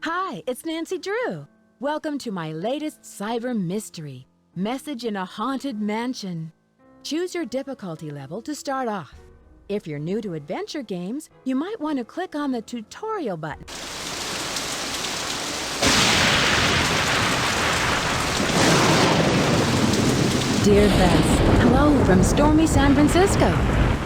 Hi, it's Nancy Drew. Welcome to my latest cyber mystery, Message in a Haunted Mansion. Choose your difficulty level to start off. If you're new to adventure games, you might want to click on the tutorial button. Dear Bess, hello from stormy San Francisco.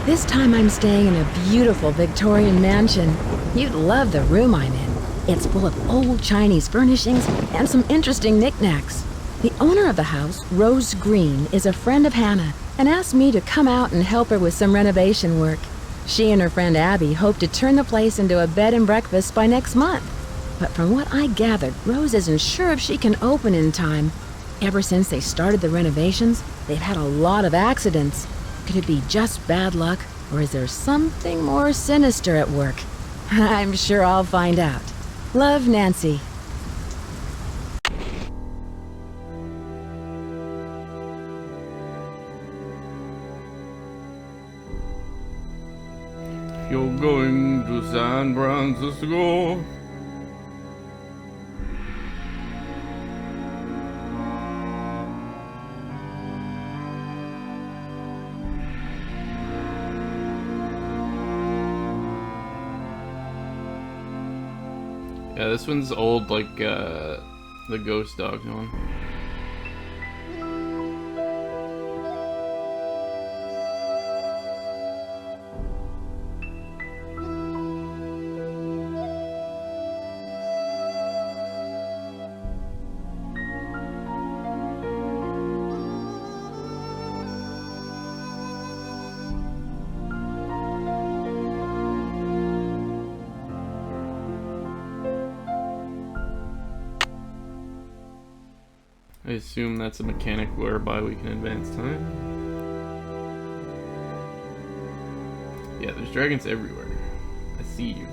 This time I'm staying in a beautiful Victorian mansion. You'd love the room I'm in. It's full of old Chinese furnishings and some interesting knickknacks. The owner of the house, Rose Green, is a friend of Hannah and asked me to come out and help her with some renovation work. She and her friend Abby hope to turn the place into a bed and breakfast by next month. But from what I gathered, Rose isn't sure if she can open in time. Ever since they started the renovations, they've had a lot of accidents. Could it be just bad luck, or is there something more sinister at work? I'm sure I'll find out. Love, Nancy. You're going to San Francisco. Yeah, this one's old, like the Ghost Dog one. I assume that's a mechanic whereby we can advance time. Yeah, there's dragons everywhere. I see you.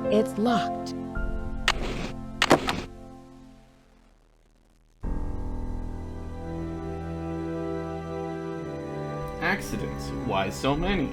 It's locked. Accidents. Why so many?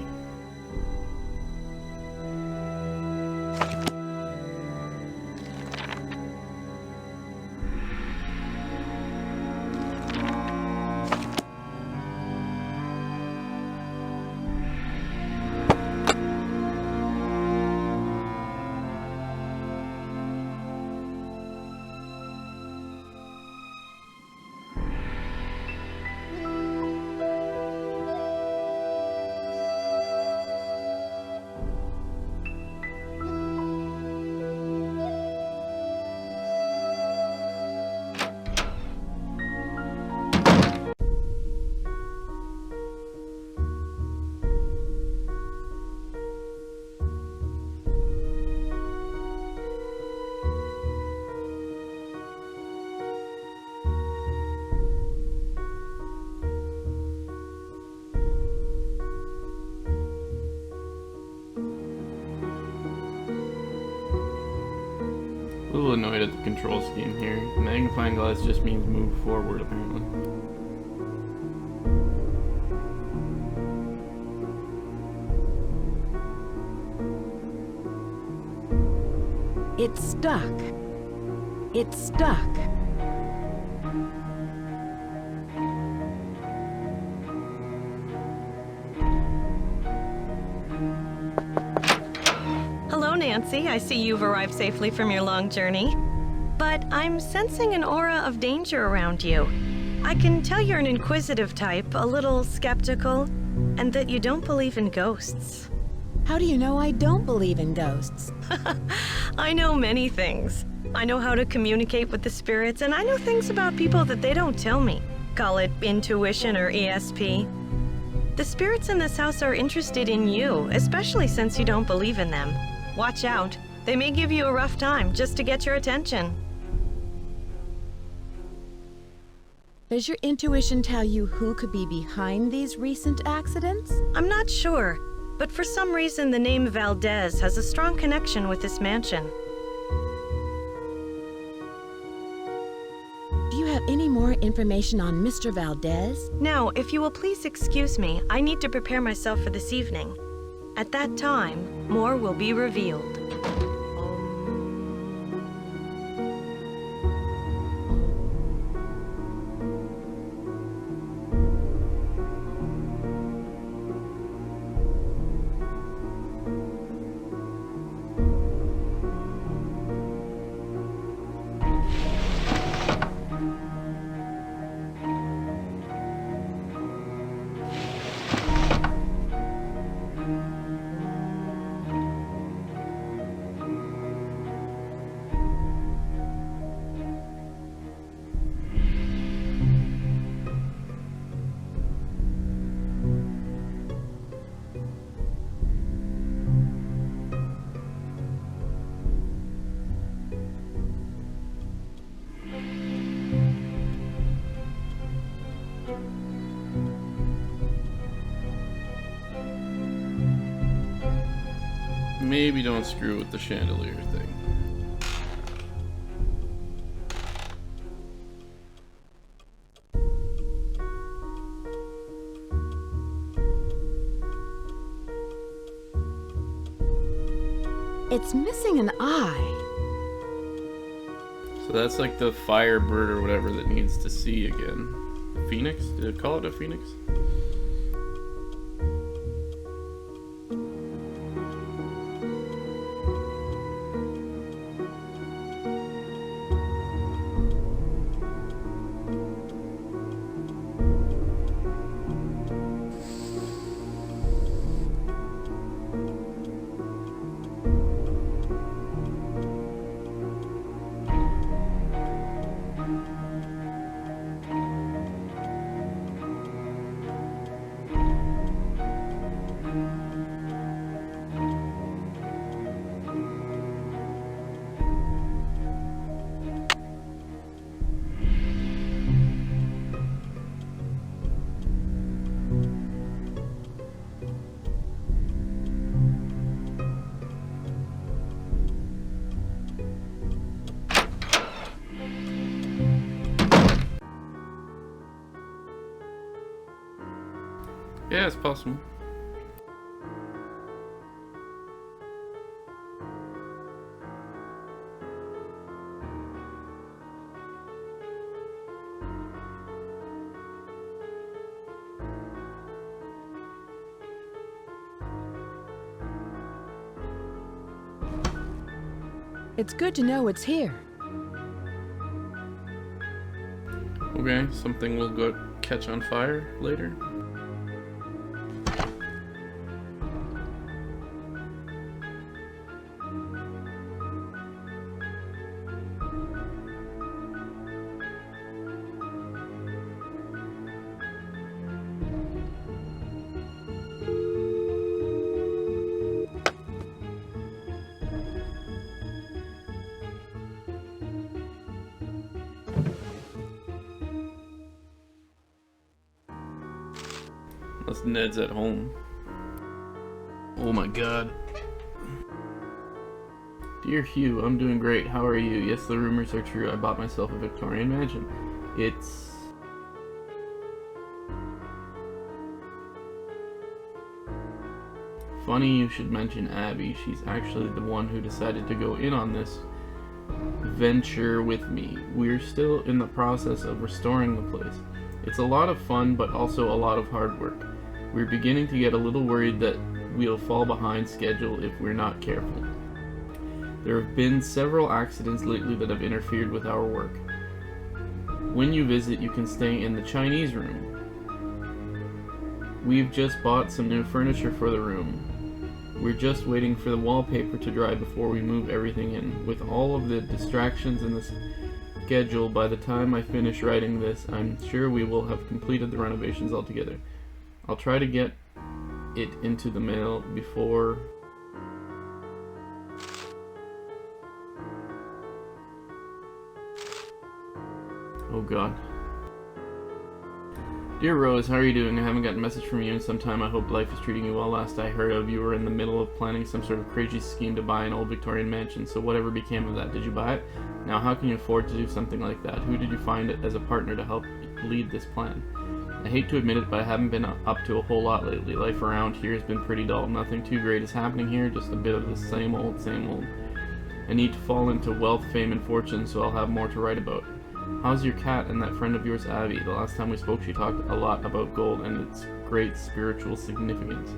A little annoyed at the control scheme here. Magnifying glass just means move forward, apparently. It's stuck. It's stuck. Hello, Nancy. I see you've arrived safely from your long journey. But I'm sensing an aura of danger around you. I can tell you're an inquisitive type, a little skeptical, and that you don't believe in ghosts. How do you know I don't believe in ghosts? I know many things. I know how to communicate with the spirits, and I know things about people that they don't tell me. Call it intuition or ESP. The spirits in this house are interested in you, especially since you don't believe in them. Watch out. They may give you a rough time just to get your attention. Does your intuition tell you who could be behind these recent accidents? I'm not sure, but for some reason the name Valdez has a strong connection with this mansion. Do you have any more information on Mr. Valdez? Now, if you will please excuse me, I need to prepare myself for this evening. At that time, more will be revealed. Maybe don't screw with the chandelier thing. It's missing an eye. So that's like the firebird or whatever that needs to see again. A phoenix? Did it call it a phoenix? Yeah, it's possible. It's good to know it's here. Okay, something will go catch on fire later. Unless Ned's at home. Oh my god. Dear Hugh, I'm doing great. How are you? Yes, the rumors are true. I bought myself a Victorian mansion. It's... funny you should mention Abby. She's actually the one who decided to go in on this venture with me. We're still in the process of restoring the place. It's a lot of fun, but also a lot of hard work. We're beginning to get a little worried that we'll fall behind schedule if we're not careful. There have been several accidents lately that have interfered with our work. When you visit, you can stay in the Chinese room. We've just bought some new furniture for the room. We're just waiting for the wallpaper to dry before we move everything in. With all of the distractions in the schedule, by the time I finish writing this, I'm sure we will have completed the renovations altogether. I'll try to get it into the mail before... Oh god. Dear Rose, how are you doing? I haven't gotten a message from you in some time. I hope life is treating you well. Last I heard of, you were in the middle of planning some sort of crazy scheme to buy an old Victorian mansion, so whatever became of that? Did you buy it? Now how can you afford to do something like that? Who did you find as a partner to help lead this plan? I hate to admit it, but I haven't been up to a whole lot lately. Life around here has been pretty dull. Nothing too great is happening here, just a bit of the same old, same old. I need to fall into wealth, fame, and fortune, so I'll have more to write about. How's your cat and that friend of yours, Abby? The last time we spoke, she talked a lot about gold and its great spiritual significance.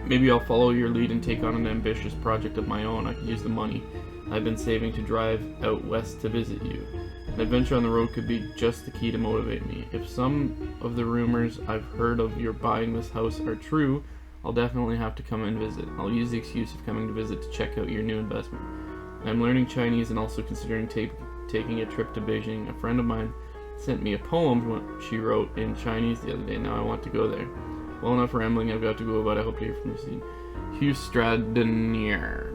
Maybe I'll follow your lead and take on an ambitious project of my own. I could use the money I've been saving to drive out west to visit you. An adventure on the road could be just the key to motivate me. If some of the rumors I've heard of your buying this house are true, I'll definitely have to come and visit. I'll use the excuse of coming to visit to check out your new investment. I'm learning Chinese and also considering taking a trip to Beijing. A friend of mine sent me a poem she wrote in Chinese the other day. Now I want to go there. Well enough rambling, I've got to go, but I hope to hear from you soon. Hugh Stradonier.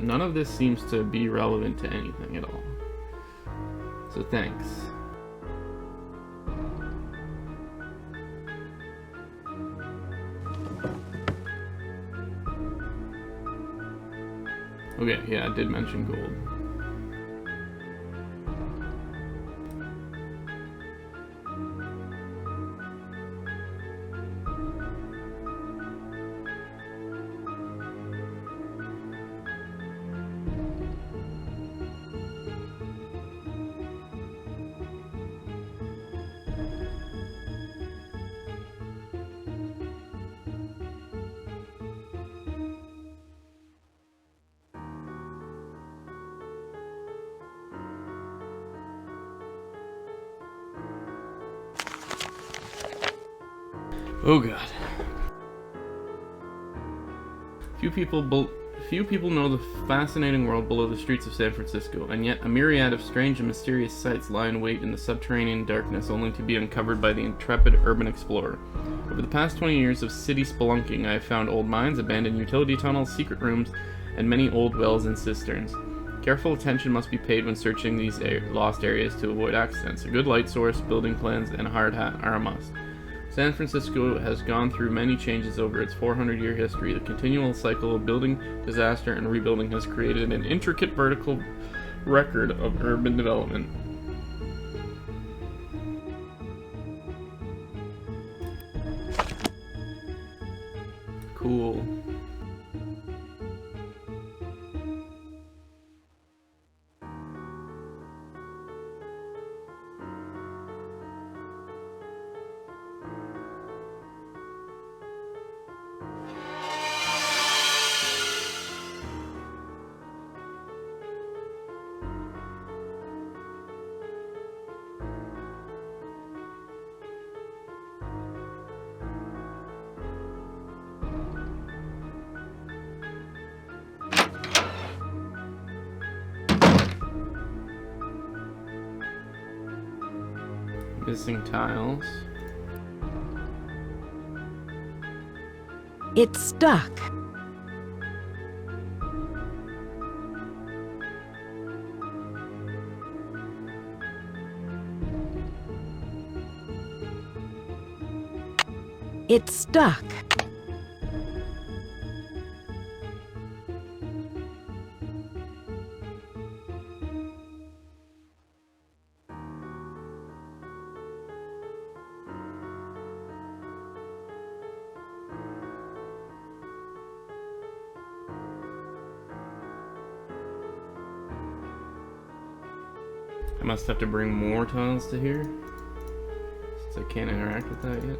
None of this seems to be relevant to anything at all. So thanks. Okay, yeah, I did mention gold. Oh god. Few people know the fascinating world below the streets of San Francisco, and yet a myriad of strange and mysterious sights lie in wait in the subterranean darkness, only to be uncovered by the intrepid urban explorer. Over the past 20 years of city spelunking, I have found old mines, abandoned utility tunnels, secret rooms, and many old wells and cisterns. Careful attention must be paid when searching these lost areas to avoid accidents. A good light source, building plans, and a hard hat are a must. San Francisco has gone through many changes over its 400-year history. The continual cycle of building, disaster, and rebuilding has created an intricate vertical record of urban development. Cool. Missing tiles. It's stuck. It's stuck. I must have to bring more tiles to here, since I can't interact with that yet.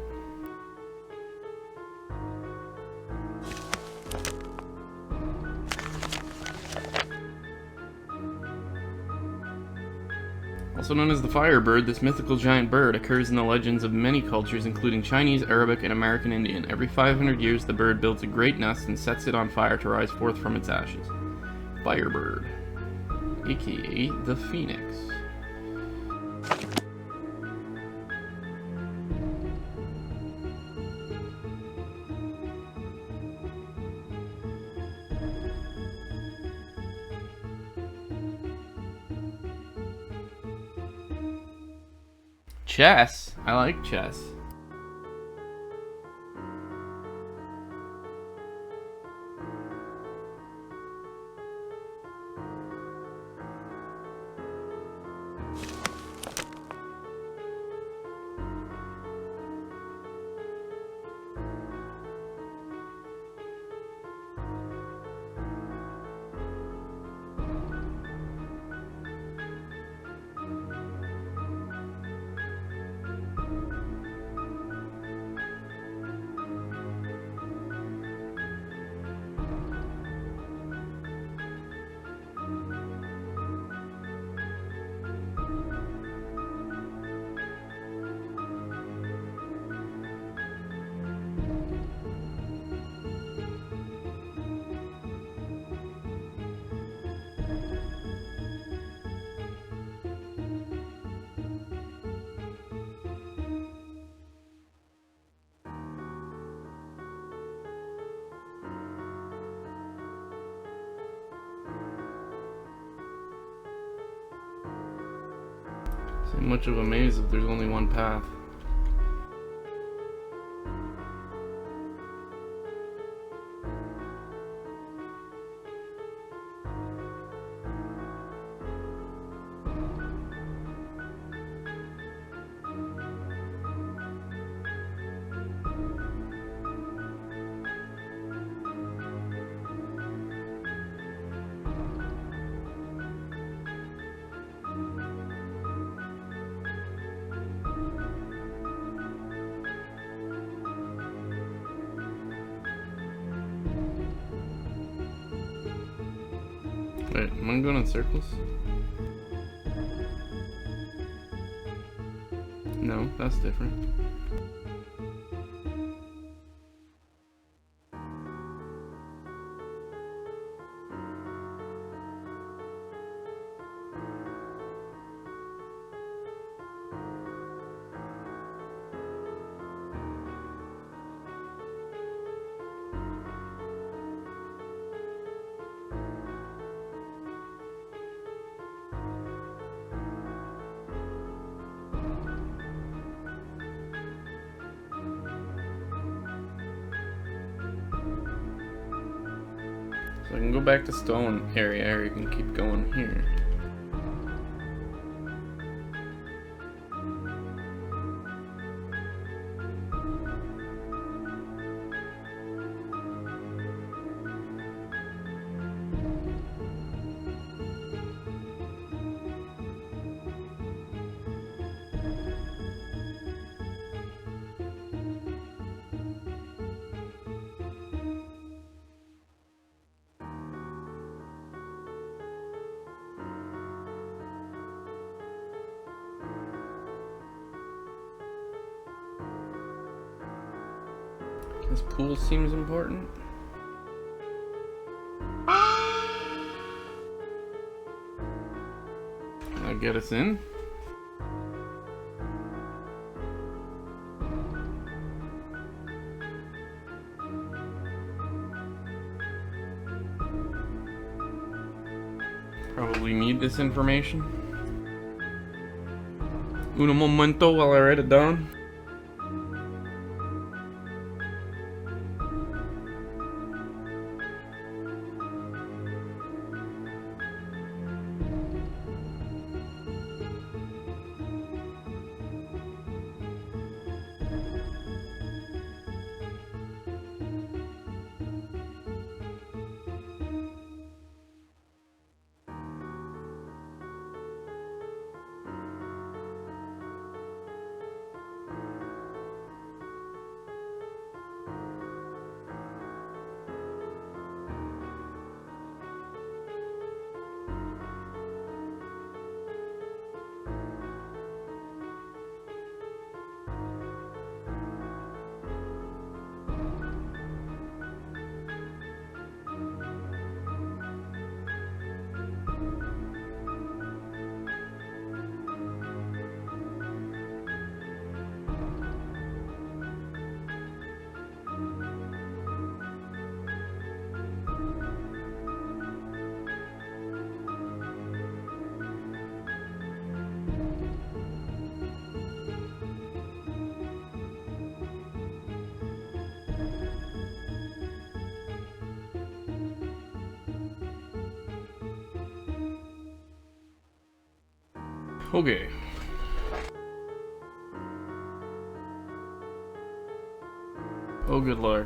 Also known as the firebird, this mythical giant bird occurs in the legends of many cultures, including Chinese, Arabic, and American Indian. Every 500 years, the bird builds a great nest and sets it on fire to rise forth from its ashes. Firebird, aka the Phoenix. Chess? I like chess. So much of a maze if there's only one path. Wait, am I going in circles? No, that's different. So I can go back to stone area, or you can keep going here. This pool seems important. Can that get us in? Probably need this information. Un momento while I write it down. Okay. Oh, good lord.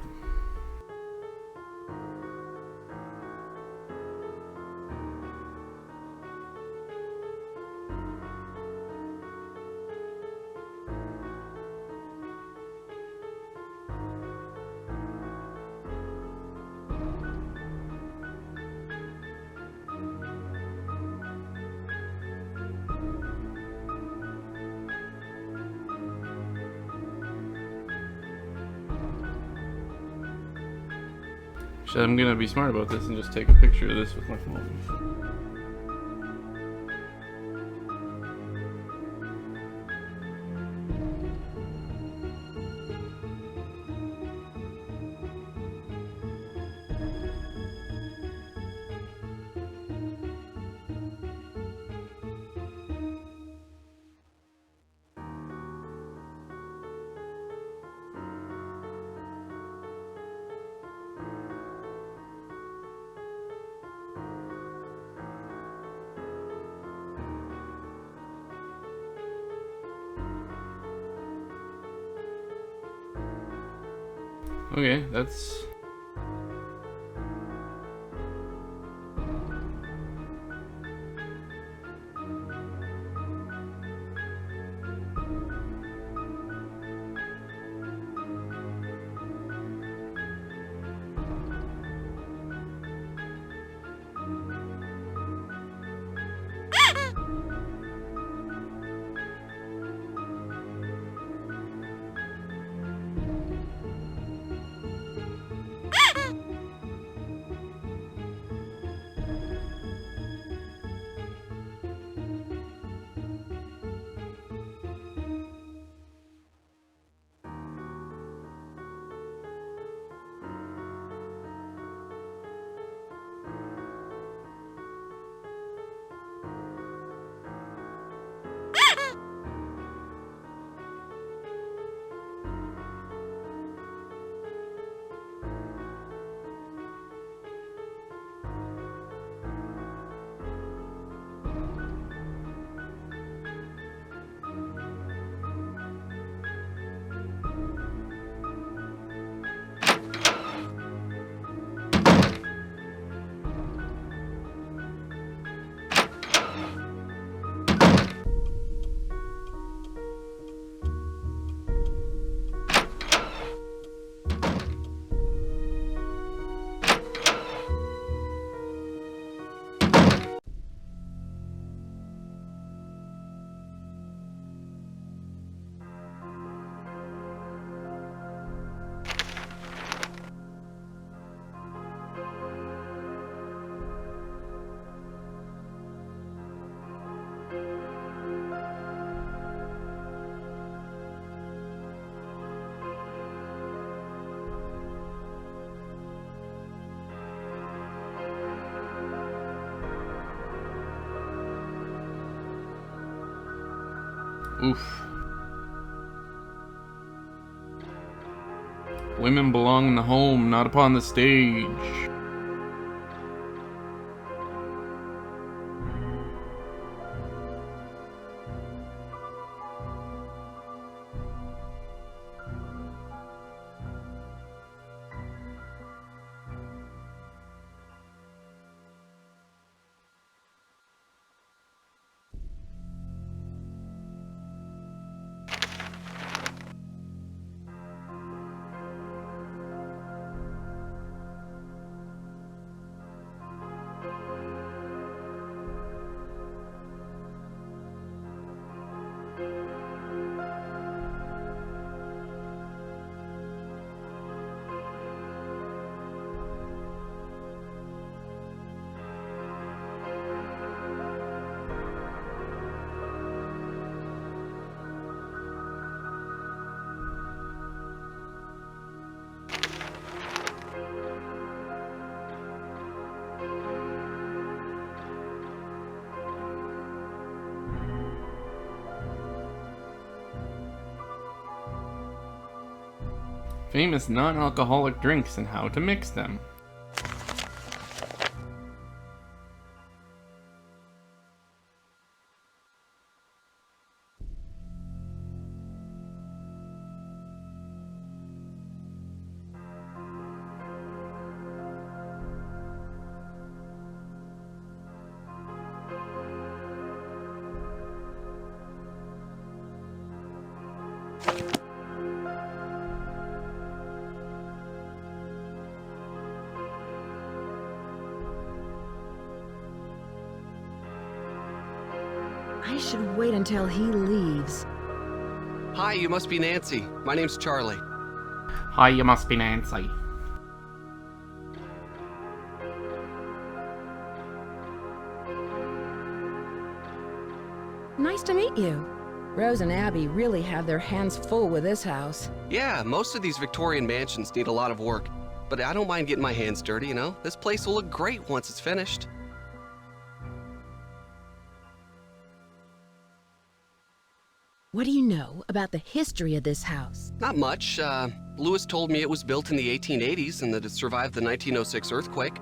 I'm gonna be smart about this and just take a picture of this with my phone. Okay, that's... Oof. Women belong in the home, not upon the stage. Famous non-alcoholic drinks and how to mix them. I should wait until he leaves. Hi, you must be Nancy. My name's Charlie. Hi, you must be Nancy. Nice to meet you. Rose and Abby really have their hands full with this house. Yeah, most of these Victorian mansions need a lot of work, but I don't mind getting my hands dirty, you know? This place will look great once it's finished. What do you know about the history of this house? Not much. Lewis told me it was built in the 1880s and that it survived the 1906 earthquake.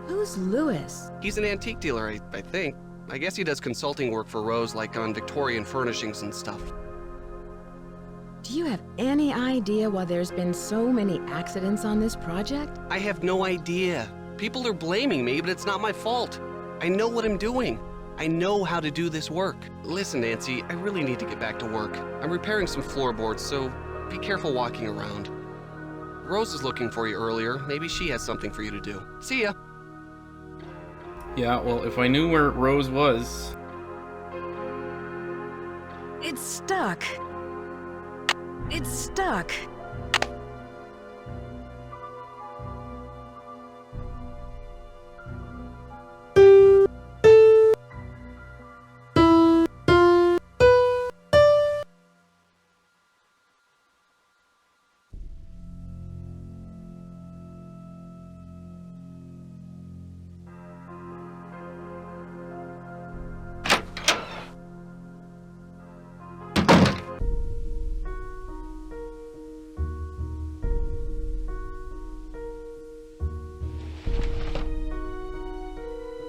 Who's Lewis? He's an antique dealer, I think. I guess he does consulting work for Rose, like on Victorian furnishings and stuff. Do you have any idea why there's been so many accidents on this project? I have no idea. People are blaming me, but it's not my fault. I know what I'm doing. I know how to do this work. Listen, Nancy, I really need to get back to work. I'm repairing some floorboards, so be careful walking around. Rose was looking for you earlier. Maybe she has something for you to do. See ya. Yeah, well, if I knew where Rose was... It's stuck. It's stuck.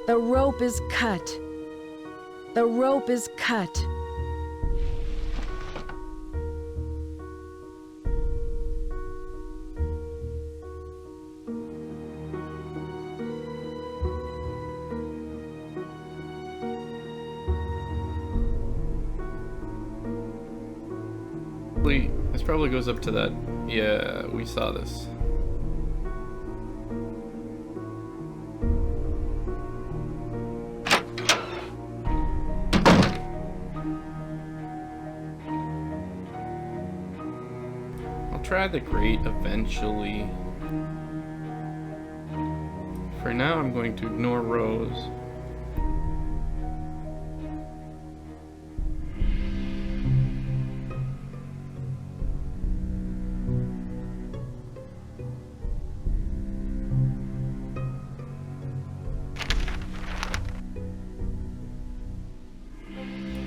The rope is cut. The rope is cut. This probably goes up to that. Yeah, we saw this. I'll try the grate eventually. For now, I'm going to ignore Rose.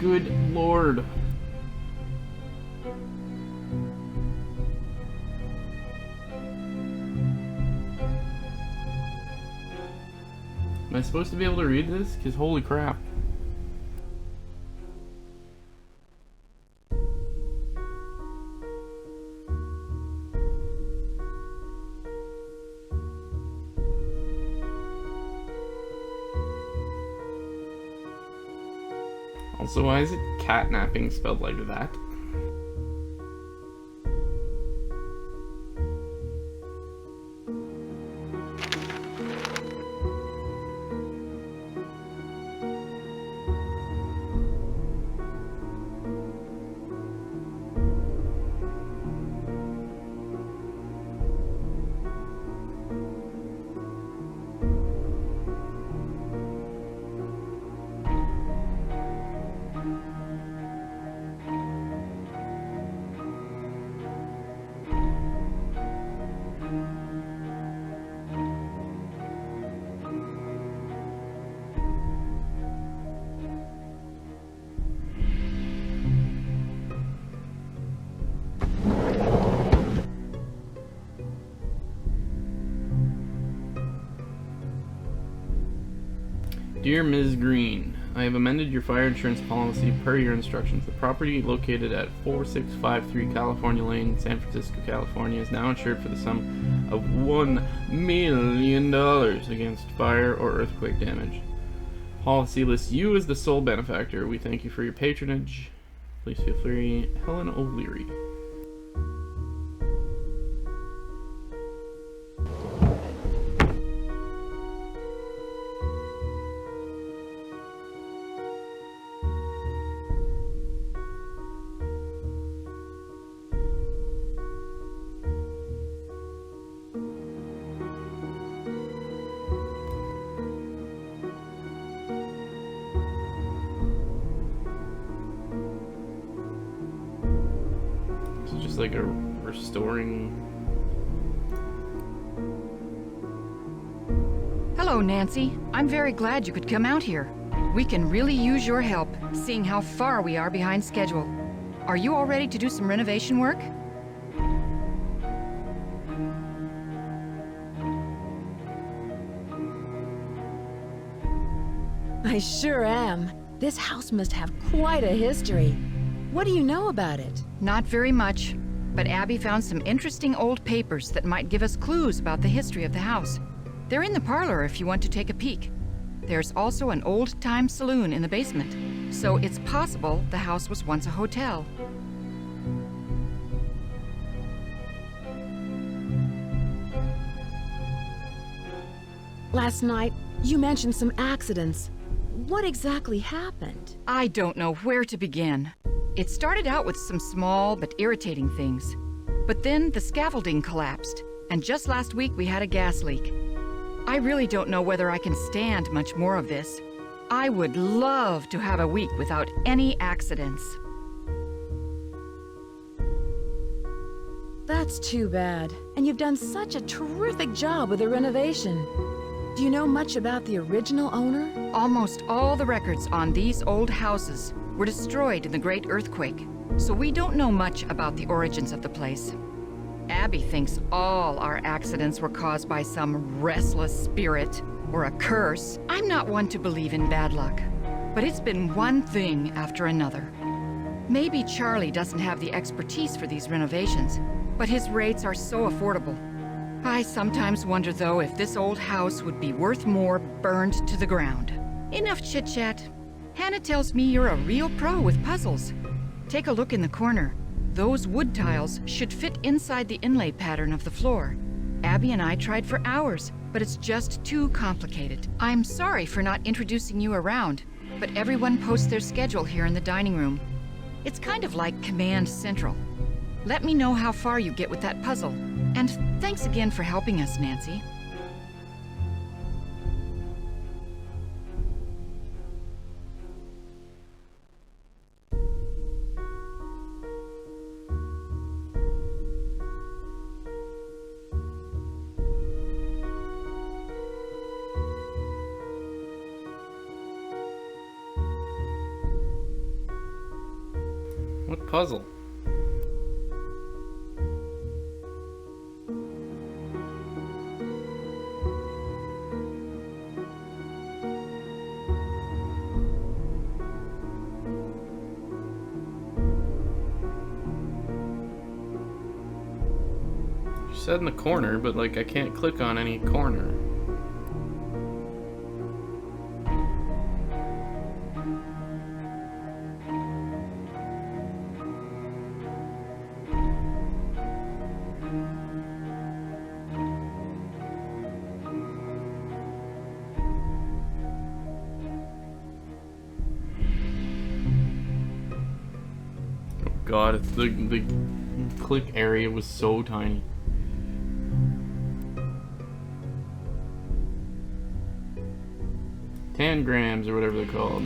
Good Lord. Am I supposed to be able to read this? Because holy crap. Also, why is it catnapping spelled like that? Dear Ms. Green, I have amended your fire insurance policy per your instructions. The property located at 4653 California Lane, San Francisco, California is now insured for the sum of $1 million against fire or earthquake damage. Policy lists you as the sole benefactor. We thank you for your patronage. Please feel free. Helen O'Leary. looks like a restoring. Hello, Nancy. I'm very glad you could come out here. We can really use your help, seeing how far we are behind schedule. Are you all ready to do some renovation work? I sure am. This house must have quite a history. What do you know about it? Not very much, but Abby found some interesting old papers that might give us clues about the history of the house. They're in the parlor if you want to take a peek. There's also an old-time saloon in the basement, so it's possible the house was once a hotel. Last night, you mentioned some accidents. What exactly happened? I don't know where to begin. It started out with some small but irritating things. But then the scaffolding collapsed, and just last week we had a gas leak. I really don't know whether I can stand much more of this. I would love to have a week without any accidents. That's too bad. And you've done such a terrific job with the renovation. Do you know much about the original owner? Almost all the records on these old houses were destroyed in the Great Earthquake, so we don't know much about the origins of the place. Abby thinks all our accidents were caused by some restless spirit or a curse. I'm not one to believe in bad luck, but it's been one thing after another. Maybe Charlie doesn't have the expertise for these renovations, but his rates are so affordable. I sometimes wonder, though, if this old house would be worth more burned to the ground. Enough chit-chat. Hannah tells me you're a real pro with puzzles. Take a look in the corner. Those wood tiles should fit inside the inlay pattern of the floor. Abby and I tried for hours, but it's just too complicated. I'm sorry for not introducing you around, but everyone posts their schedule here in the dining room. It's kind of like Command Central. Let me know how far you get with that puzzle. And thanks again for helping us, Nancy. What puzzle? You said in the corner, but like I can't click on any corner. God, it's the click area was so tiny. Tangrams or whatever they're called.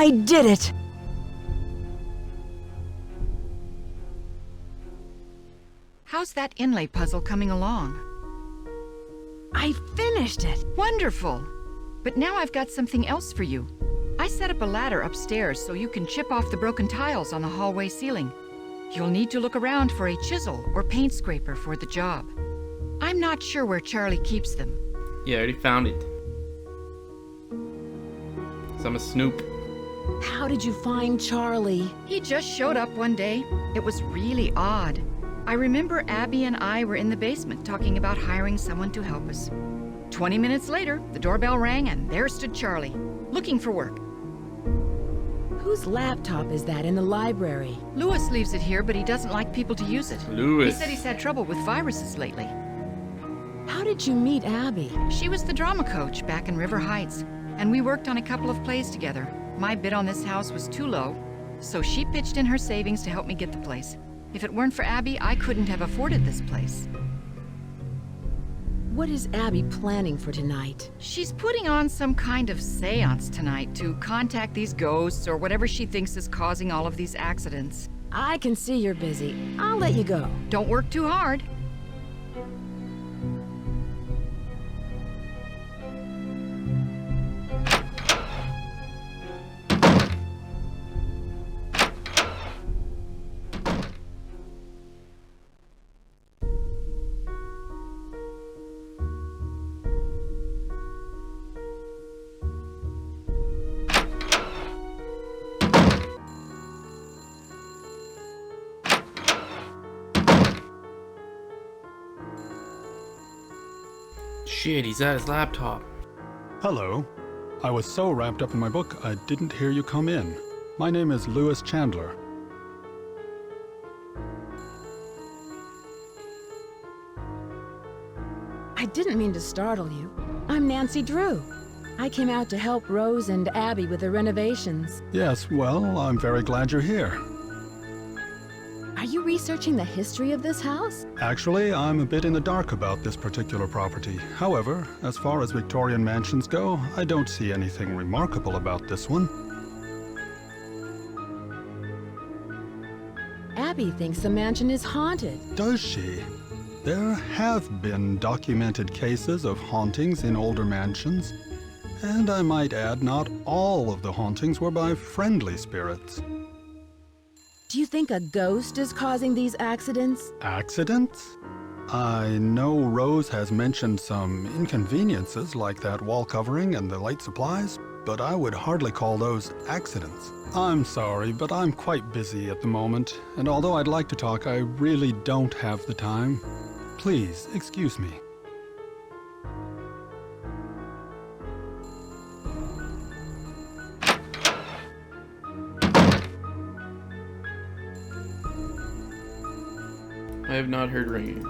I did it! How's that inlay puzzle coming along? I finished it! Wonderful! But now I've got something else for you. I set up a ladder upstairs so you can chip off the broken tiles on the hallway ceiling. You'll need to look around for a chisel or paint scraper for the job. I'm not sure where Charlie keeps them. Yeah, I already found it. So I'm a snoop. How did you find Charlie? He just showed up one day. It was really odd. I remember Abby and I were in the basement talking about hiring someone to help us. 20 minutes later, the doorbell rang and there stood Charlie, looking for work. Whose laptop is that in the library? Louis leaves it here, but he doesn't like people to use it. Louis. He said he's had trouble with viruses lately. How did you meet Abby? She was the drama coach back in River Heights, and we worked on a couple of plays together. My bid on this house was too low, so she pitched in her savings to help me get the place. If it weren't for Abby, I couldn't have afforded this place. What is Abby planning for tonight? She's putting on some kind of seance tonight to contact these ghosts or whatever she thinks is causing all of these accidents. I can see you're busy. I'll let you go. Don't work too hard. Shit, he's at his laptop. Hello. I was so wrapped up in my book, I didn't hear you come in. My name is Louis Chandler. I didn't mean to startle you. I'm Nancy Drew. I came out to help Rose and Abby with the renovations. Yes, well, I'm very glad you're here. Are you researching the history of this house? Actually, I'm a bit in the dark about this particular property. However, as far as Victorian mansions go, I don't see anything remarkable about this one. Abby thinks the mansion is haunted. Does she? There have been documented cases of hauntings in older mansions. And I might add, not all of the hauntings were by friendly spirits. Do you think a ghost is causing these accidents? Accidents? I know Rose has mentioned some inconveniences like that wall covering and the light supplies, but I would hardly call those accidents. I'm sorry, but I'm quite busy at the moment, and although I'd like to talk, I really don't have the time. Please, excuse me. I have not heard ringing.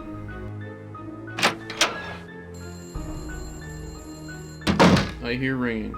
I hear ringing.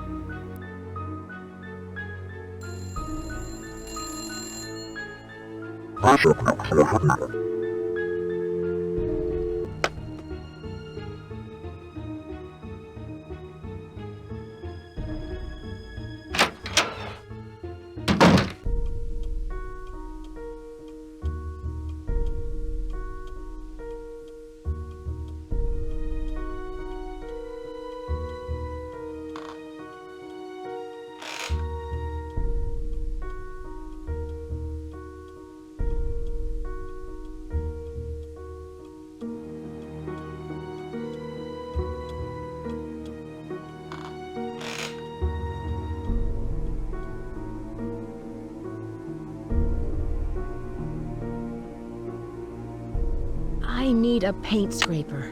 I need a paint scraper.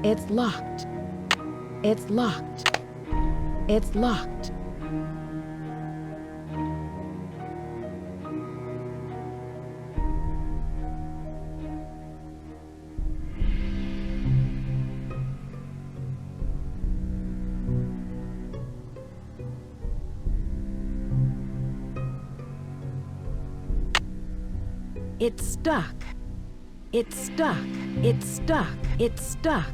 It's locked. It's locked. It's locked. It's stuck. It's stuck. It's stuck. It's stuck.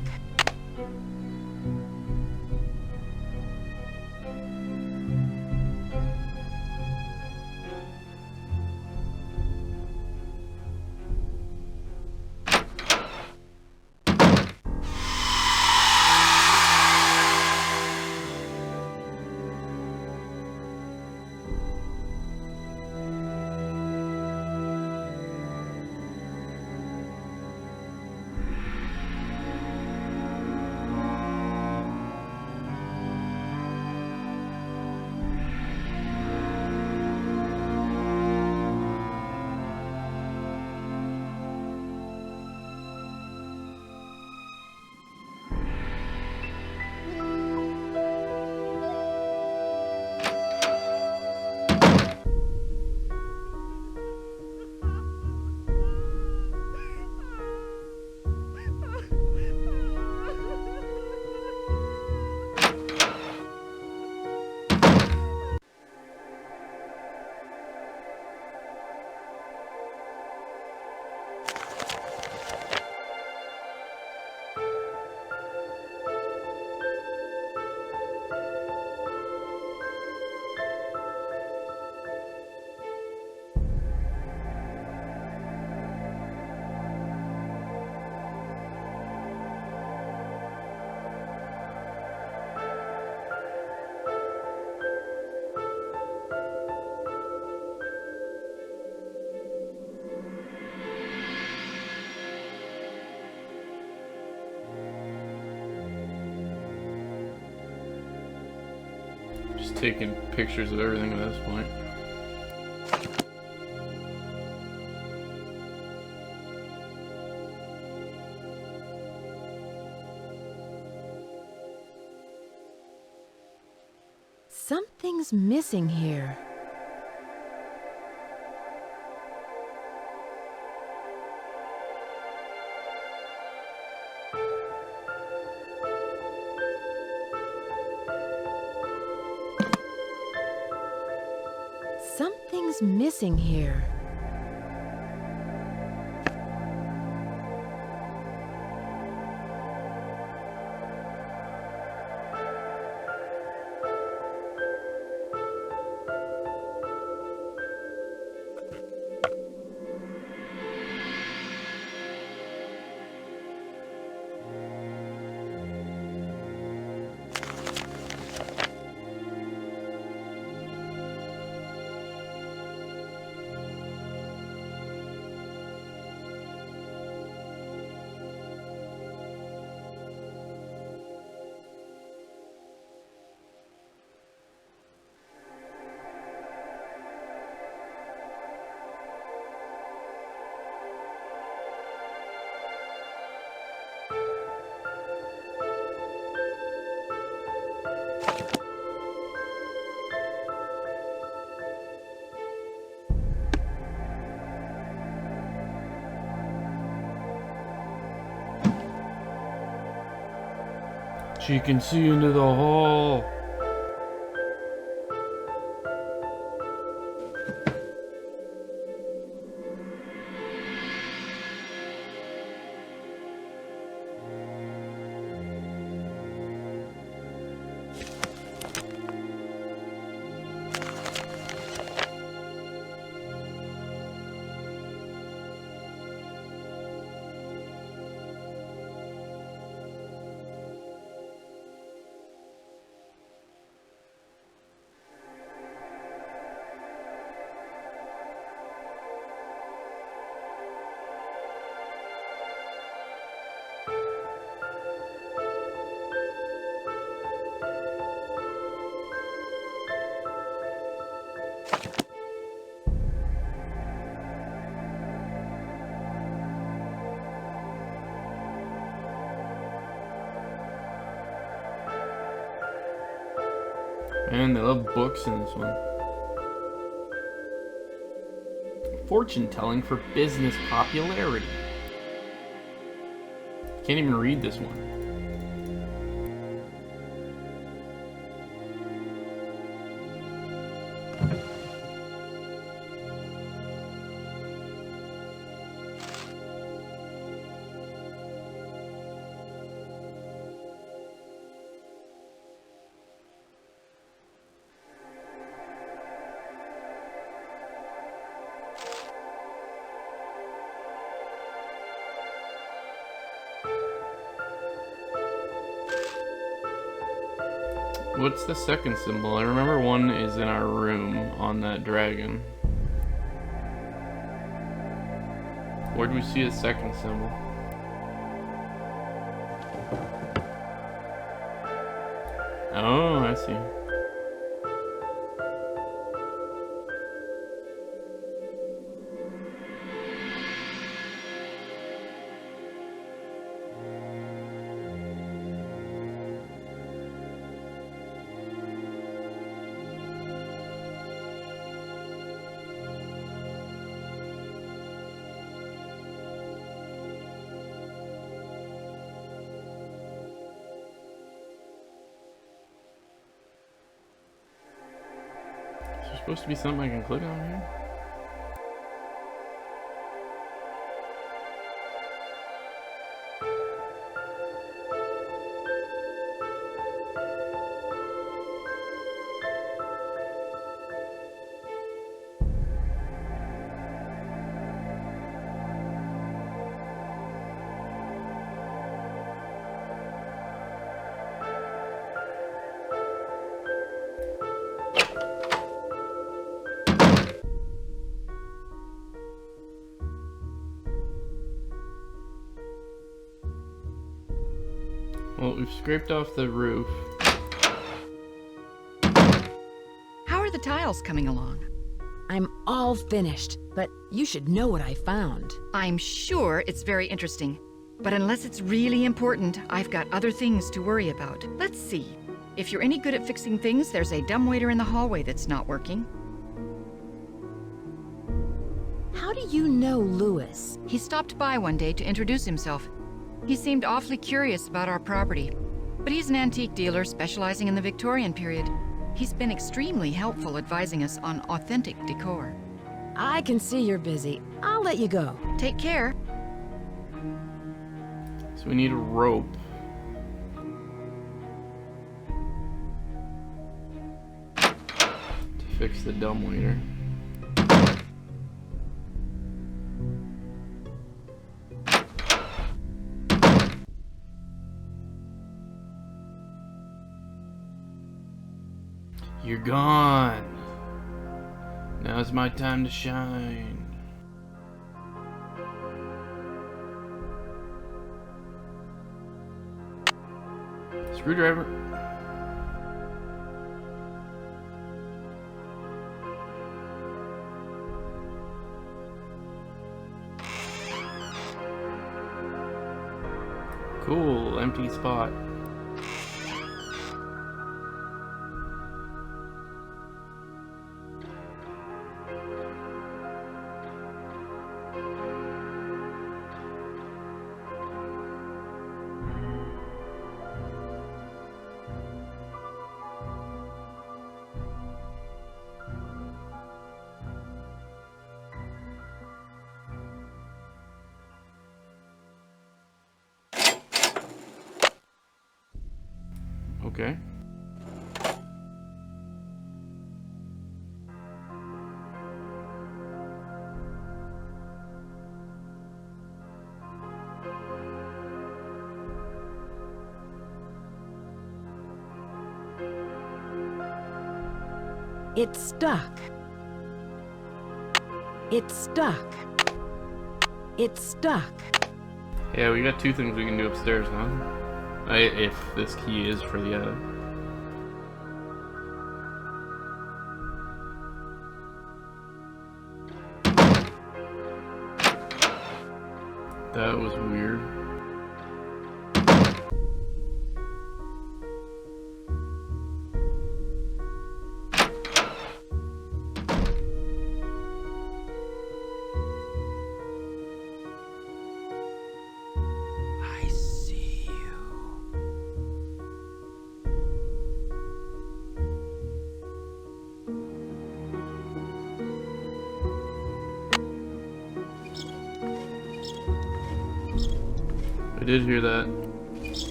Just taking pictures of everything at this point. Something's missing here. Something's missing here. She can see into the hall. Man, they love books in this one. Fortune telling for business popularity. Can't even read this one. What's the second symbol? I remember one is in our room on that dragon. Where do we see a second symbol? Oh, I see. Is there supposed to be something I can click on here? Well, we've scraped off the roof. How are the tiles coming along? I'm all finished, but you should know what I found. I'm sure it's very interesting. But unless it's really important, I've got other things to worry about. Let's see. If you're any good at fixing things, there's a dumbwaiter in the hallway that's not working. How do you know Lewis? He stopped by one day to introduce himself. He seemed awfully curious about our property, but he's an antique dealer specializing in the Victorian period. He's been extremely helpful advising us on authentic decor. I can see you're busy. I'll let you go. Take care. So we need a rope. To fix the dumbwaiter. You're gone. Now's my time to shine. Screwdriver. Cool, empty spot. Okay. It's stuck. It's stuck. It's stuck. Yeah, we got two things we can do upstairs, huh? If this key is for the attic. That was weird. I see you. I did hear that.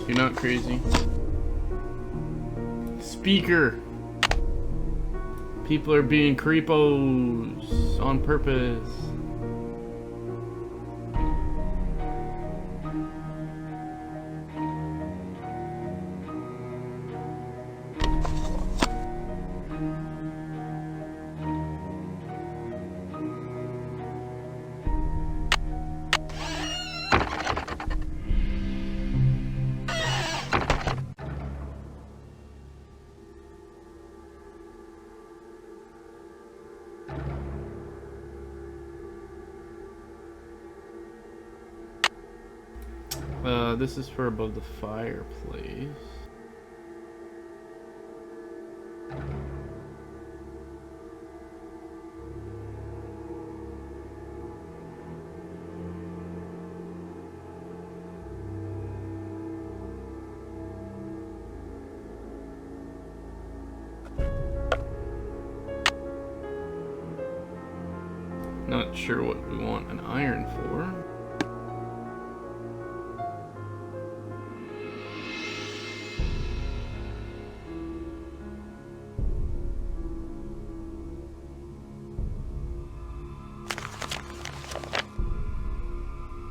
You're not crazy. Speaker! People are being creepos on purpose. This is for above the fireplace. Not sure what we want an iron for.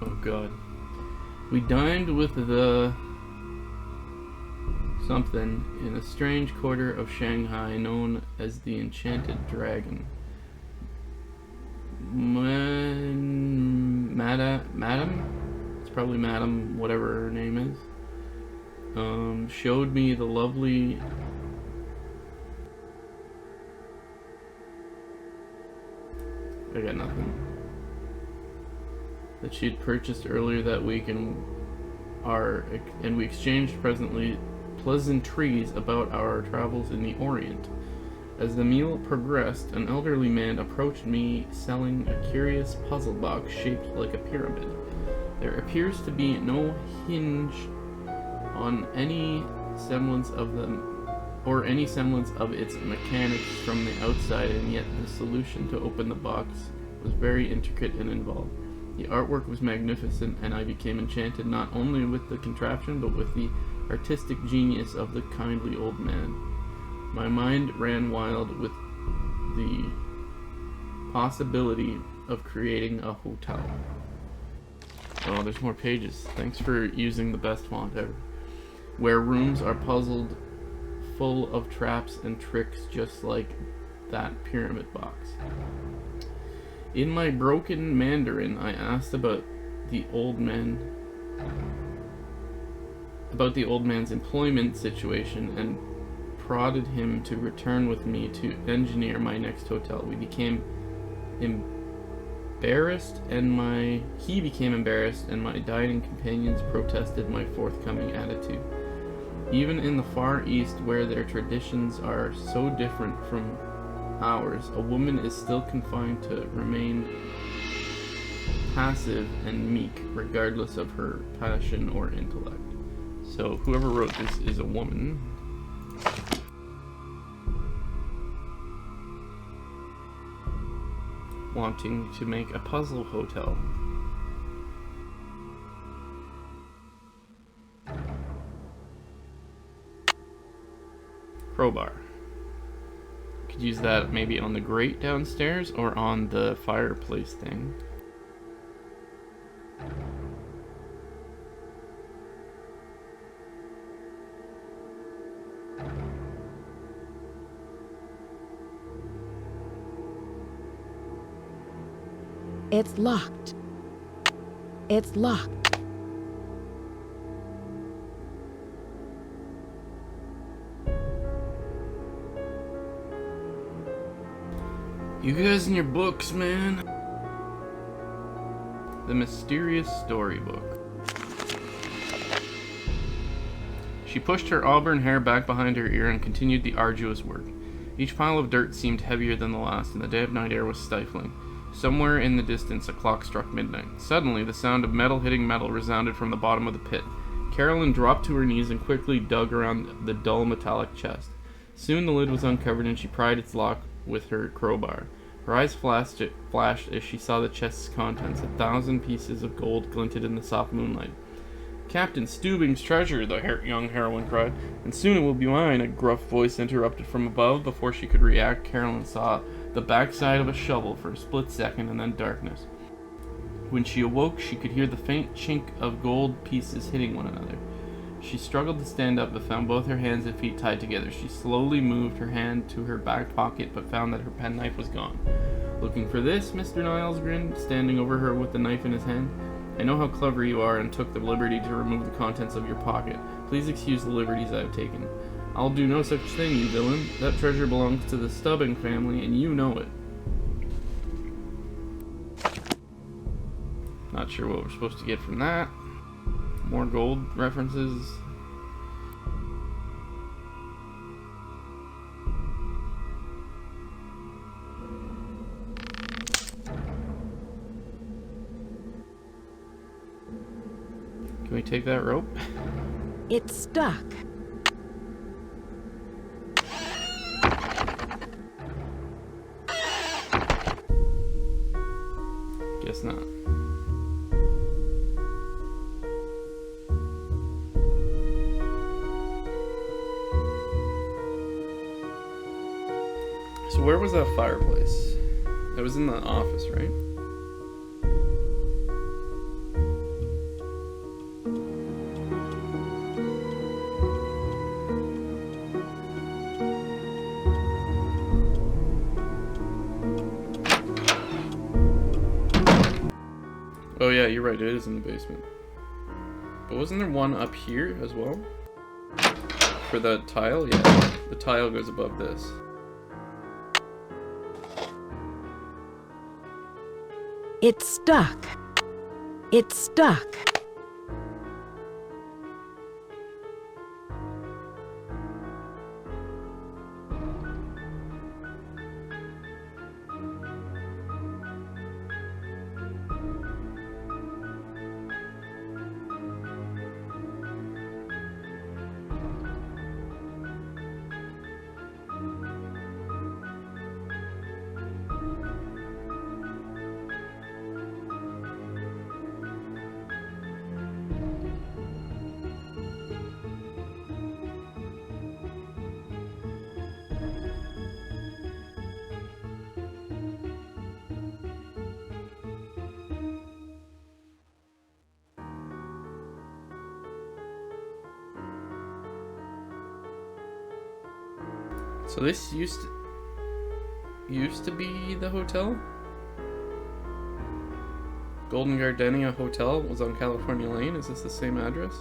Oh god. We dined with the something in a strange quarter of Shanghai known as the Enchanted Dragon. Madam? It's probably Madam, whatever her name is. Showed me the lovely... I got nothing. That she had purchased earlier that week, and we exchanged pleasantries about our travels in the Orient. As the meal progressed, an elderly man approached me selling a curious puzzle box shaped like a pyramid. There appears to be no hinge on any semblance of its mechanics from the outside, and yet the solution to open the box was very intricate and involved. The artwork was magnificent, and I became enchanted not only with the contraption, but with the artistic genius of the kindly old man. My mind ran wild with the possibility of creating a hotel. Oh, there's more pages. Thanks for using the best font ever. Where rooms are puzzled, full of traps and tricks just like that pyramid box. In my broken Mandarin, I asked about the old man's employment situation and prodded him to return with me to engineer my next hotel. We became embarrassed, and he became embarrassed, and my dining companions protested my forthcoming attitude. Even in the Far East, where their traditions are so different from ours, a woman is still confined to remain passive and meek, regardless of her passion or intellect. So whoever wrote this is a woman. Wanting to make a puzzle hotel. Crowbar. Could use that maybe on the grate downstairs or on the fireplace thing. It's locked. It's locked. You guys in your books, man. The Mysterious Storybook. She pushed her auburn hair back behind her ear and continued the arduous work. Each pile of dirt seemed heavier than the last, and the damp night air was stifling. Somewhere in the distance, a clock struck midnight. Suddenly, the sound of metal hitting metal resounded from the bottom of the pit. Carolyn dropped to her knees and quickly dug around the dull metallic chest. Soon the lid was uncovered, and she pried its lock with her crowbar. Her eyes flashed as she saw the chest's contents. 1,000 pieces of gold glinted in the soft moonlight. "Captain Stubing's treasure," the young heroine cried. "And soon it will be mine," a gruff voice interrupted from above. Before she could react, Carolyn saw the backside of a shovel for a split second, and then darkness. When she awoke, she could hear the faint chink of gold pieces hitting one another. She struggled to stand up, but found both her hands and feet tied together. She slowly moved her hand to her back pocket, but found that her penknife was gone. "Looking for this?" Mr. Niles grinned, standing over her with the knife in his hand. "I know how clever you are, and took the liberty to remove the contents of your pocket. Please excuse the liberties I have taken." "I'll do no such thing, you villain. That treasure belongs to the Stubbing family, and you know it." Not sure what we're supposed to get from that. More gold references. Can we take that rope? It's stuck. Guess not. So where was that fireplace? That was in the office, right? Oh yeah, you're right, it is in the basement. But wasn't there one up here as well? For the tile? Yeah, the tile goes above this. It's stuck. It's stuck. So this used to be the hotel? Golden Gardenia Hotel was on California Lane. Is this the same address?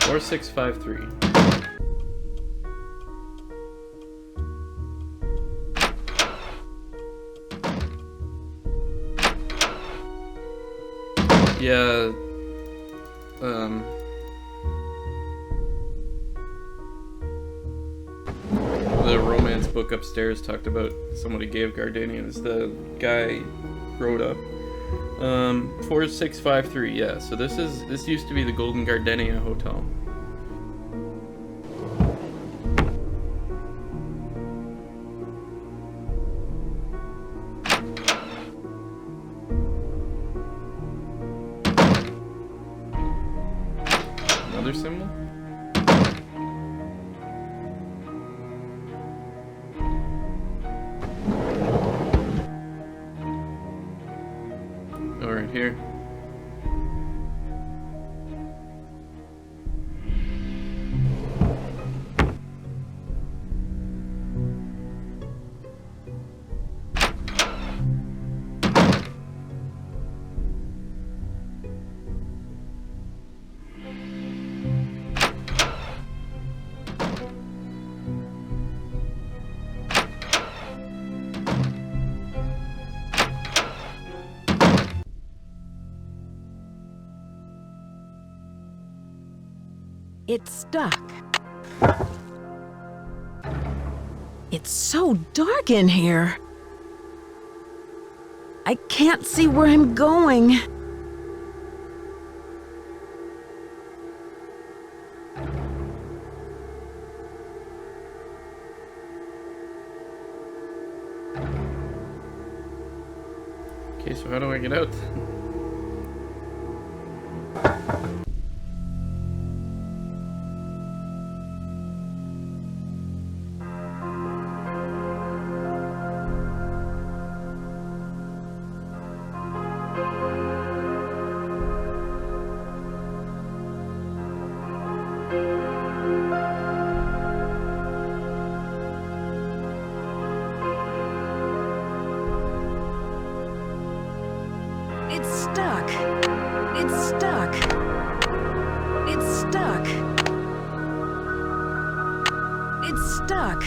Or 653. Yeah, the romance book upstairs talked about somebody gave gardenias. The guy wrote up 4653. Yeah, so this used to be the Golden Gardenia Hotel. Another symbol? Oh, right here. It's stuck. It's so dark in here. I can't see where I'm going. Okay, so how do I get out? It's stuck. It's stuck. It's stuck. stuck.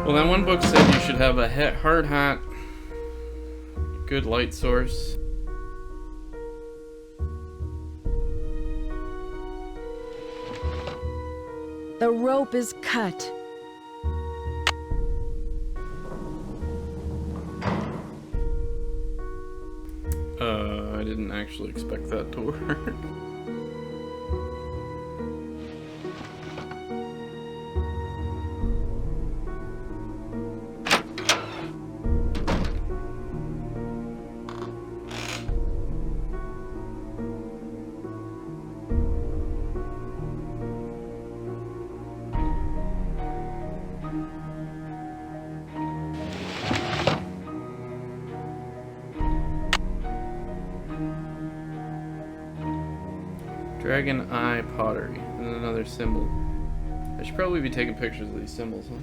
Well, that one book said you should have a hard hat, good light source. The rope is cut. I didn't actually expect that to work. Dragon Eye Pottery, and another symbol. I should probably be taking pictures of these symbols, huh?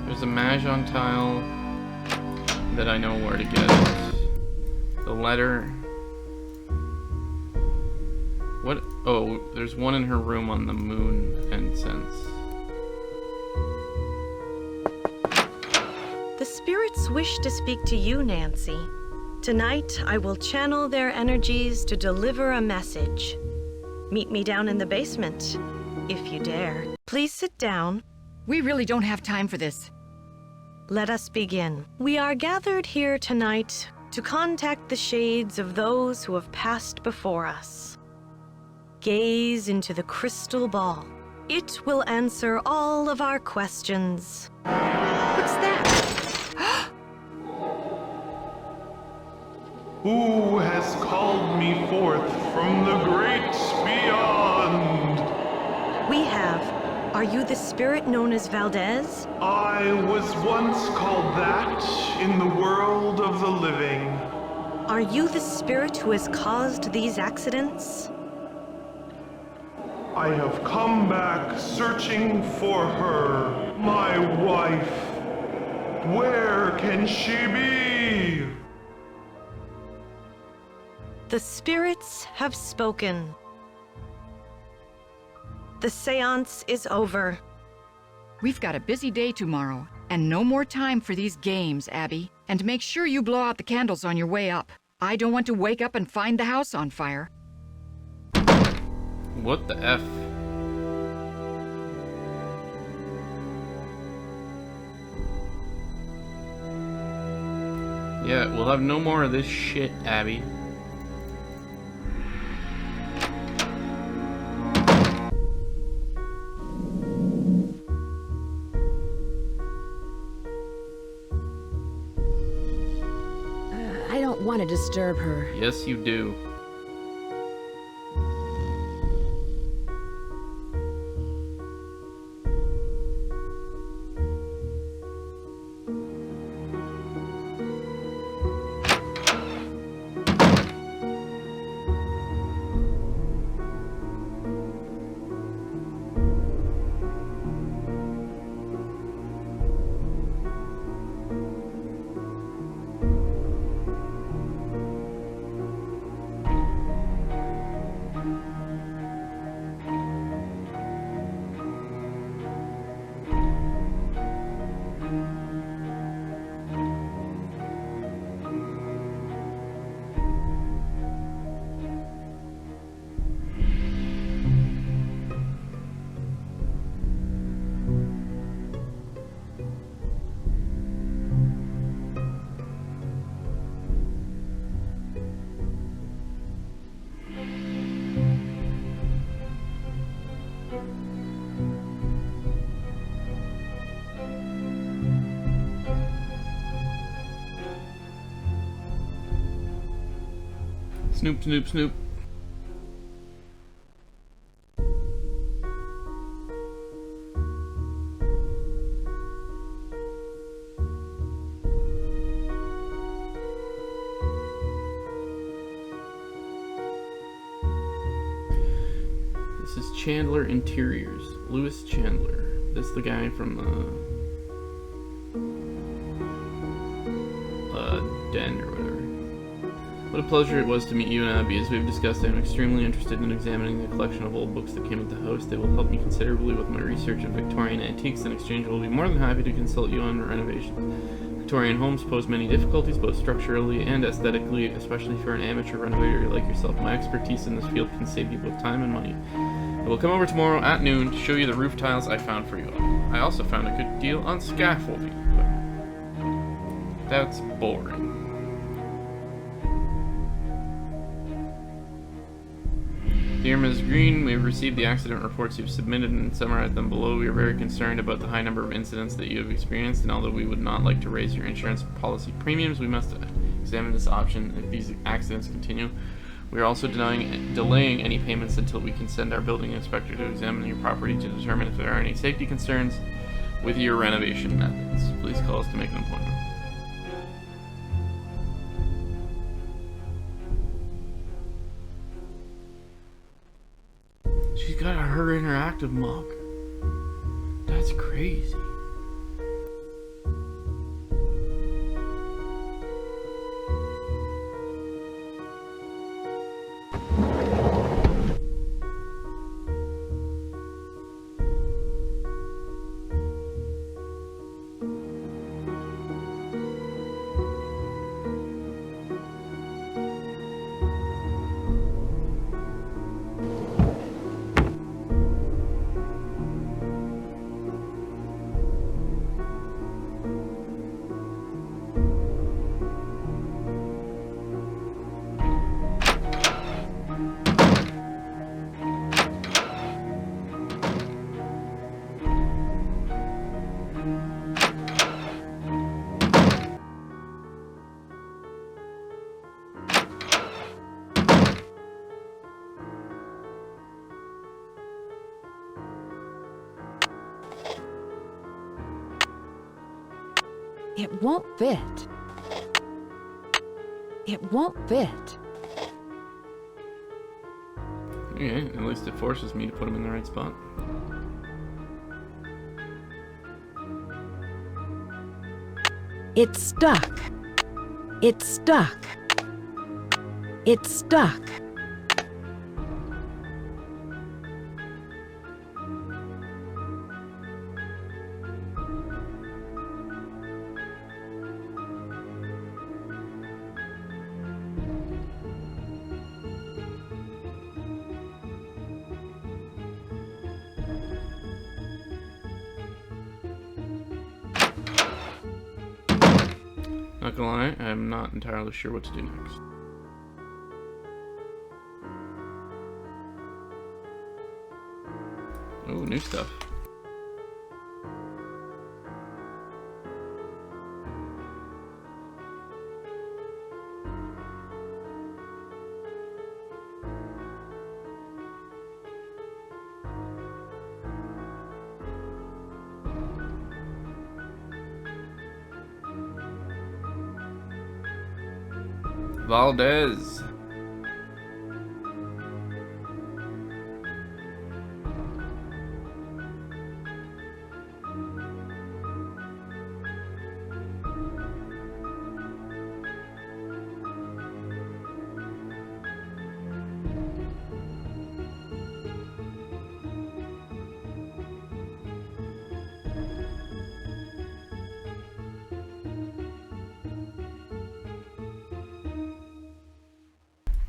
There's a Mahjong tile that I know where to get. The letter. What? Oh, there's one in her room on the moon incense. The spirits wish to speak to you, Nancy. Tonight, I will channel their energies to deliver a message. Meet me down in the basement, if you dare. Please sit down. We really don't have time for this. Let us begin. We are gathered here tonight to contact the shades of those who have passed before us. Gaze into the crystal ball. It will answer all of our questions. What's that? Who has called me forth from the great beyond? We have. Are you the spirit known as Valdez? I was once called that in the world of the living. Are you the spirit who has caused these accidents? I have come back searching for her, my wife. Where can she be? The spirits have spoken. The seance is over. We've got a busy day tomorrow, and no more time for these games, Abby. And make sure you blow out the candles on your way up. I don't want to wake up and find the house on fire. What the F? Yeah, we'll have no more of this shit, Abby. I don't want to disturb her. Yes, you do. Snoop, snoop, snoop. This is Chandler Interiors. Lewis Chandler. This is the guy from the den or whatever. What a pleasure it was to meet you and Abby. As we've discussed, I am extremely interested in examining the collection of old books that came with the house. They will help me considerably with my research of Victorian antiques. In exchange, I will be more than happy to consult you on renovations. Victorian homes pose many difficulties, both structurally and aesthetically, especially for an amateur renovator like yourself. My expertise in this field can save you both time and money. I will come over tomorrow at noon to show you the roof tiles I found for you. I also found a good deal on scaffolding, but that's boring. Dear Ms. Green, we have received the accident reports you've submitted and summarized them below. We are very concerned about the high number of incidents that you have experienced, and although we would not like to raise your insurance policy premiums, we must examine this option if these accidents continue. We are also delaying any payments until we can send our building inspector to examine your property to determine if there are any safety concerns with your renovation methods. Please call us to make an appointment. She's got her interactive mug. That's crazy. It won't fit. It won't fit. Okay, at least it forces me to put them in the right spot. It's stuck. It's stuck. It's stuck. Not gonna lie, I'm not entirely sure what to do next. Oh, new stuff. Valdez.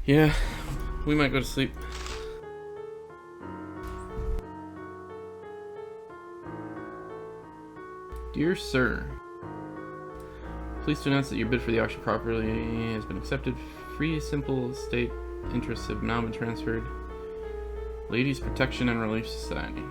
Yeah, we might go to sleep. Dear Sir, pleased to announce that your bid for the auction property has been accepted. Free simple estate interests have now been transferred. Ladies Protection and Relief Society.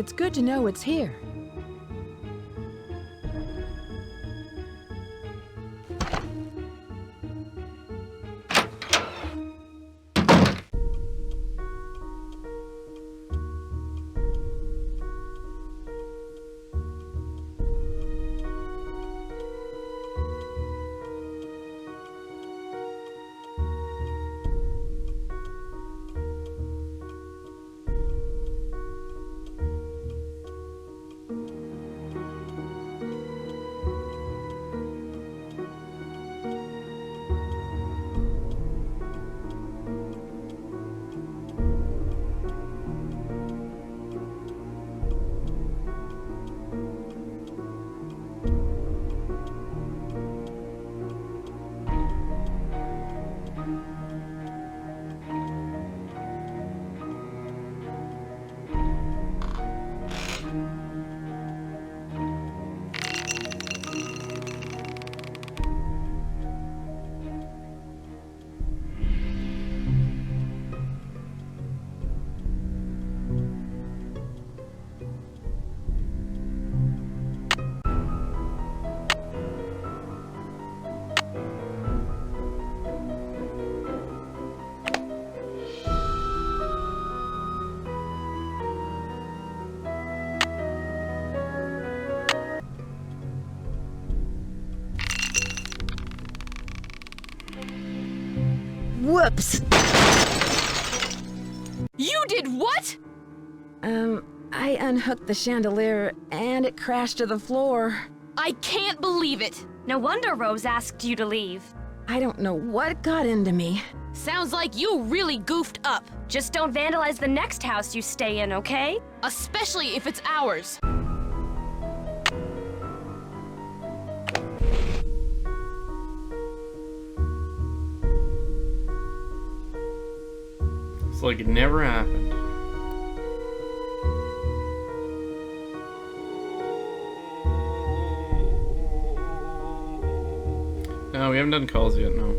It's good to know it's here. Whoops! You did what? I unhooked the chandelier and it crashed to the floor. I can't believe it. No wonder Rose asked you to leave. I don't know what got into me. Sounds like you really goofed up. Just don't vandalize the next house you stay in, okay? Especially if it's ours. It's like it never happened. No, we haven't done calls yet, no.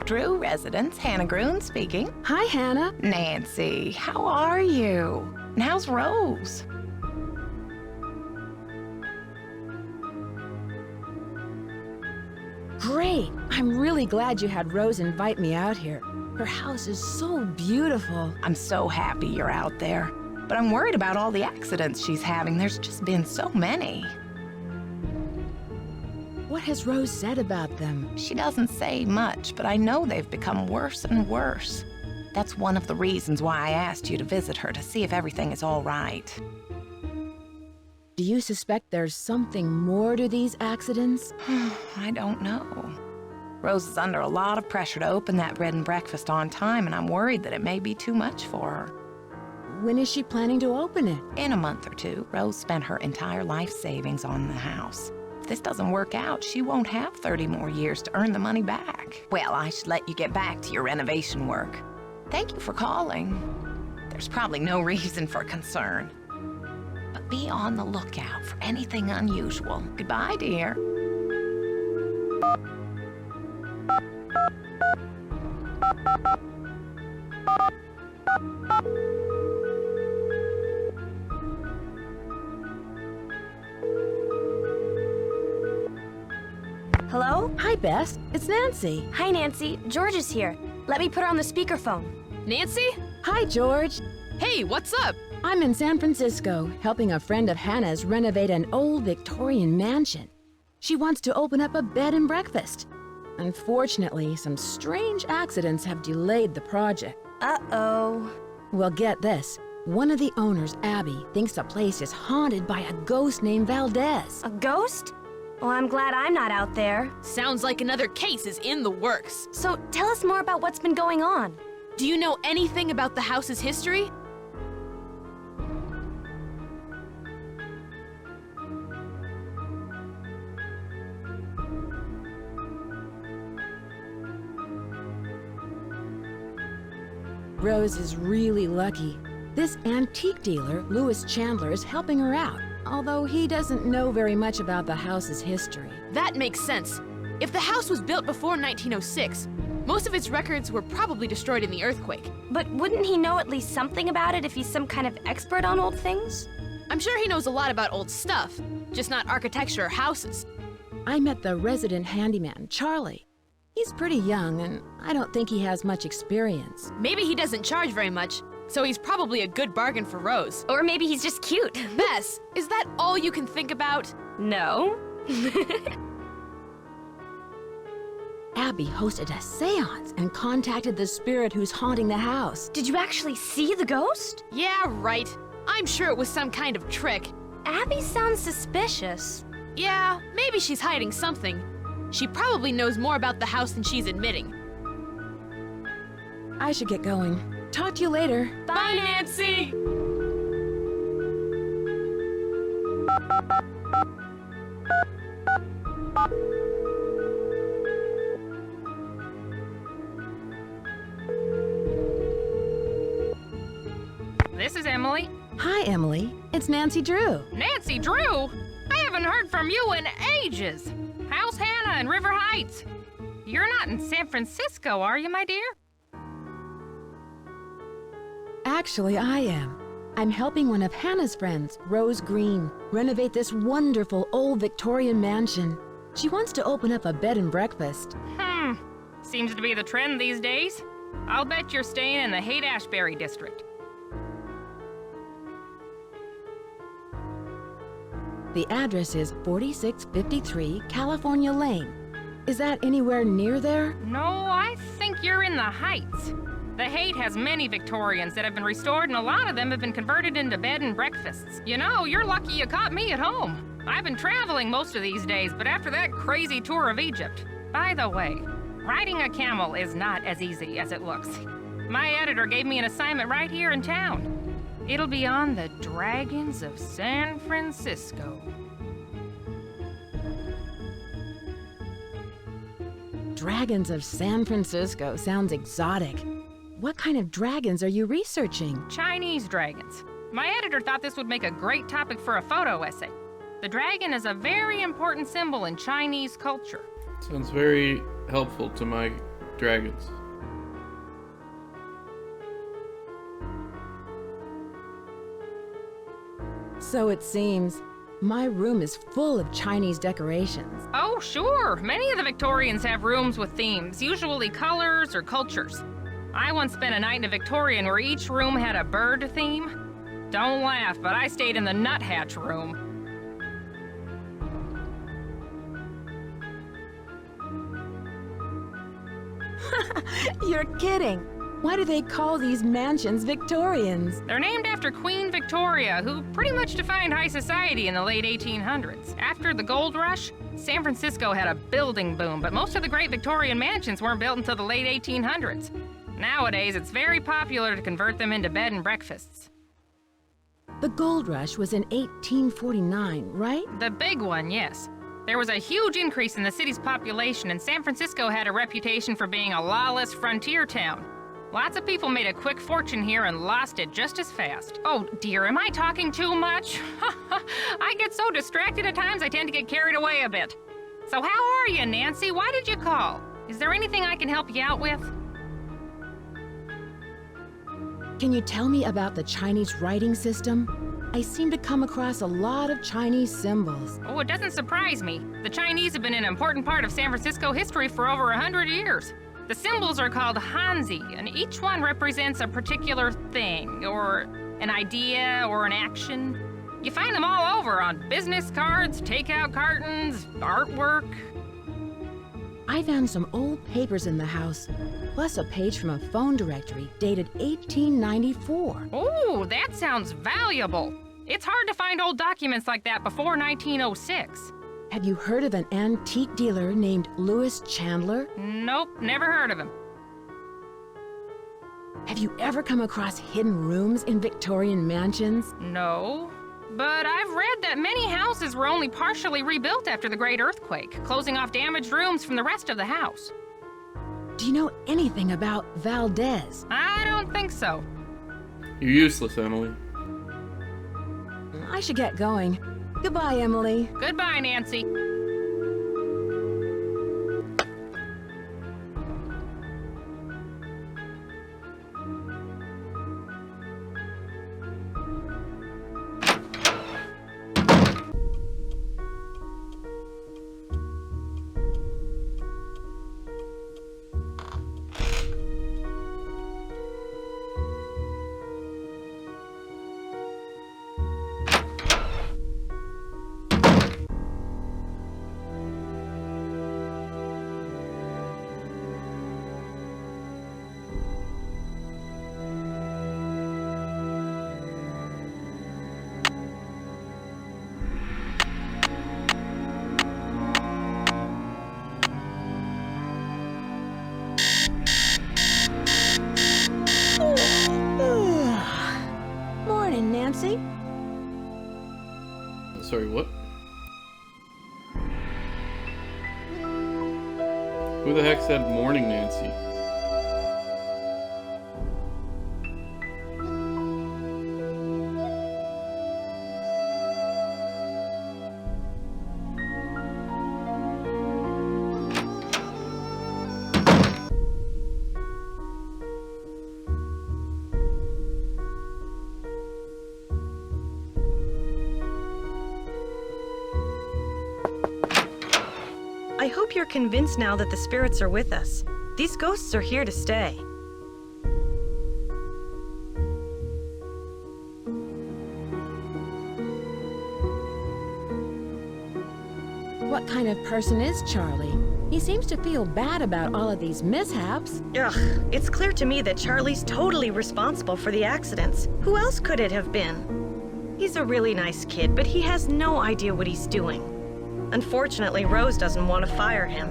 Drew residence, Hannah Groon speaking. Hi, Hannah. Nancy, how are you? And how's Rose? Great. I'm really glad you had Rose invite me out here. Her house is so beautiful. I'm so happy you're out there. But I'm worried about all the accidents she's having. There's just been so many. What has Rose said about them? She doesn't say much, but I know they've become worse and worse. That's one of the reasons why I asked you to visit her, to see if everything is all right. Do you suspect there's something more to these accidents? I don't know. Rose is under a lot of pressure to open that bed and breakfast on time, and I'm worried that it may be too much for her. When is she planning to open it? In a month or two. Rose spent her entire life savings on the house. If this doesn't work out, she won't have 30 more years to earn the money back. Well, I should let you get back to your renovation work. Thank you for calling. There's probably no reason for concern. But be on the lookout for anything unusual. Goodbye, dear. Hello? Hi, Bess. It's Nancy. Hi, Nancy. George is here. Let me put her on the speakerphone. Nancy? Hi, George. Hey, what's up? I'm in San Francisco, helping a friend of Hannah's renovate an old Victorian mansion. She wants to open up a bed and breakfast. Unfortunately, some strange accidents have delayed the project. Uh-oh. Well, get this. One of the owners, Abby, thinks the place is haunted by a ghost named Valdez. A ghost? Well, I'm glad I'm not out there. Sounds like another case is in the works. So tell us more about what's been going on. Do you know anything about the house's history? Rose is really lucky. This antique dealer, Louis Chandler, is helping her out, although he doesn't know very much about the house's history. That makes sense. If the house was built before 1906, most of its records were probably destroyed in the earthquake. But wouldn't he know at least something about it if he's some kind of expert on old things? I'm sure he knows a lot about old stuff, just not architecture or houses. I met the resident handyman, Charlie. He's pretty young, and I don't think he has much experience. Maybe he doesn't charge very much, so he's probably a good bargain for Rose. Or maybe he's just cute. Bess, is that all you can think about? No. Abby hosted a seance and contacted the spirit who's haunting the house. Did you actually see the ghost? Yeah, right. I'm sure it was some kind of trick. Abby sounds suspicious. Yeah, maybe she's hiding something. She probably knows more about the house than she's admitting. I should get going. Talk to you later. Bye, Nancy! This is Emily. Hi, Emily. It's Nancy Drew. Nancy Drew? I haven't heard from you in ages. How's Hannah in River Heights? You're not in San Francisco, are you, my dear? Actually, I am. I'm helping one of Hannah's friends, Rose Green, renovate this wonderful old Victorian mansion. She wants to open up a bed and breakfast. Seems to be the trend these days. I'll bet you're staying in the Haight-Ashbury district. The address is 4653 California Lane. Is that anywhere near there? No, I think you're in the Heights. The Haight has many Victorians that have been restored, and a lot of them have been converted into bed and breakfasts. You know, you're lucky you caught me at home. I've been traveling most of these days, but after that crazy tour of Egypt. By the way, riding a camel is not as easy as it looks. My editor gave me an assignment right here in town. It'll be on the Dragons of San Francisco. Dragons of San Francisco sounds exotic. What kind of dragons are you researching? Chinese dragons. My editor thought this would make a great topic for a photo essay. The dragon is a very important symbol in Chinese culture. Sounds very helpful to my dragons. So it seems. My room is full of Chinese decorations. Oh, sure. Many of the Victorians have rooms with themes, usually colors or cultures. I once spent a night in a Victorian where each room had a bird theme. Don't laugh, but I stayed in the nuthatch room. You're kidding. Why do they call these mansions Victorians? They're named after Queen Victoria, who pretty much defined high society in the late 1800s. After the gold rush, San Francisco had a building boom, but most of the great Victorian mansions weren't built until the late 1800s. Nowadays, it's very popular to convert them into bed and breakfasts. The gold rush was in 1849, right? The big one, yes. There was a huge increase in the city's population, and San Francisco had a reputation for being a lawless frontier town. Lots of people made a quick fortune here and lost it just as fast. Oh dear, am I talking too much? I get so distracted at times I tend to get carried away a bit. So how are you, Nancy? Why did you call? Is there anything I can help you out with? Can you tell me about the Chinese writing system? I seem to come across a lot of Chinese symbols. Oh, it doesn't surprise me. The Chinese have been an important part of San Francisco history for over 100 years. The symbols are called Hanzi, and each one represents a particular thing, or an idea, or an action. You find them all over on business cards, takeout cartons, artwork. I found some old papers in the house, plus a page from a phone directory dated 1894. Oh, that sounds valuable. It's hard to find old documents like that before 1906. Have you heard of an antique dealer named Louis Chandler? Nope, never heard of him. Have you ever come across hidden rooms in Victorian mansions? No. But I've read that many houses were only partially rebuilt after the Great Earthquake, closing off damaged rooms from the rest of the house. Do you know anything about Valdez? I don't think so. You're useless, Emily. I should get going. Goodbye, Emily. Goodbye, Nancy. Morning, Nancy. Sorry, what? Who the heck said morning, Nancy? I hope you're convinced now that the spirits are with us. These ghosts are here to stay. What kind of person is Charlie? He seems to feel bad about all of these mishaps. Ugh, it's clear to me that Charlie's totally responsible for the accidents. Who else could it have been? He's a really nice kid, but he has no idea what he's doing. Unfortunately, Rose doesn't want to fire him.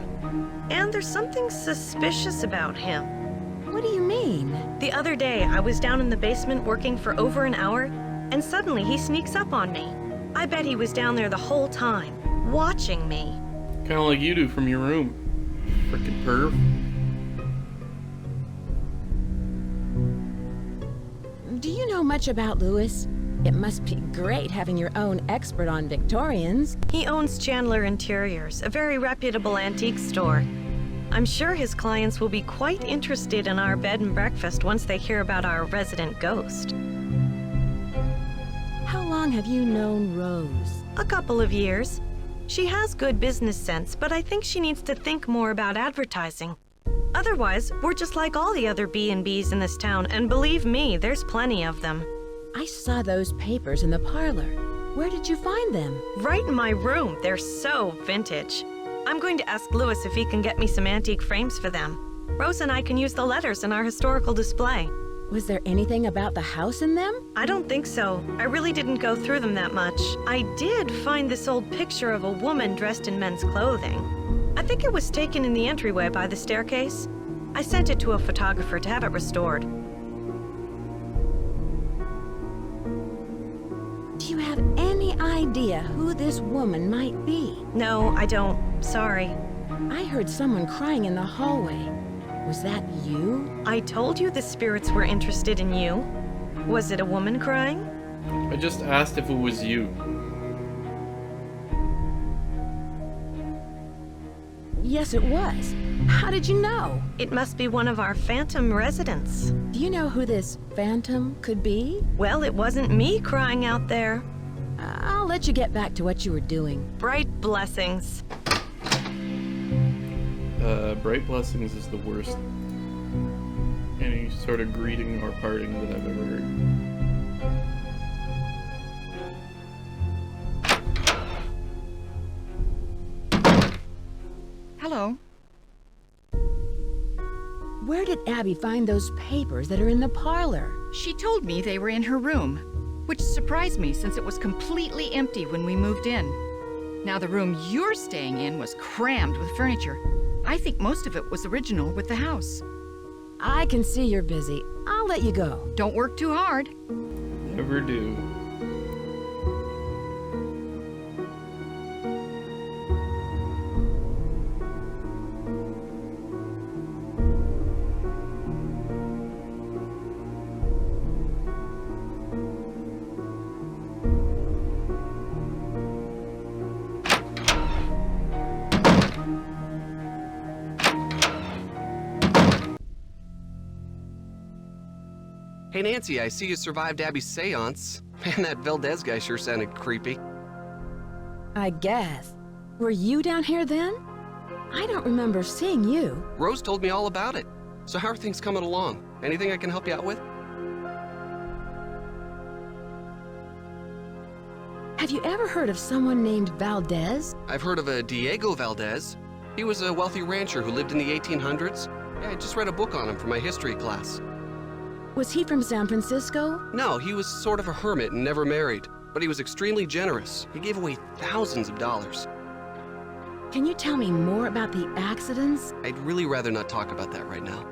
And there's something suspicious about him. What do you mean? The other day, I was down in the basement working for over an hour, and suddenly he sneaks up on me. I bet he was down there the whole time, watching me. Kinda like you do from your room. Frickin' perv. Do you know much about Louis? It must be great having your own expert on Victorians. He owns Chandler Interiors, a very reputable antique store. I'm sure his clients will be quite interested in our bed and breakfast once they hear about our resident ghost. How long have you known Rose? A couple of years. She has good business sense, but I think she needs to think more about advertising. Otherwise, we're just like all the other B&Bs in this town, and believe me, there's plenty of them. I saw those papers in the parlor. Where did you find them? Right in my room. They're so vintage. I'm going to ask Louis if he can get me some antique frames for them. Rose and I can use the letters in our historical display. Was there anything about the house in them? I don't think so. I really didn't go through them that much. I did find this old picture of a woman dressed in men's clothing. I think it was taken in the entryway by the staircase. I sent it to a photographer to have it restored. Do you have any idea who this woman might be? No, I don't. Sorry. I heard someone crying in the hallway. Was that you? I told you the spirits were interested in you. Was it a woman crying? I just asked if it was you. Yes, it was. How did you know? It must be one of our phantom residents. Do you know who this phantom could be? Well, it wasn't me crying out there. I'll let you get back to what you were doing. Bright blessings. Bright blessings is the worst any sort of greeting or parting that I've ever heard. Hello. Where did Abby find those papers that are in the parlor? She told me they were in her room, which surprised me since it was completely empty when we moved in. Now, the room you're staying in was crammed with furniture. I think most of it was original with the house. I can see you're busy. I'll let you go. Don't work too hard. Never do. Hey Nancy, I see you survived Abby's seance. Man, that Valdez guy sure sounded creepy. I guess. Were you down here then? I don't remember seeing you. Rose told me all about it. So how are things coming along? Anything I can help you out with? Have you ever heard of someone named Valdez? I've heard of a Diego Valdez. He was a wealthy rancher who lived in the 1800s. Yeah, I just read a book on him for my history class. Was he from San Francisco? No, he was sort of a hermit and never married. But he was extremely generous. He gave away thousands of dollars. Can you tell me more about the accidents? I'd really rather not talk about that right now.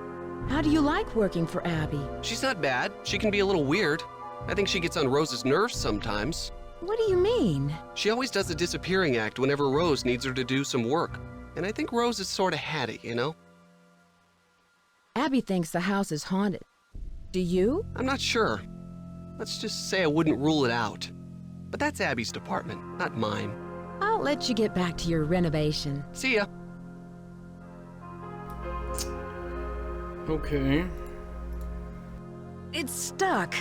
How do you like working for Abby? She's not bad. She can be a little weird. I think she gets on Rose's nerves sometimes. What do you mean? She always does a disappearing act whenever Rose needs her to do some work. And I think Rose is sort of had it, you know? Abby thinks the house is haunted. Do you? I'm not sure. Let's just say I wouldn't rule it out. But that's Abby's department, not mine. I'll let you get back to your renovation. See ya. Okay. It's stuck.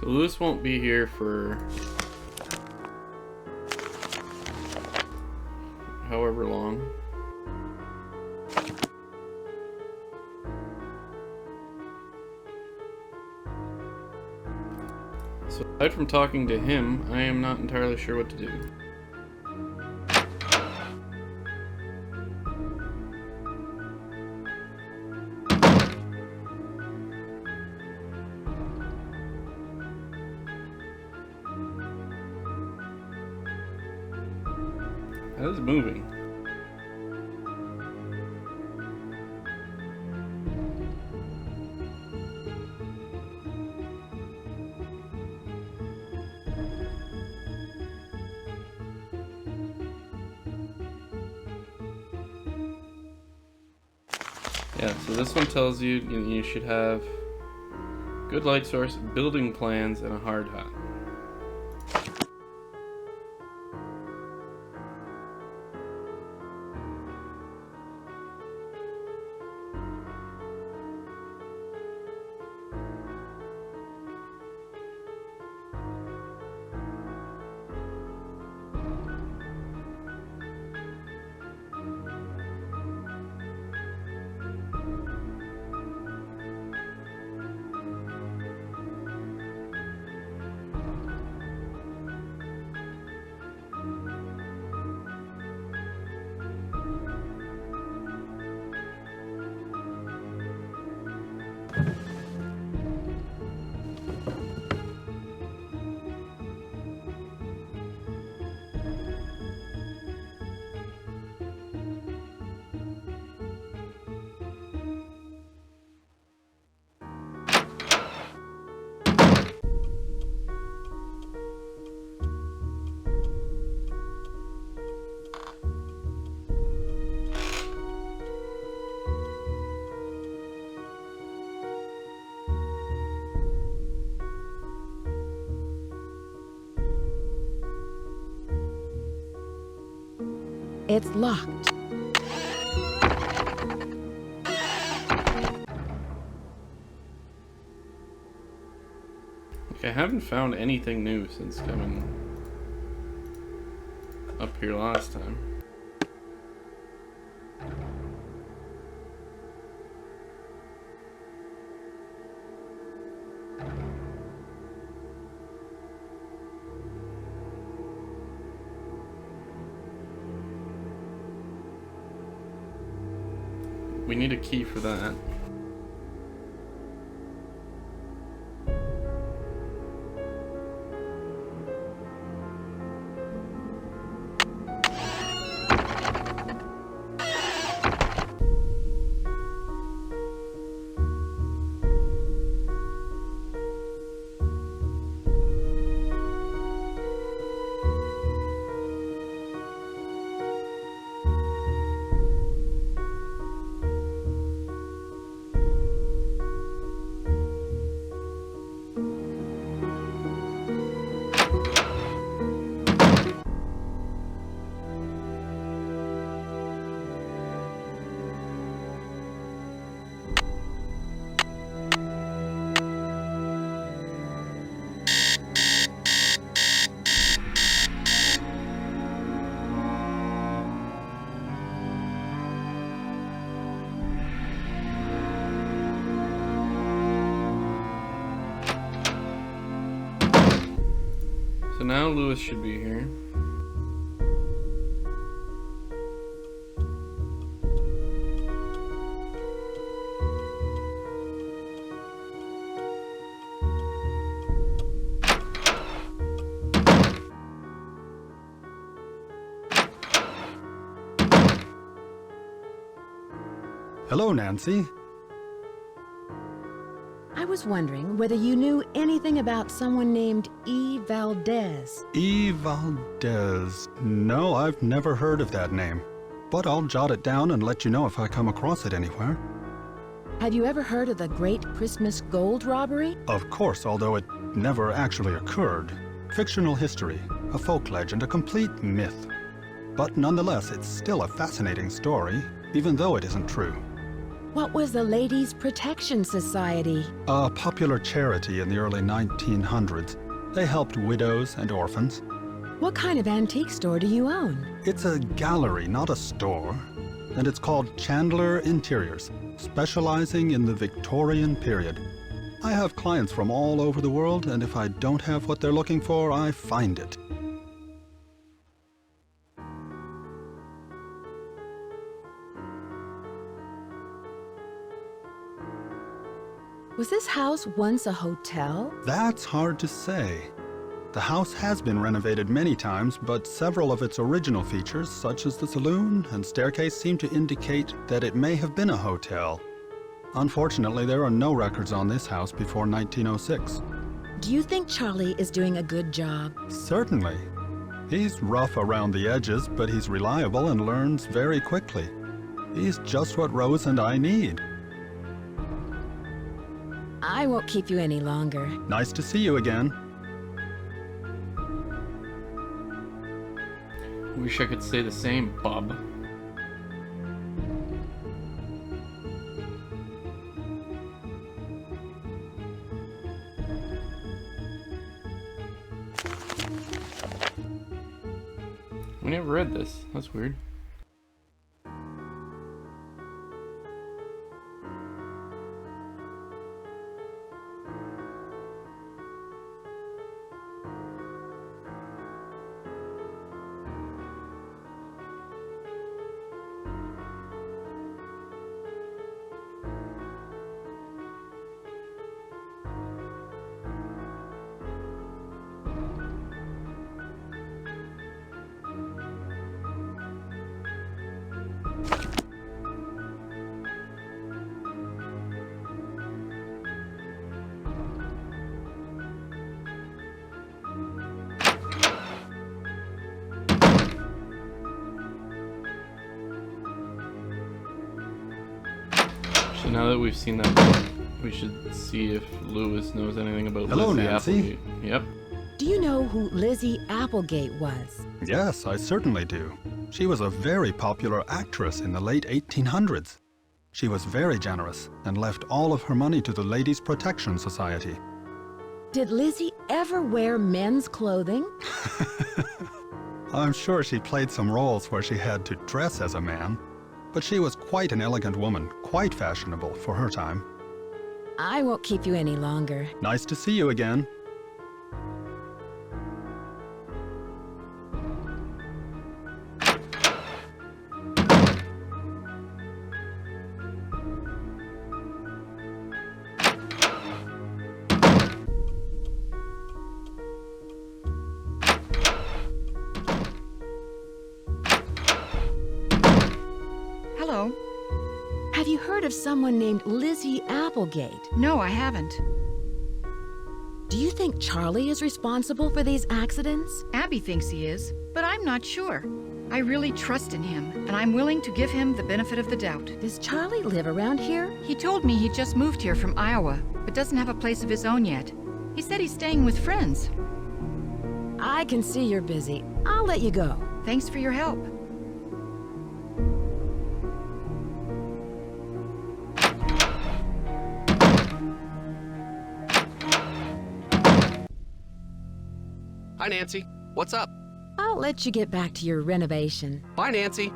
So Lewis won't be here for however long. So aside from talking to him, I am not entirely sure what to do. That is moving. Yeah, so this one tells you you should have good light source, building plans, and a hard hat. It's locked. I haven't found anything new since coming up here last time. We need a key for that. So now Lewis should be here. Hello, Nancy. I was wondering whether you knew anything about someone named E. Valdez. E. Valdez. No, I've never heard of that name. But I'll jot it down and let you know if I come across it anywhere. Have you ever heard of the Great Christmas Gold Robbery? Of course, although it never actually occurred. Fictional history, a folk legend, a complete myth. But nonetheless, it's still a fascinating story, even though it isn't true. What was the Ladies' Protection Society? A popular charity in the early 1900s. They helped widows and orphans. What kind of antique store do you own? It's a gallery, not a store. And it's called Chandler Interiors, specializing in the Victorian period. I have clients from all over the world, and if I don't have what they're looking for, I find it. Was this house once a hotel? That's hard to say. The house has been renovated many times, but several of its original features, such as the saloon and staircase, seem to indicate that it may have been a hotel. Unfortunately, there are no records on this house before 1906. Do you think Charlie is doing a good job? Certainly. He's rough around the edges, but he's reliable and learns very quickly. He's just what Rose and I need. I won't keep you any longer. Nice to see you again. Wish I could say the same, bub. We never read this. That's weird. So now that we've seen that book, we should see if Lewis knows anything about Hello, Lizzie Nancy. Applegate. Yep. Do you know who Lizzie Applegate was? Yes, I certainly do. She was a very popular actress in the late 1800s. She was very generous and left all of her money to the Ladies' Protection Society. Did Lizzie ever wear men's clothing? I'm sure she played some roles where she had to dress as a man, but she was quite an elegant woman, quite fashionable for her time. I won't keep you any longer. Nice to see you again. Hello. Have you heard of someone named Lizzie Applegate? No, I haven't. Do you think Charlie is responsible for these accidents? Abby thinks he is, but I'm not sure. I really trust in him, and I'm willing to give him the benefit of the doubt. Does Charlie live around here? He told me he just moved here from Iowa, but doesn't have a place of his own yet. He said he's staying with friends. I can see you're busy. I'll let you go. Thanks for your help. Hi, Nancy. What's up? I'll let you get back to your renovation. Bye, Nancy.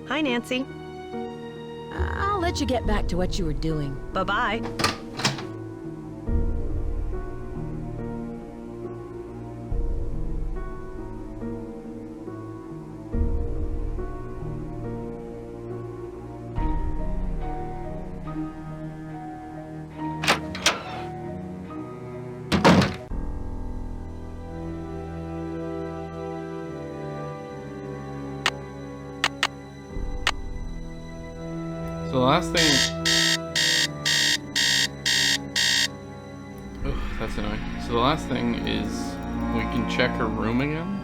Hi, Nancy. I'll let you get back to what you were doing. Bye-bye. So the last thing... Oh, that's annoying. So the last thing is we can check her room again.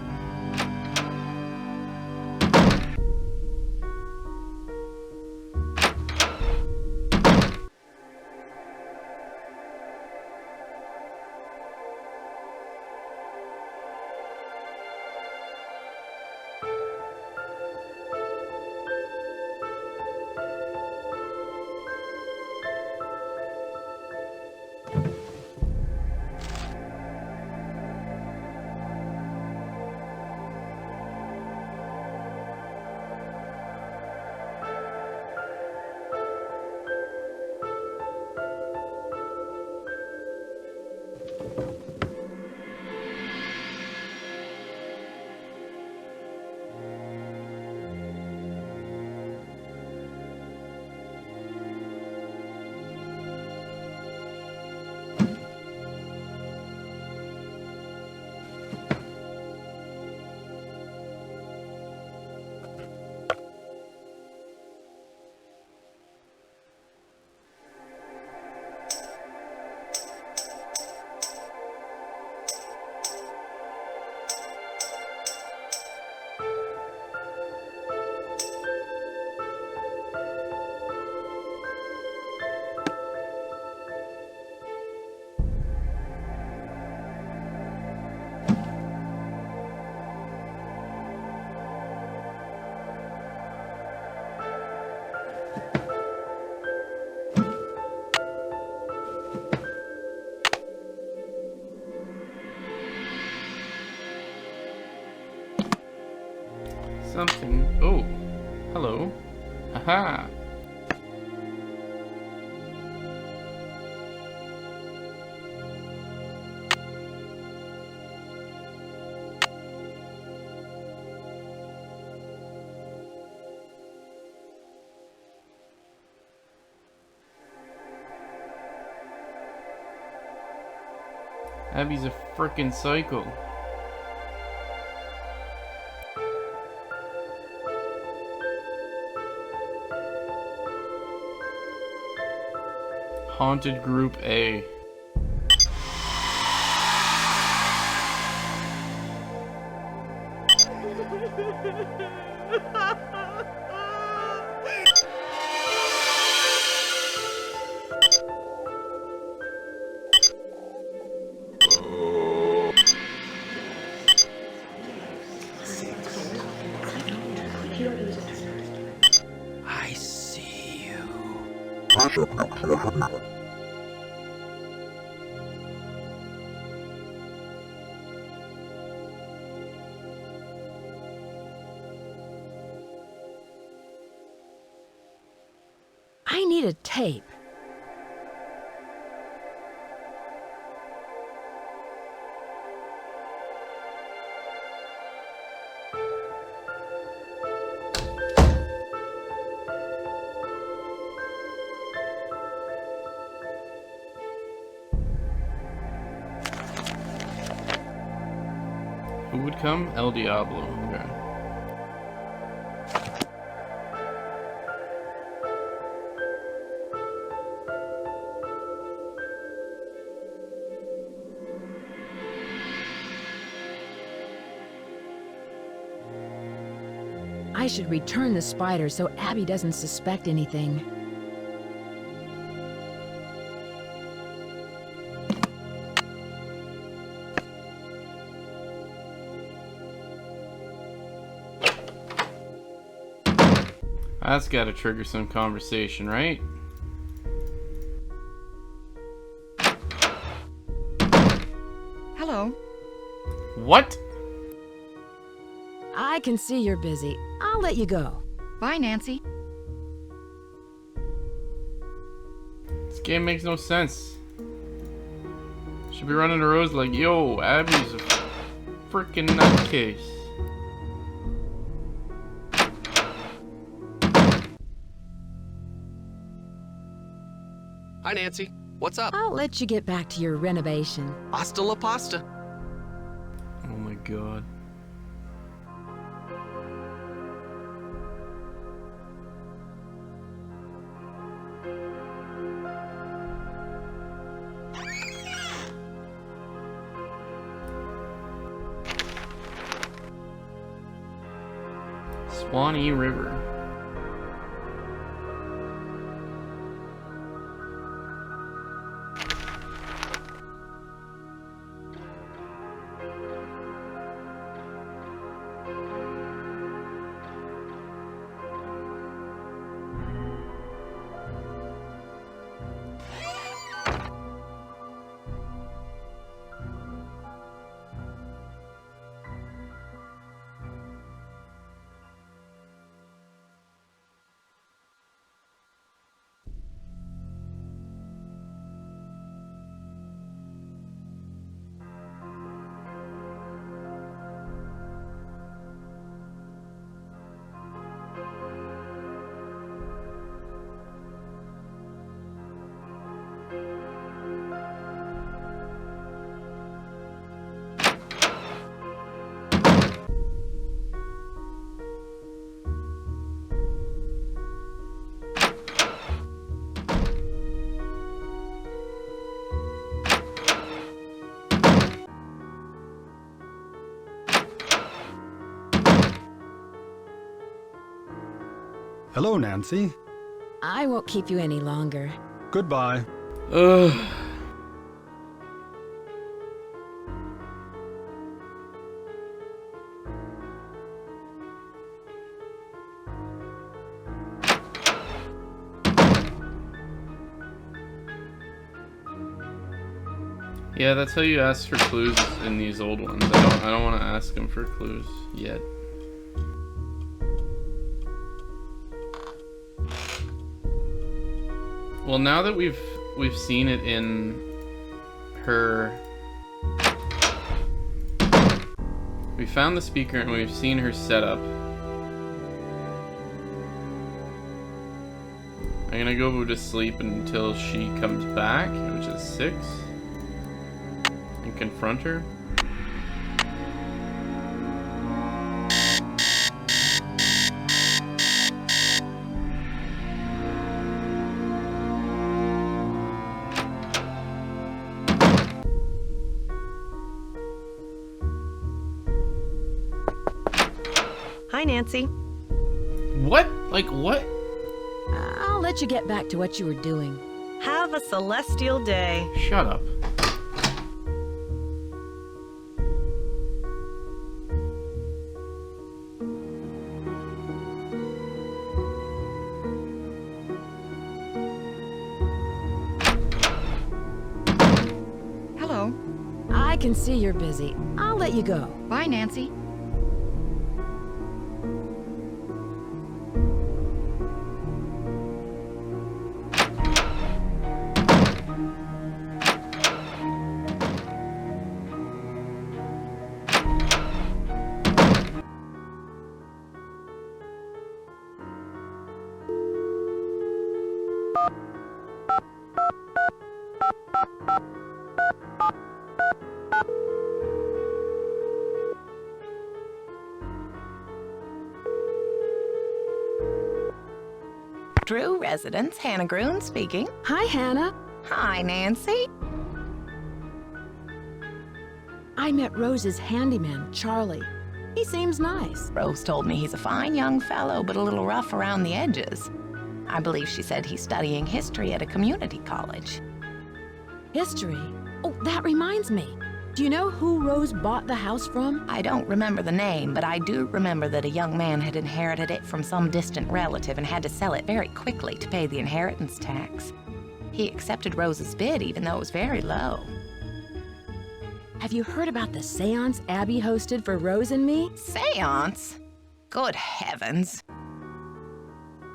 Something. Oh, hello. Haha. Abby's a frickin' psycho. Haunted Group A. I see you. I need a tape. Who would come? El Diablo. Okay. I should return the spider so Abby doesn't suspect anything. That's gotta trigger some conversation, right? Hello. What? I can see you're busy. I'll let you go. Bye, Nancy. This game makes no sense. Should be running to Rose like, yo, Abby's a freaking nutcase. Hi, Nancy. What's up? I'll let you get back to your renovation. Hasta la pasta. Oh my god. Swanee River. Hello, Nancy. I won't keep you any longer. Goodbye. Ugh. Yeah, that's how you ask for clues in these old ones. I don't want to ask them for clues yet. Well, now that we've seen it in her, we found the speaker and we've seen her setup. I'm gonna go to sleep until she comes back, which is 6. and confront her? Hi, Nancy. What? Like, what? I'll let you get back to what you were doing. Have a celestial day. Shut up. Hello. I can see you're busy. I'll let you go. Bye, Nancy. Drew residence, Hannah Groon speaking. Hi, Hannah. Hi, Nancy. I met Rose's handyman, Charlie. He seems nice. Rose told me he's a fine young fellow, but a little rough around the edges. I believe she said he's studying history at a community college. History? Oh, that reminds me. Do you know who Rose bought the house from? I don't remember the name, but I do remember that a young man had inherited it from some distant relative and had to sell it very quickly to pay the inheritance tax. He accepted Rose's bid even though it was very low. Have you heard about the seance Abby hosted for Rose and me? Seance? Good heavens.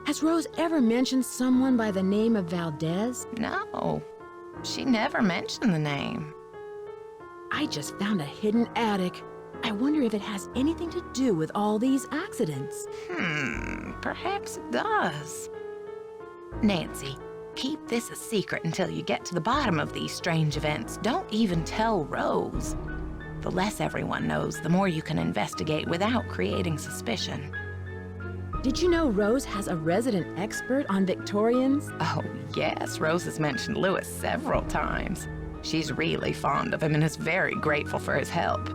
Has Rose ever mentioned someone by the name of Valdez? No, she never mentioned the name. I just found a hidden attic. I wonder if it has anything to do with all these accidents. Perhaps it does. Nancy, keep this a secret until you get to the bottom of these strange events. Don't even tell Rose. The less everyone knows, the more you can investigate without creating suspicion. Did you know Rose has a resident expert on Victorians? Oh, yes, Rose has mentioned Lewis several times. She's really fond of him and is very grateful for his help.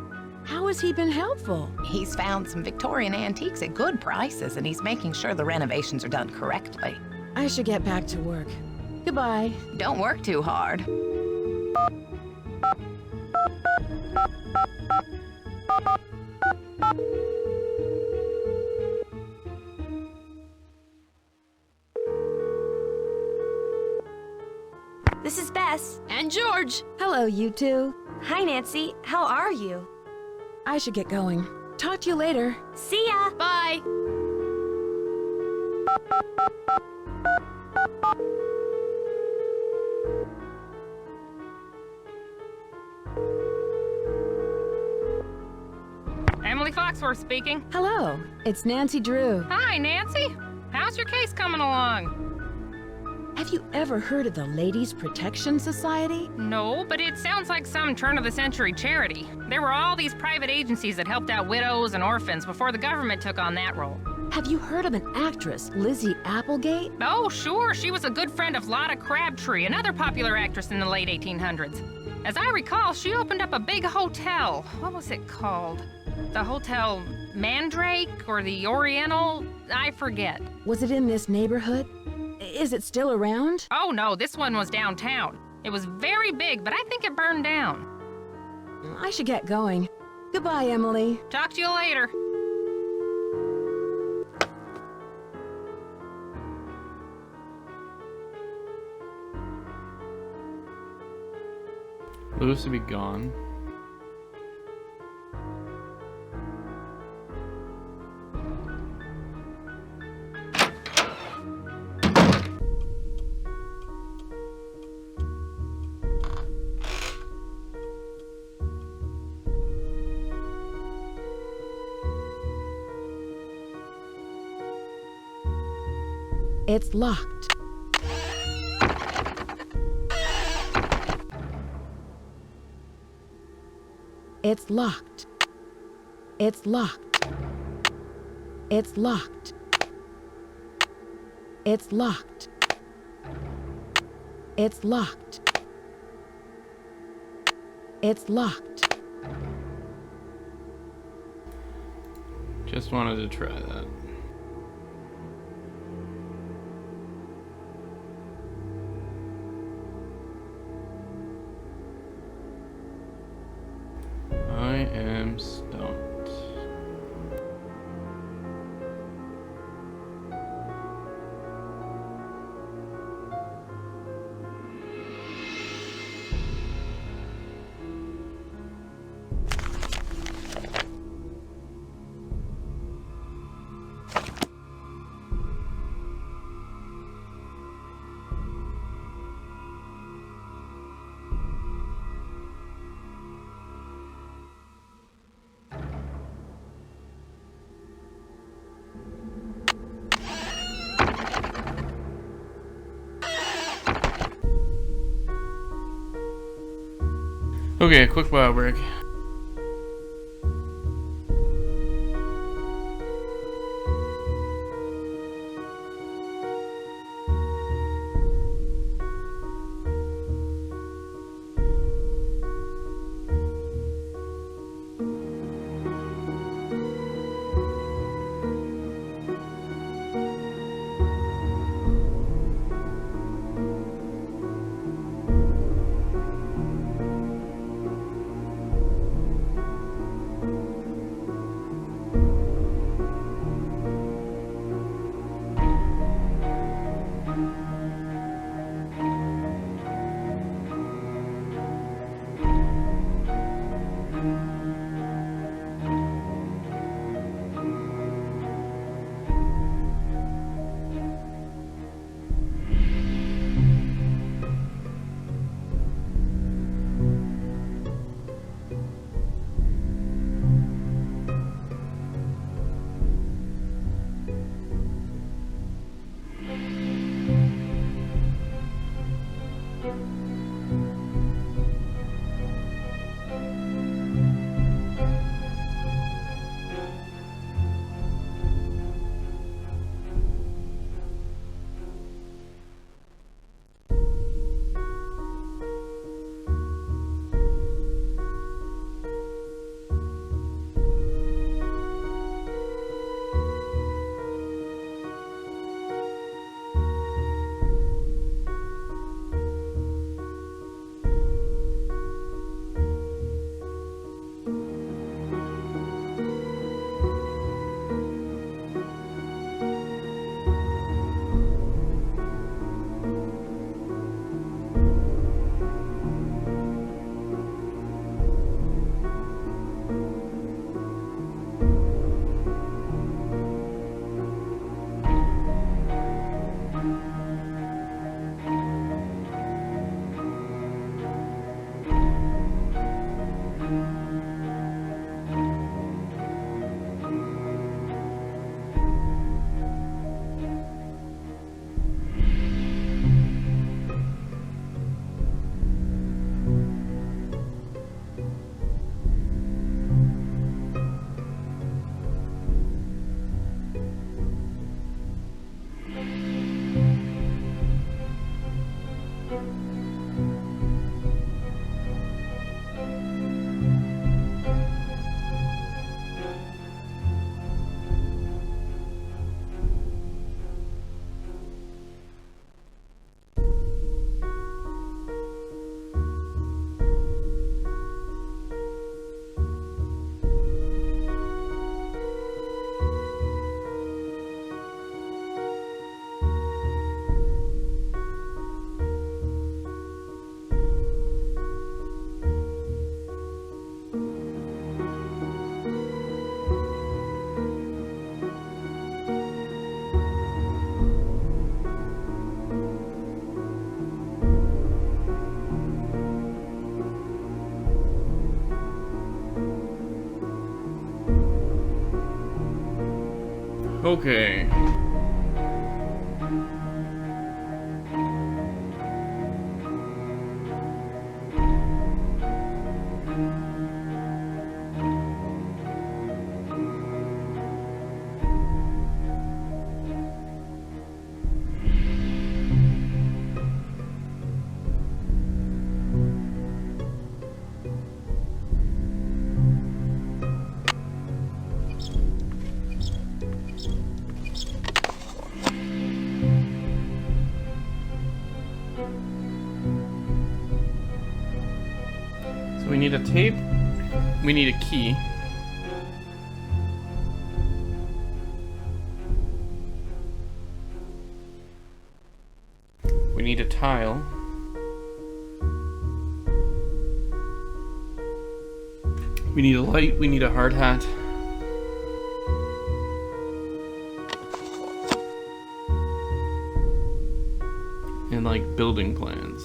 How has he been helpful? He's found some Victorian antiques at good prices, and he's making sure the renovations are done correctly. I should get back to work. Goodbye. Don't work too hard. This is Bess. And George. Hello, you two. Hi, Nancy. How are you? I should get going. Talk to you later. See ya! Bye. Emily Foxworth speaking. Hello, it's Nancy Drew. Hi, Nancy. How's your case coming along? Have you ever heard of the Ladies Protection Society? No, but it sounds like some turn-of-the-century charity. There were all these private agencies that helped out widows and orphans before the government took on that role. Have you heard of an actress, Lizzie Applegate? Oh, sure. She was a good friend of Lotta Crabtree, another popular actress in the late 1800s. As I recall, she opened up a big hotel. What was it called? The Hotel Mandrake or the Oriental? I forget. Was it in this neighborhood? Is it still around? Oh, no, this one was downtown. It was very big, but I think it burned down. I should get going. Goodbye, Emily. Talk to you later. Lewis would be gone. It's locked. It's locked. It's locked. It's locked. It's locked. It's locked. It's locked. Just wanted to try that. I am stumped. Okay, quick bio break. Okay. So we need a tape. We need a key. We need a tile. We need a light, we need a hard hat. And like building plans.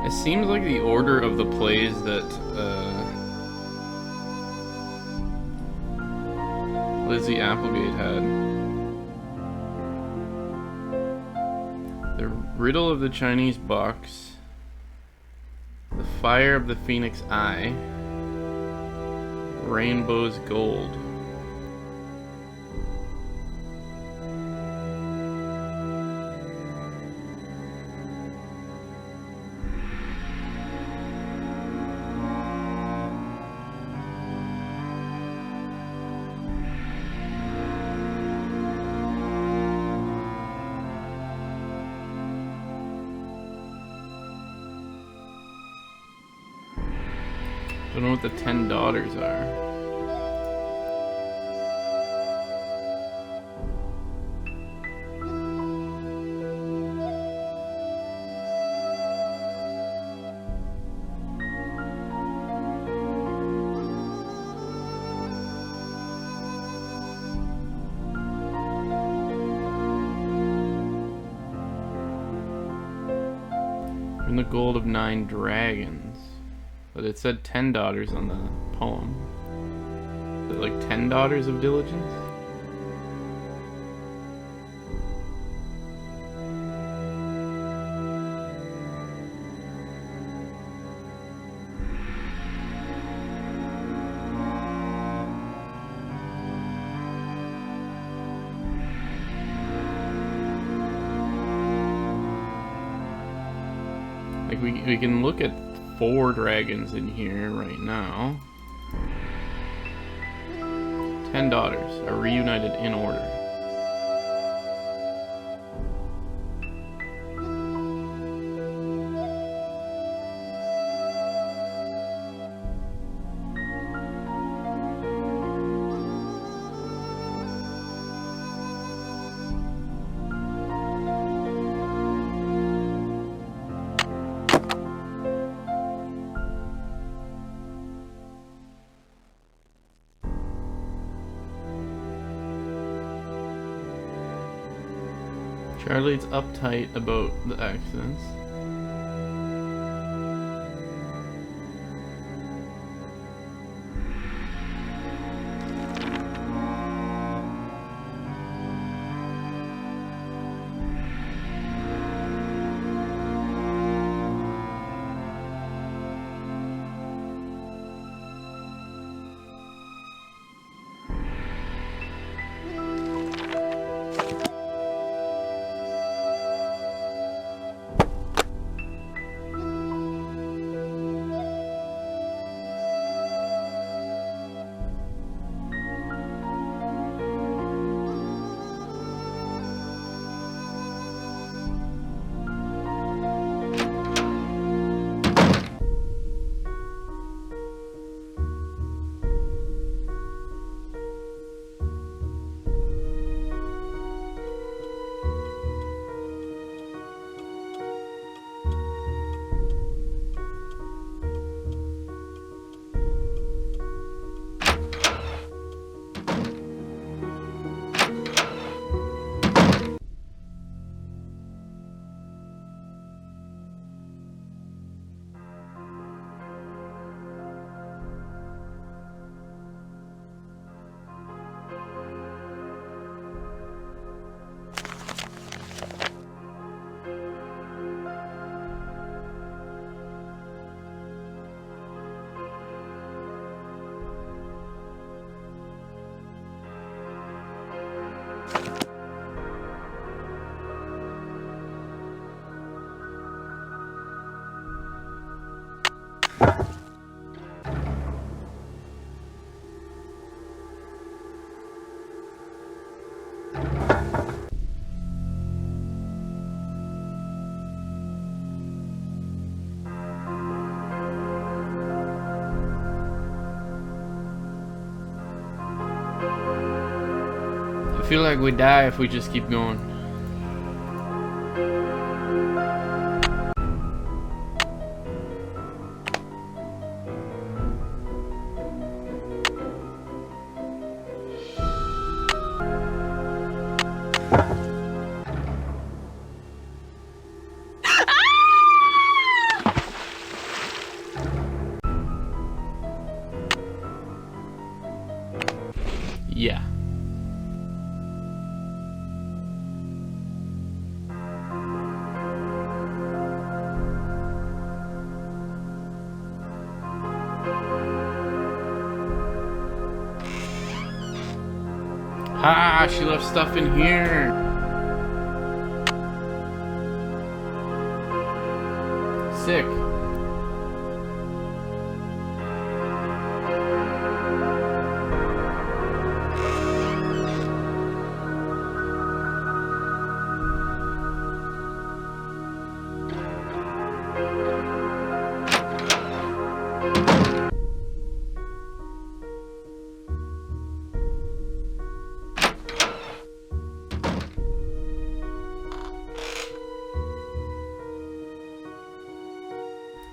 It seems like the order of the plays that Lizzie Applegate had. The Riddle of the Chinese Box, The Fire of the Phoenix Eye, Rainbow's Gold. Don't know what the 10 daughters are. And the gold of 9 dragons. But it said 10 daughters on the poem. Is it like 10 daughters of diligence? Like we can look at 4 dragons in here right now. 10 daughters are reunited in order. Charlie's uptight about the accidents. feel like we die if we just keep going. Yeah. Ah, she left stuff in here. Sick.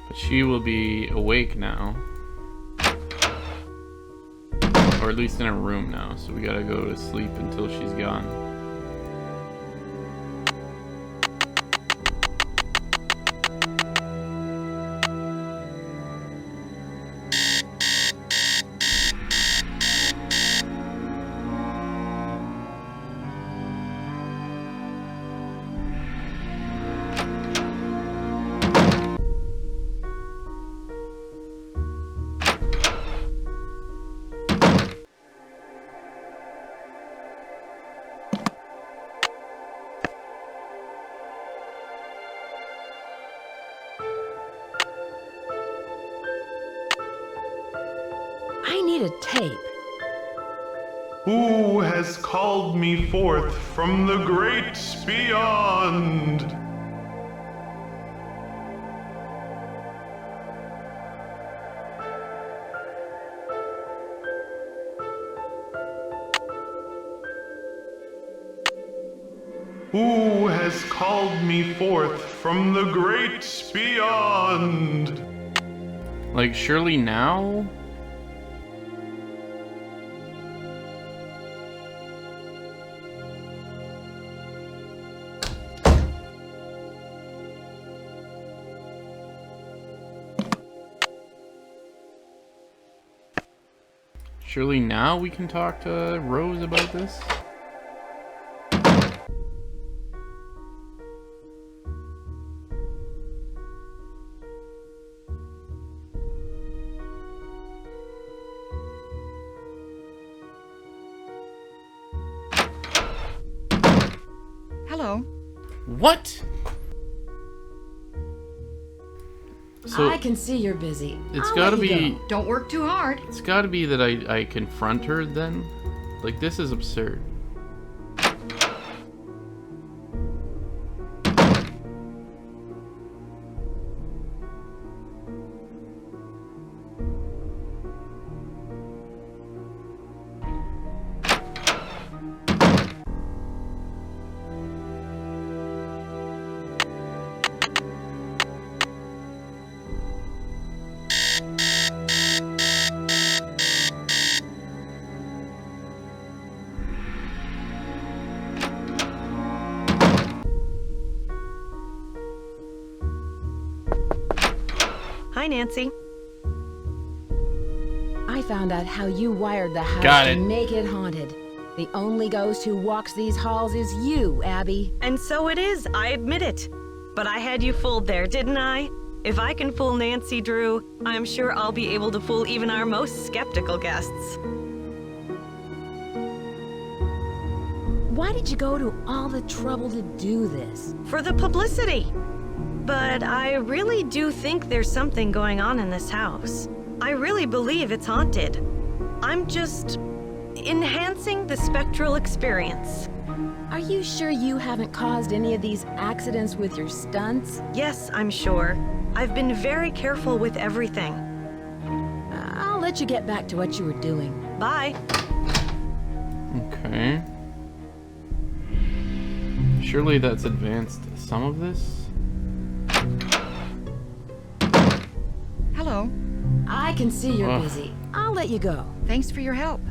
But she will be awake now. Or at least in her room now, so we gotta go to sleep until she's gone. I need a tape. Who has called me forth from the great beyond? Who has called me forth from the great beyond? Like, surely now? Surely now we can talk to Rose about this? Hello. What? So I can see you're busy. it's I'll gotta let you be. go. Don't work too hard. It's gotta be that I confront her then? Like, this is absurd. Hi, Nancy. I found out how you wired the house Got to it. make it haunted. The only ghost who walks these halls is you, Abby. And so it is, I admit it. But I had you fooled there, didn't I? If I can fool Nancy Drew, I'm sure I'll be able to fool even our most skeptical guests. Why did you go to all the trouble to do this? For the publicity. But I really do think there's something going on in this house. I really believe it's haunted. I'm just enhancing the spectral experience. Are you sure you haven't caused any of these accidents with your stunts? Yes, I'm sure. I've been very careful with everything. I'll let you get back to what you were doing. Bye. Okay. Surely that's advanced some of this? Hello. I can see you're Ugh. busy. I'll let you go. Thanks for your help.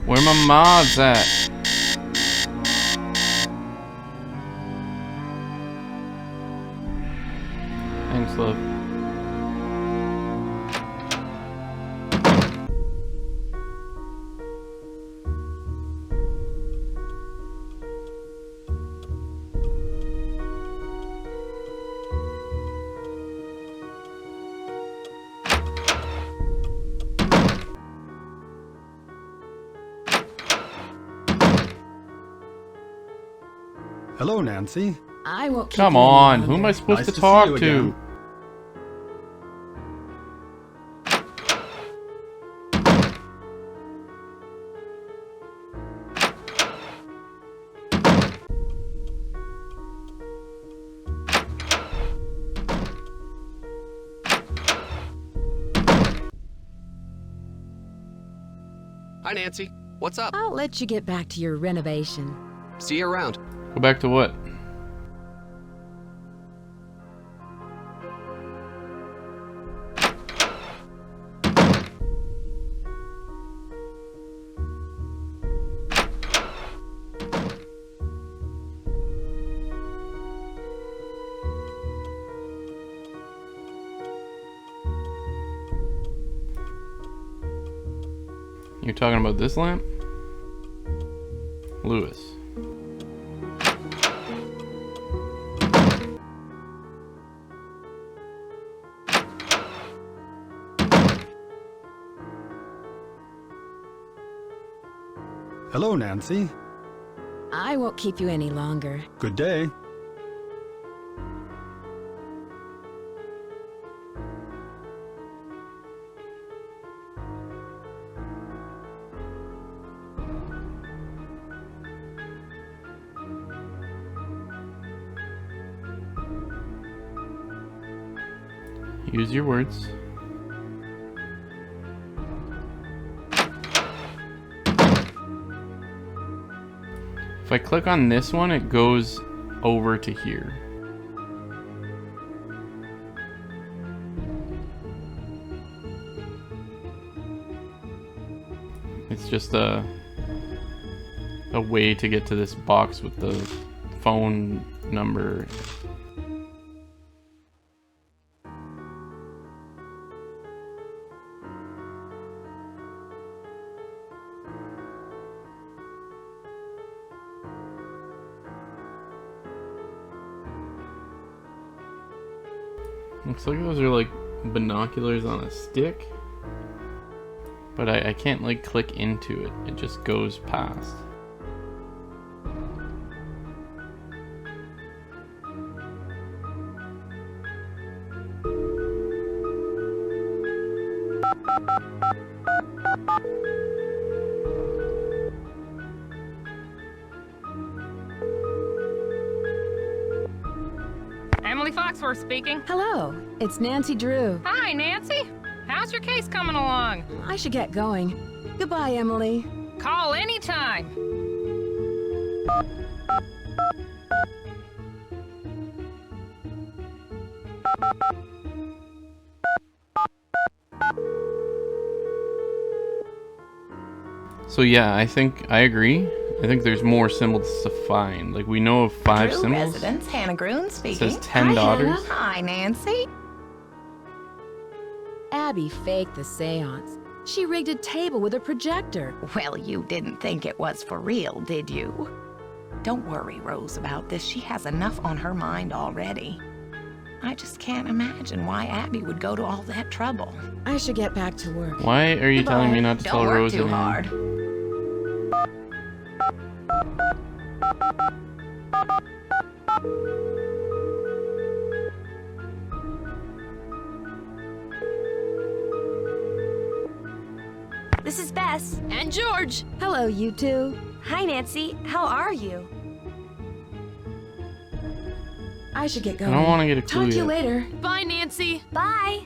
Where my mods at? Thanks, love. Hello, Nancy. I won't keep Come you any on, who longer. am I supposed Nice to to see talk you to? again. Hi, Nancy. What's up? I'll let you get back to your renovation. See you around. Go back to what? You're talking about this lamp? Lewis. Hello, Nancy. I won't keep you any longer. Good day. Use your words. If I click on this one, it goes over to here. It's just a way to get to this box with the phone number. Looks like those are like binoculars on a stick. But I can't like click into it. It just goes past. Emily Foxworth speaking. Hello, it's Nancy Drew. Hi, Nancy. How's your case coming along? I should get going. Goodbye, Emily. Call anytime. So yeah, I think I agree. I think there's more symbols to find. Like we know of 5 Drew symbols. residence, Hannah Groon It speaking. says 10 Hi, daughters. Hannah. Hi, Nancy. Abby faked the seance. She rigged a table with a projector. Well, you didn't think it was for real, did you? Don't worry, Rose, about this. She has enough on her mind already. I just can't imagine why Abby would go to all that trouble. I should get back to work. Why are you telling me not to Don't tell work Rose too anything? hard. This is Bess. And George. Hello, you two. Hi, Nancy. How are you? I should get I going. don't want to get a clue Talk to you yet. later. Bye, Nancy. Bye.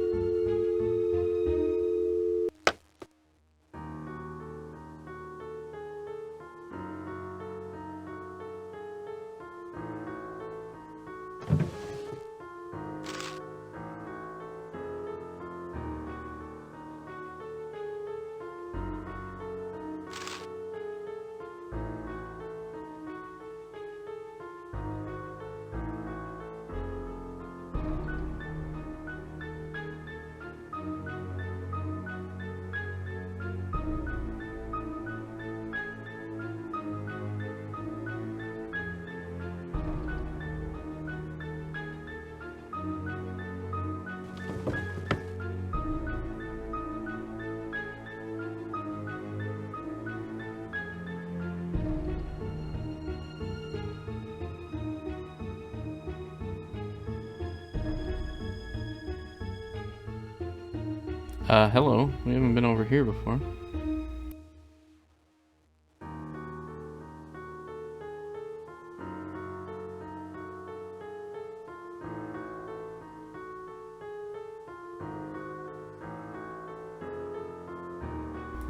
Hello. We haven't been over here before.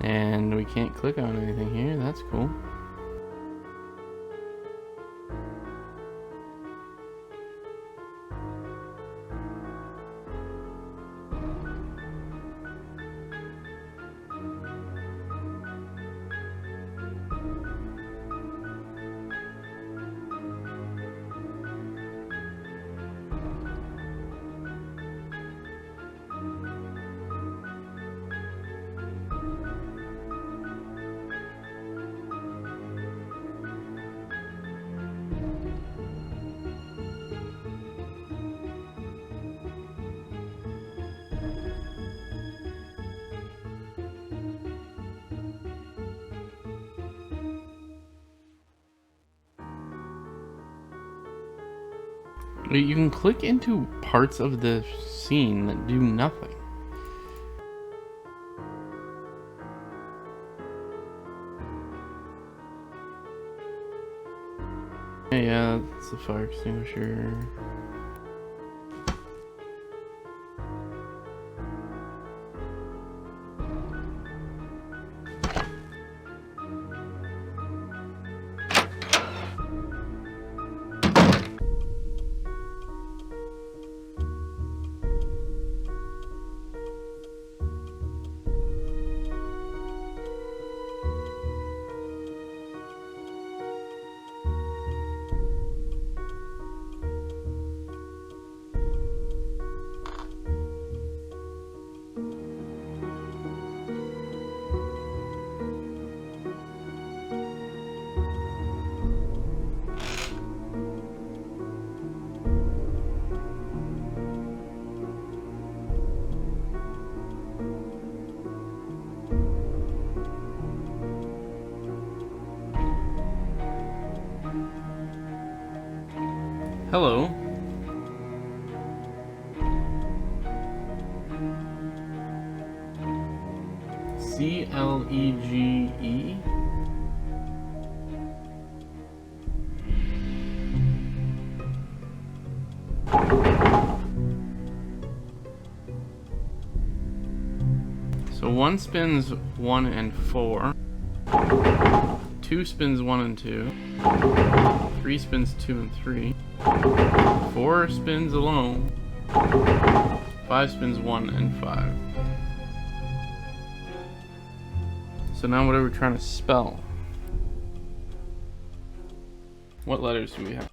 And we can't click on anything here. That's cool. You can click into parts of the scene that do nothing. Yeah, that's the fire extinguisher. Hello. CLEGE. So 1 spins 1 and 4. 2 spins 1 and 2. 3 spins 2 and 3. 4 spins alone. 5 spins 1 and 5. So now what are we trying to spell? What letters do we have?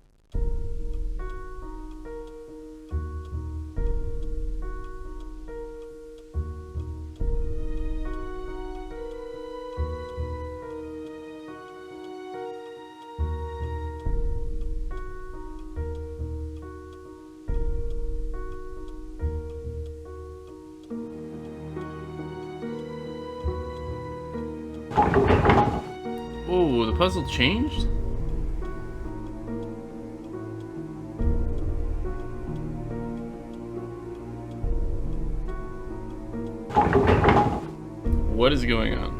Oh, the puzzle changed? What is going on?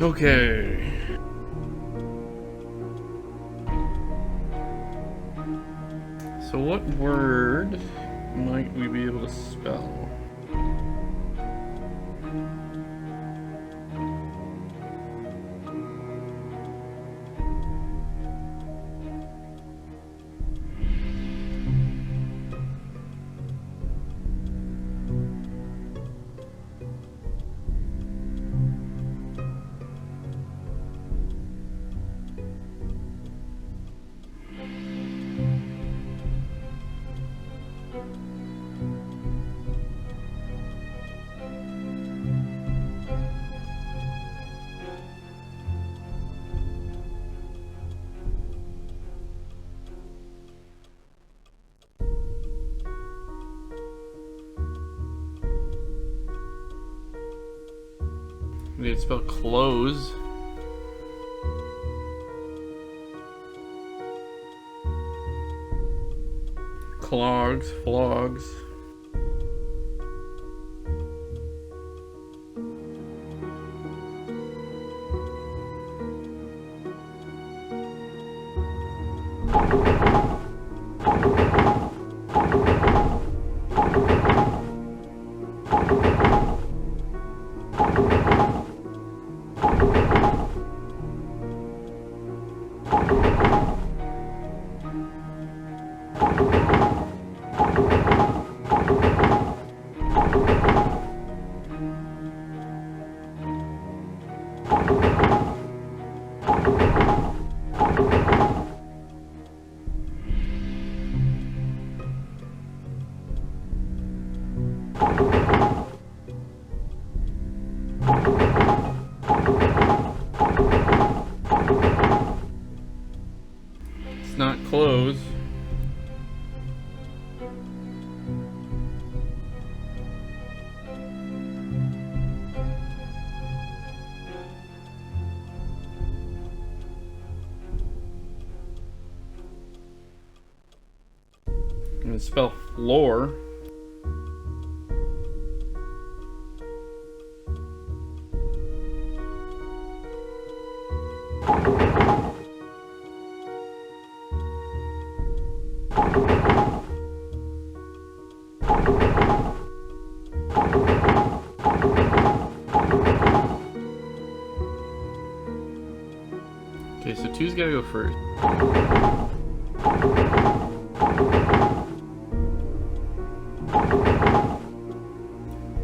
Okay. So what word might we be able to spell? We need to spell close. Clogs, flogs. spell floor. Okay, so 2's gotta go first.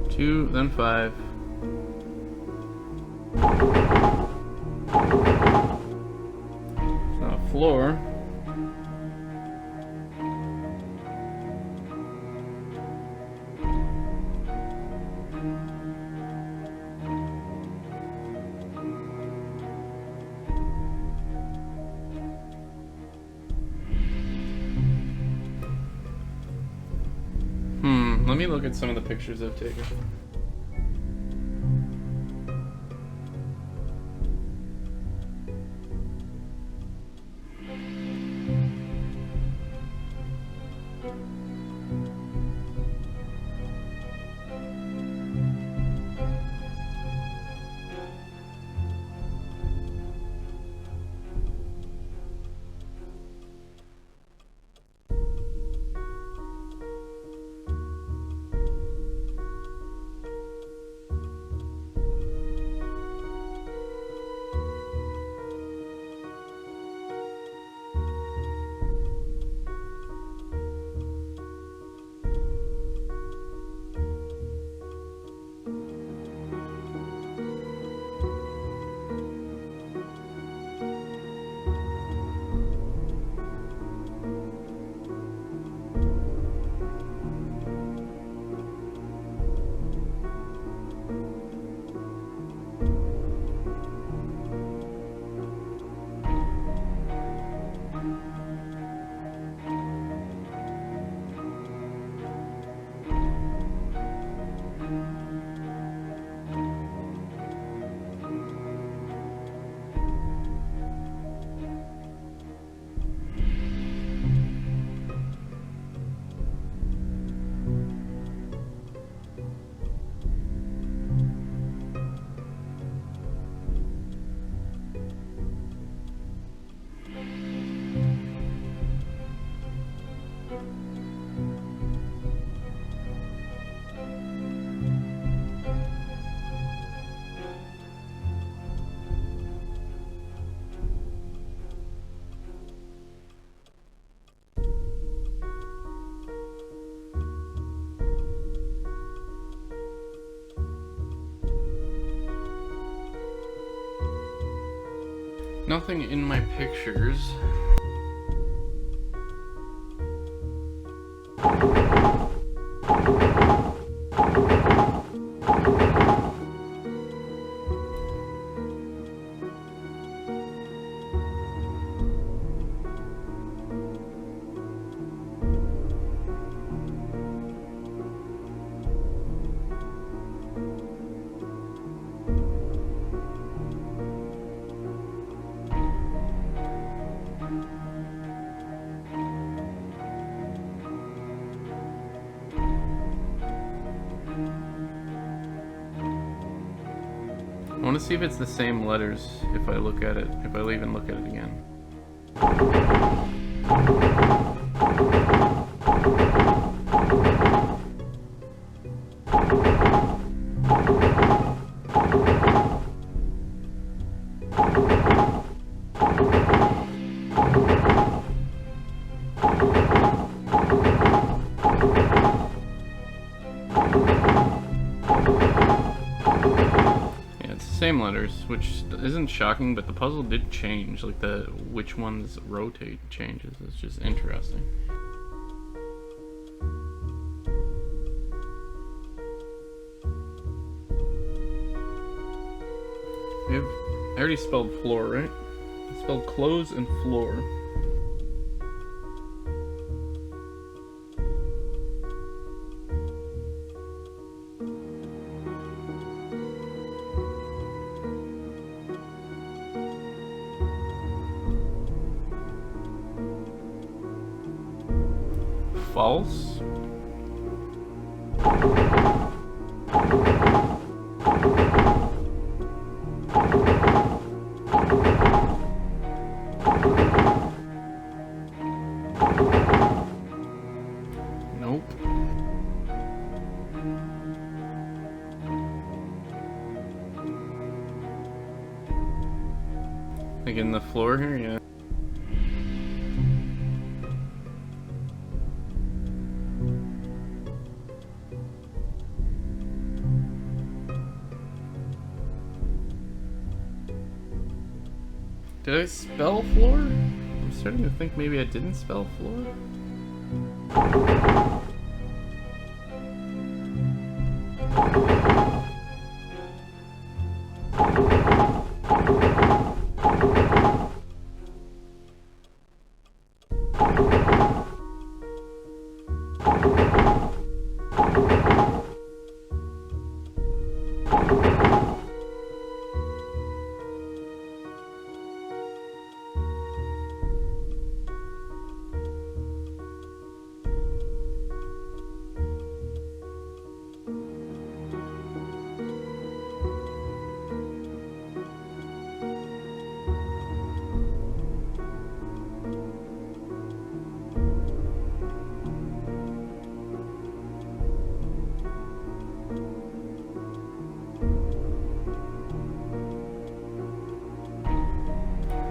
2, then 5. It's not a floor. Let me look at some of the pictures I've taken. Nothing in my pictures. I want to see if it's the same letters if I look at it, if I even look at it again. Same letters, which isn't shocking, but the puzzle did change. Like the which ones rotate changes. It's just interesting. I already spelled floor, right? I spelled clothes and floor. false. Nope. Like in the floor here, yeah. Did I spell floor? I'm starting to think maybe I didn't spell floor.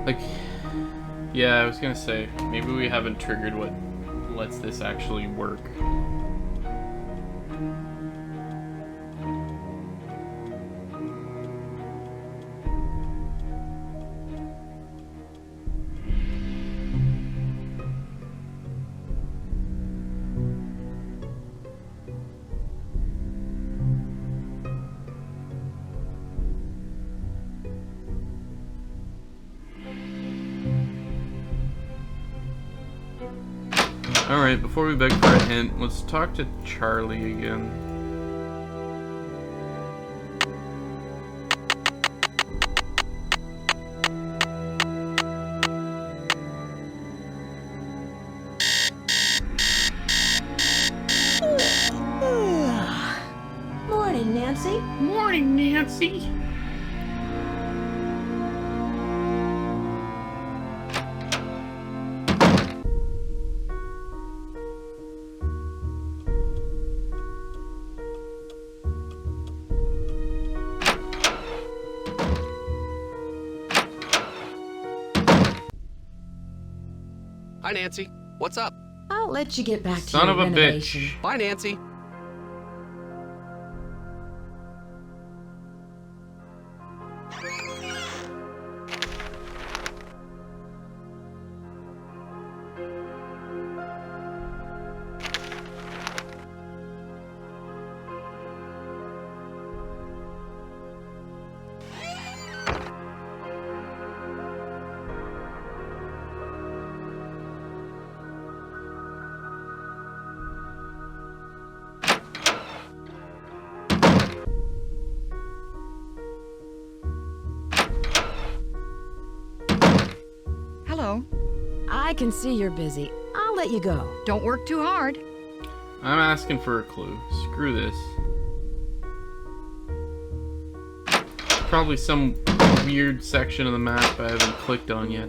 Like, yeah, I was gonna say, maybe we haven't triggered what lets this actually work. Alright, before we beg for a hint, let's talk to Charlie again. Morning, Nancy. Morning, Nancy! Hi, Nancy. What's up? I'll let you get back to Son your of a renovation. bitch. Bye, Nancy. Hello. I can see you're busy. I'll let you go. Don't work too hard. I'm asking for a clue. Screw this. Probably some weird section of the map I haven't clicked on yet.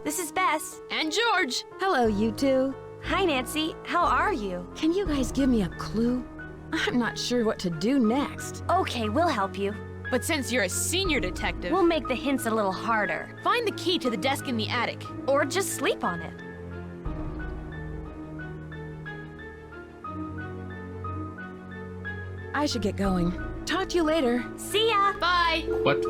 This is Bess. And George. Hello, you two. Hi, Nancy. How are you? Can you guys give me a clue? I'm not sure what to do next. Okay, we'll help you. But since you're a senior detective, We'll make the hints a little harder. find the key to the desk in the attic. Or just sleep on it. I should get going. Talk to you later. See ya! Bye. What?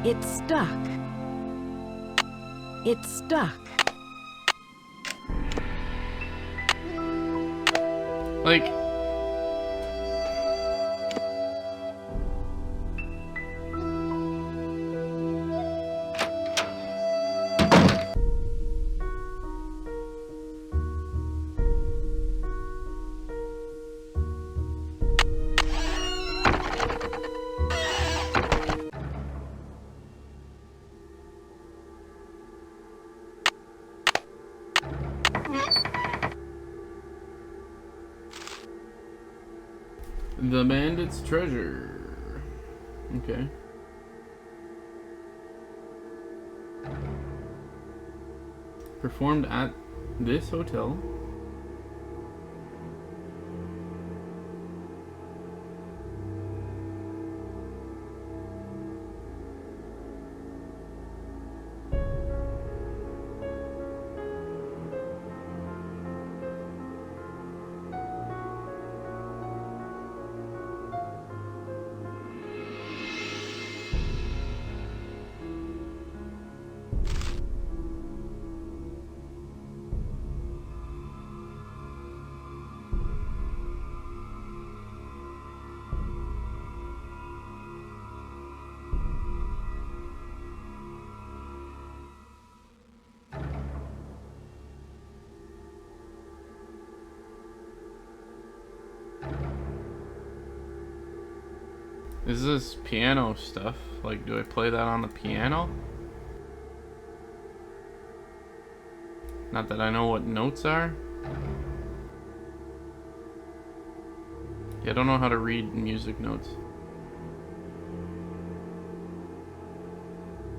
It's stuck. It's stuck. Like, the bandit's treasure. Okay. Performed at this hotel. Is this piano stuff? Like, do I play that on the piano? Not that I know what notes are. Yeah, I don't know how to read music notes.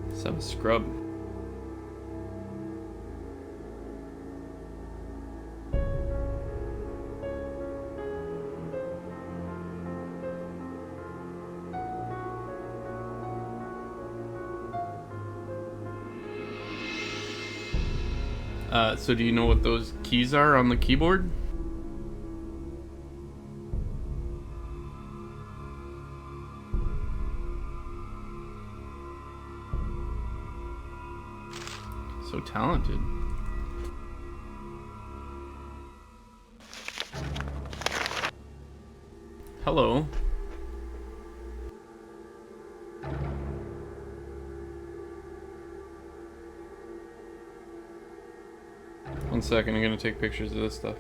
Let's have a scrub. So do you know what those keys are on the keyboard? So talented. Hello. One second, I'm gonna take pictures of this stuff.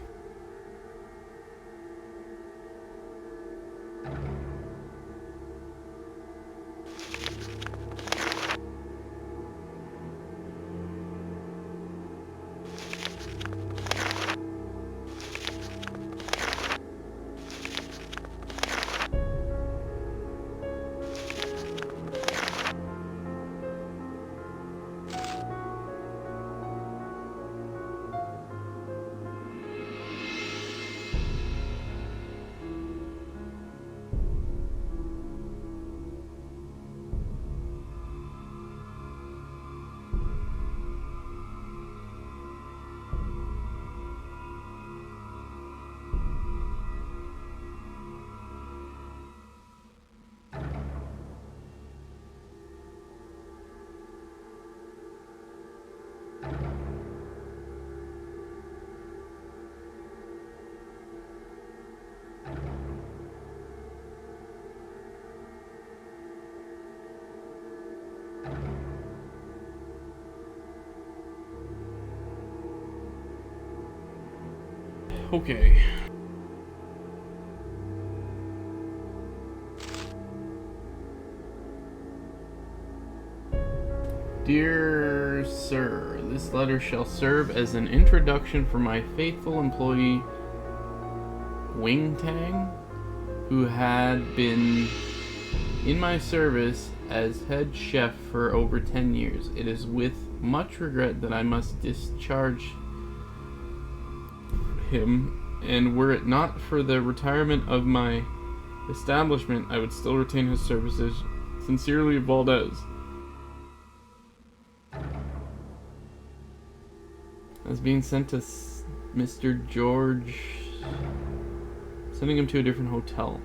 Okay. Dear Sir, this letter shall serve as an introduction for my faithful employee, Wing Tang, who had been in my service as head chef for over 10 years. It is with much regret that I must discharge him, and were it not for the retirement of my establishment, I would still retain his services. Sincerely, Valdez. As being sent to Mr. George, sending him to a different hotel.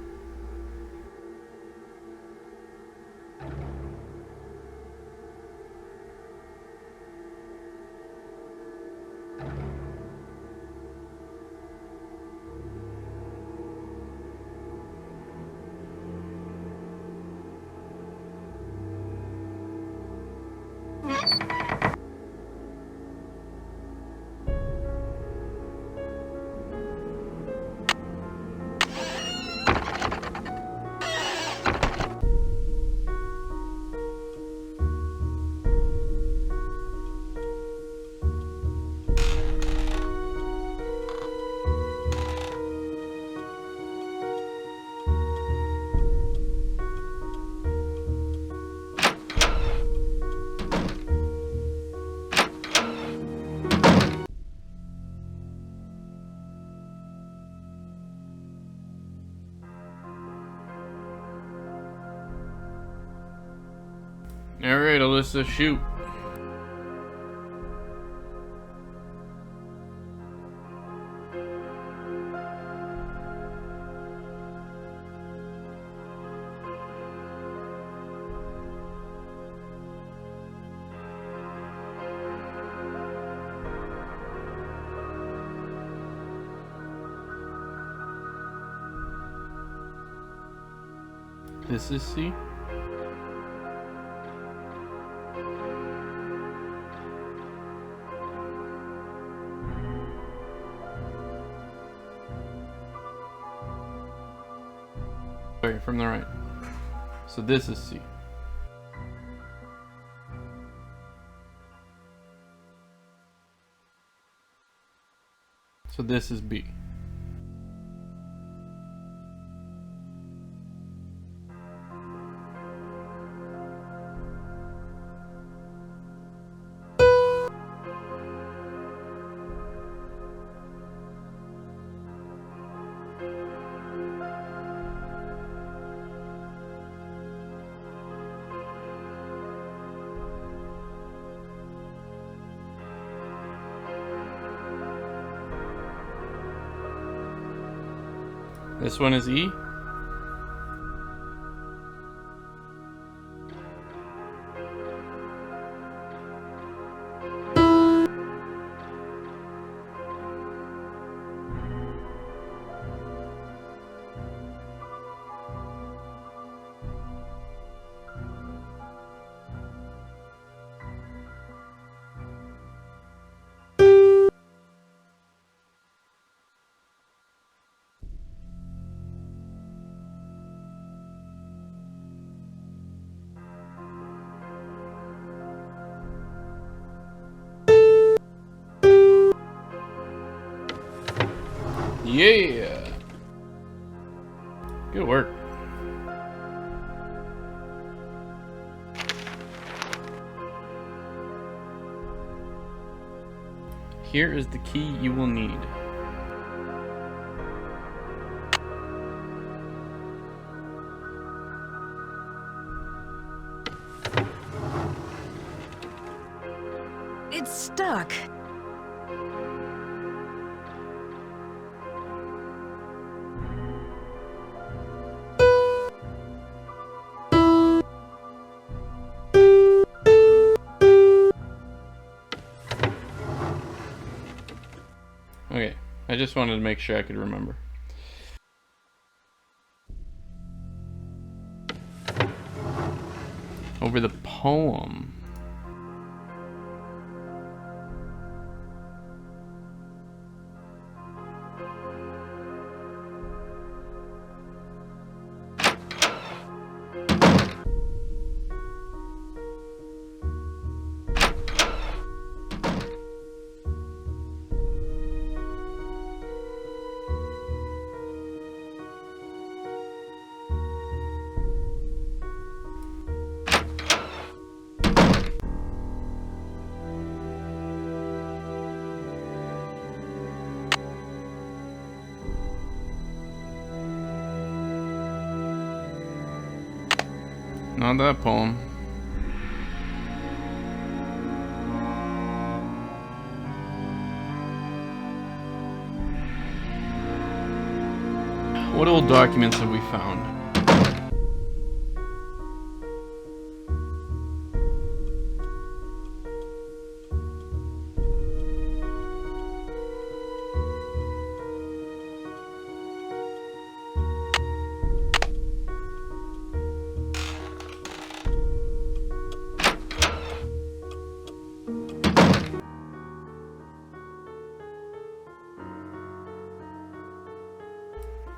Alright, Alyssa, shoot. This is C. Sorry, from the right. So this is C. So this is B. This one is E. Yeah! Good work. Here is the key you will need. It's stuck. Okay, I just wanted to make sure I could remember. Over the poem. Not that poem. What old documents have we found?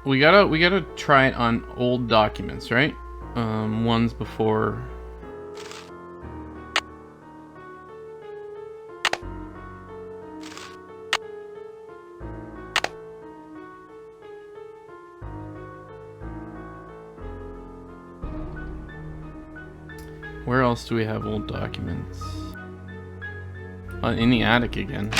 We gotta try it on old documents, right? Ones before. Where else do we have old documents? In the attic again.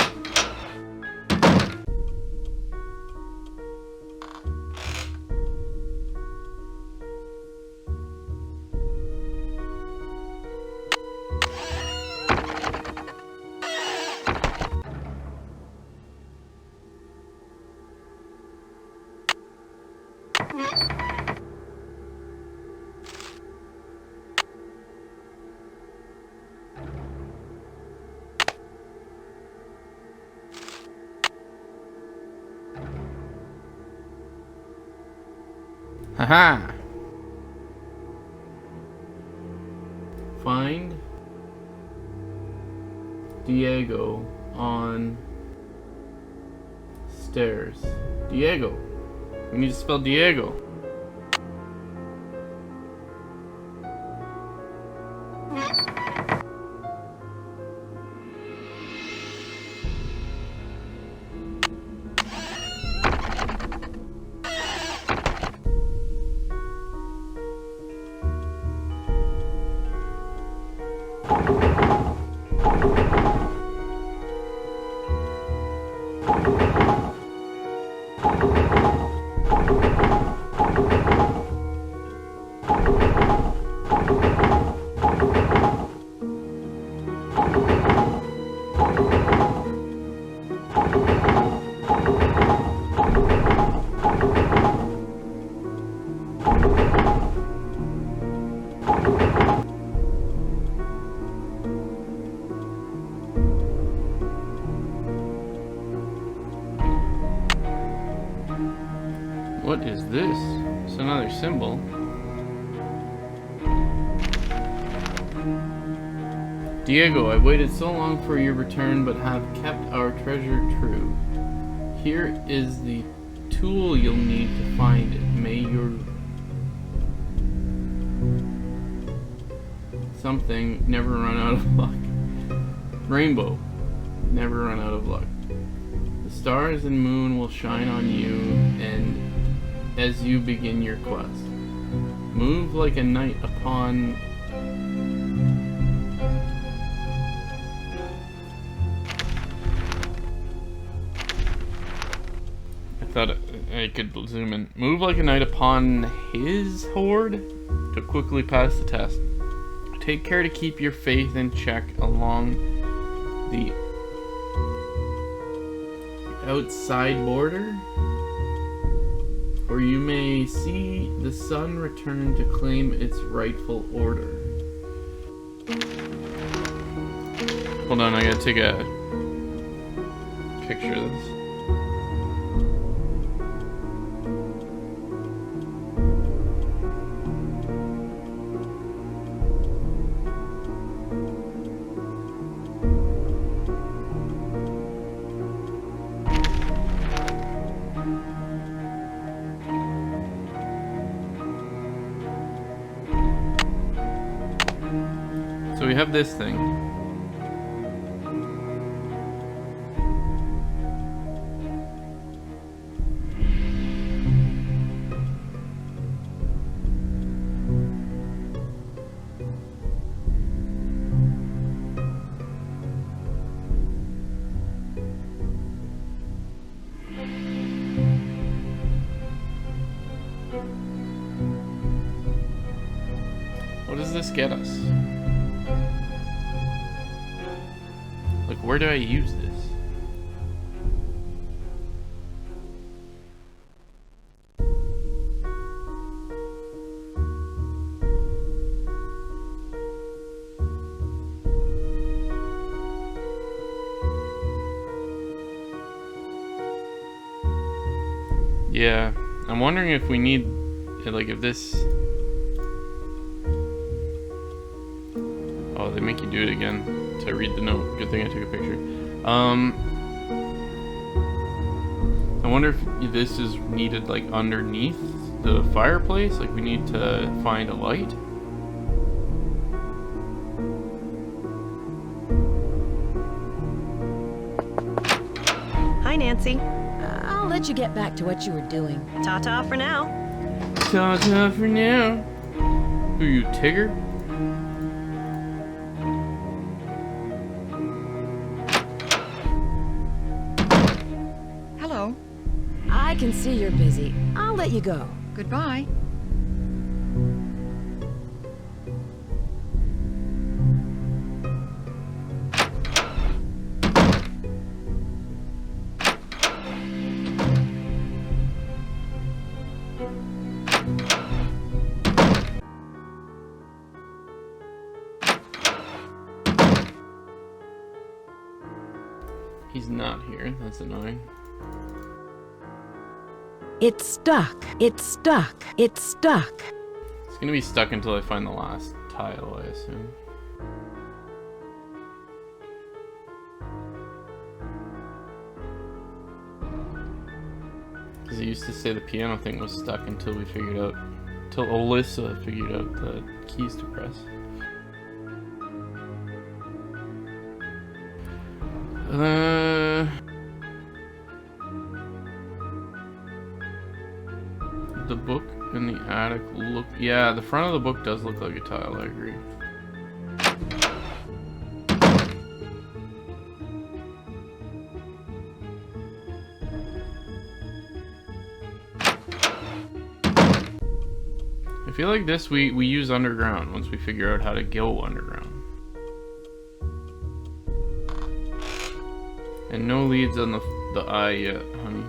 Aha! Find Diego on stairs. Diego. We need to spell Diego. What is this? It's another symbol. Diego, I've waited so long for your return, but have kept our treasure true. Here is the tool you'll need to find it. May your something never run out of luck. Rainbow, never run out of luck. The stars and moon will shine on you, and as you begin your quest, move like a knight upon I thought I could zoom in. Move like a knight upon his horde to quickly pass the test. Take care to keep your faith in check along the outside border, or you may see the sun return to claim its rightful order. Hold on, I gotta take a picture of this. So we have this thing. What does this get us? Like, where do I use this? Yeah, I'm wondering if we need, like, if this... Oh, they make you do it again to read the note. Good thing I took a picture. I wonder if this is needed, like, underneath the fireplace. Like, we need to find a light. Hi, Nancy. I'll let you get back to what you were doing. Ta-ta for now. Ta-ta for now. Who are you, Tigger? Hello. I can see you're busy. I'll let you go. Goodbye. He's not here. That's annoying. It's stuck. It's stuck. It's stuck. It's gonna be stuck until I find the last tile, I assume. Because it used to say the piano thing was stuck until we figured out, until Alyssa figured out the keys to press. The book in the attic look... Yeah, the front of the book does look like a tile, I agree. I feel like this we use underground once we figure out how to go underground. And no leads on the eye yet, honey.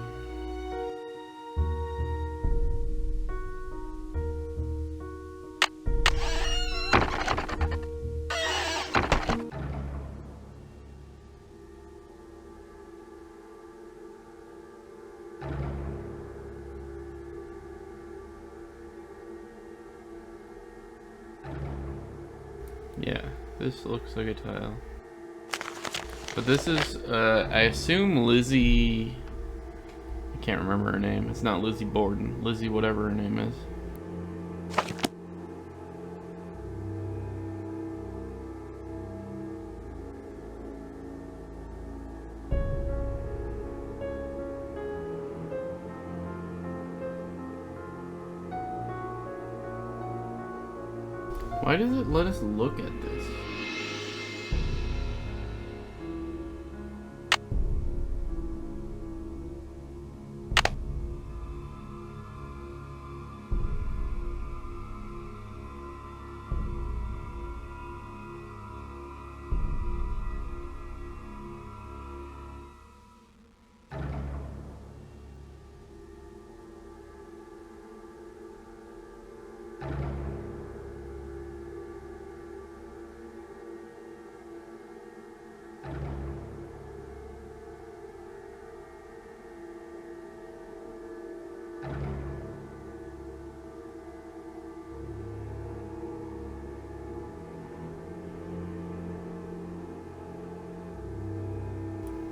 Yeah, this looks like a tile. But this is, I assume Lizzie... I can't remember her name. It's not Lizzie Borden. Lizzie whatever her name is. Why does it let us look at this?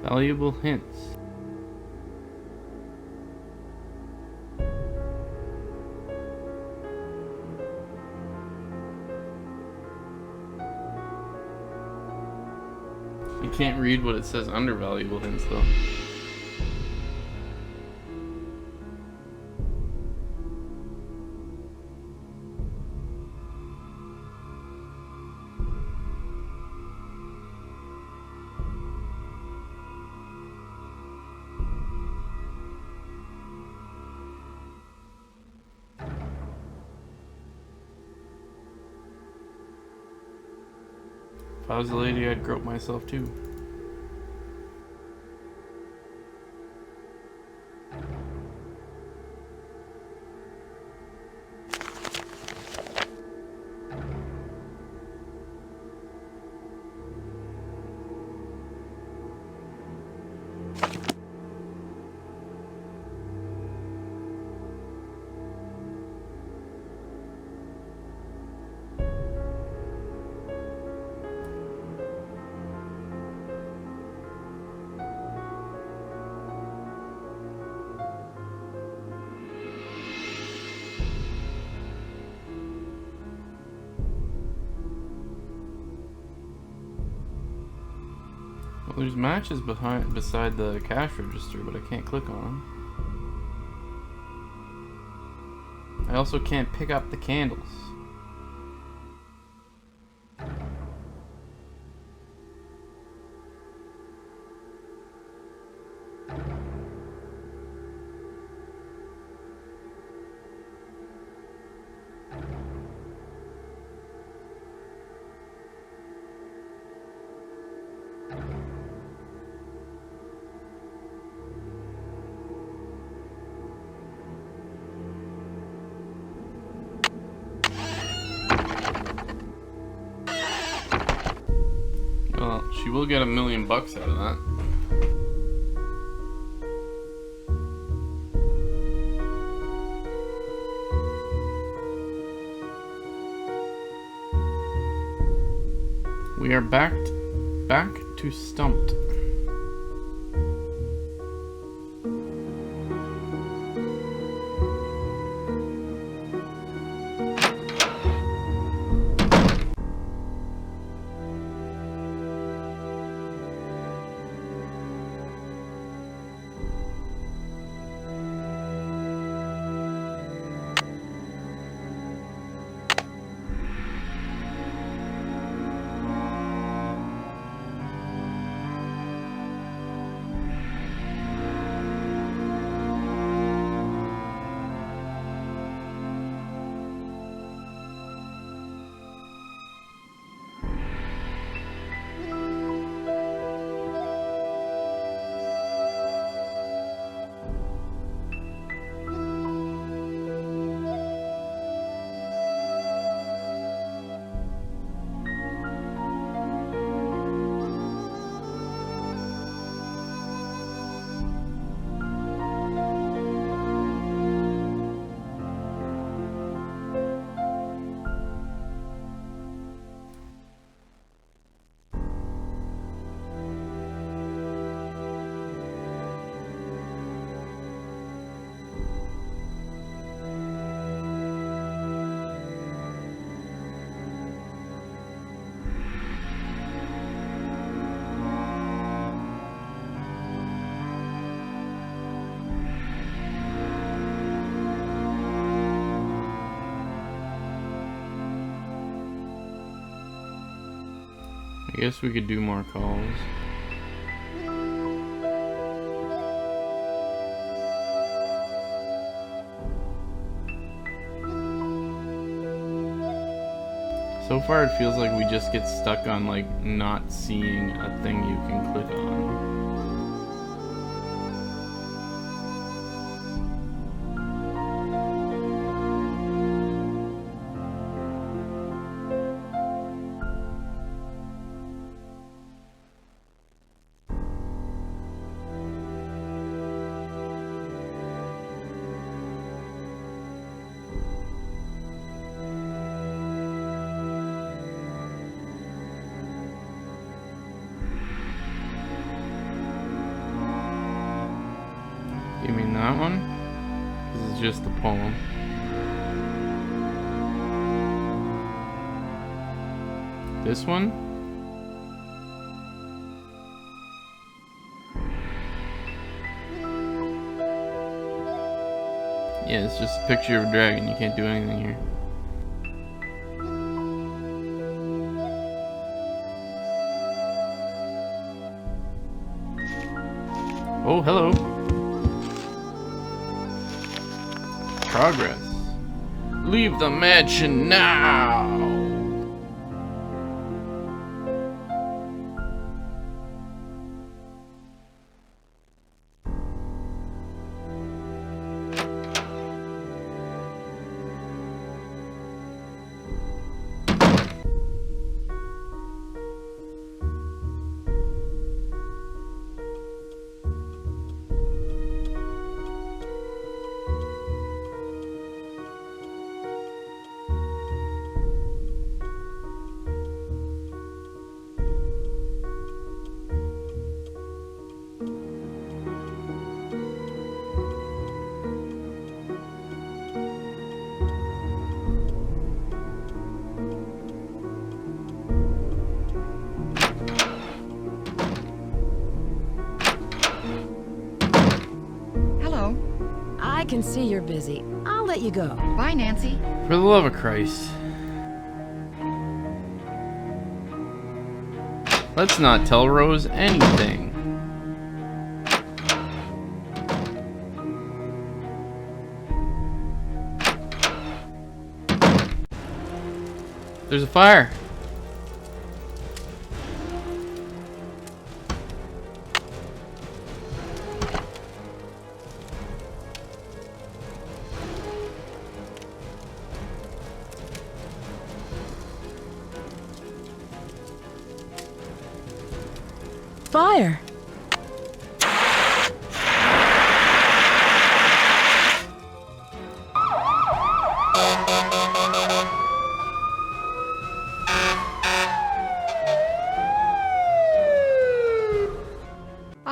Valuable hints. You can't read what it says under valuable hints though. If I was a lady, I'd grope myself too. Well, there's matches beside the cash register, but I can't click on them. I also can't pick up the candles. Well, she will get $1 million out of that. We are back to Stumped. I guess we could do more calls. So far it feels like we just get stuck on like not seeing a thing you can click on. You mean that one? This is just the poem. This one? Yeah, it's just a picture of a dragon. You can't do anything here. Oh, hello. Progress. Leave the mansion now! I can see you're busy. I'll let you go. Bye, Nancy. For the love of Christ. Let's not tell Rose anything. There's a fire. Fire.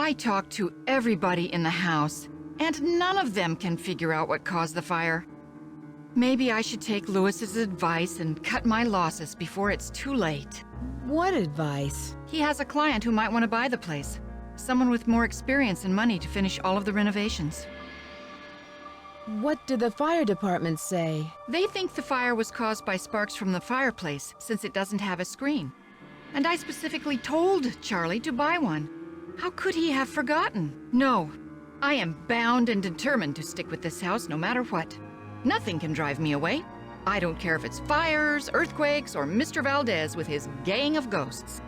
I talked to everybody in the house, and none of them can figure out what caused the fire. Maybe I should take Lewis's advice and cut my losses before it's too late. What advice? He has a client who might want to buy the place. Someone with more experience and money to finish all of the renovations. What did the fire department say? They think the fire was caused by sparks from the fireplace, since it doesn't have a screen. And I specifically told Charlie to buy one. How could he have forgotten? No, I am bound and determined to stick with this house no matter what. Nothing can drive me away. I don't care if it's fires, earthquakes, or Mr. Valdez with his gang of ghosts.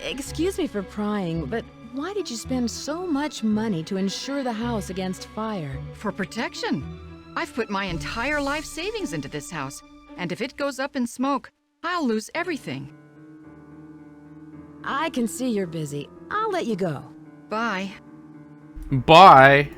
Excuse me for prying, but why did you spend so much money to insure the house against fire? For protection. I've put my entire life savings into this house, and if it goes up in smoke, I'll lose everything. I can see you're busy. I'll let you go. Bye. Bye.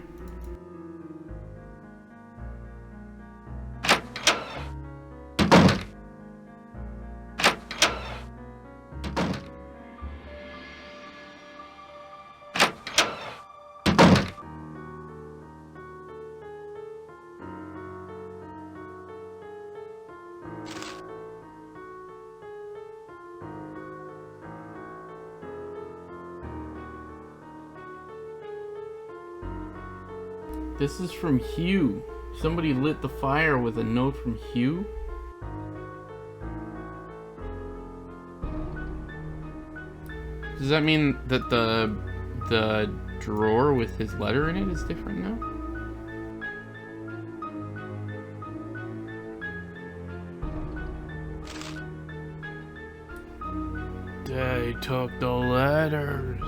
This is from Hugh. Somebody lit the fire with a note from Hugh? Does that mean that the drawer with his letter in it is different now? They took the letters.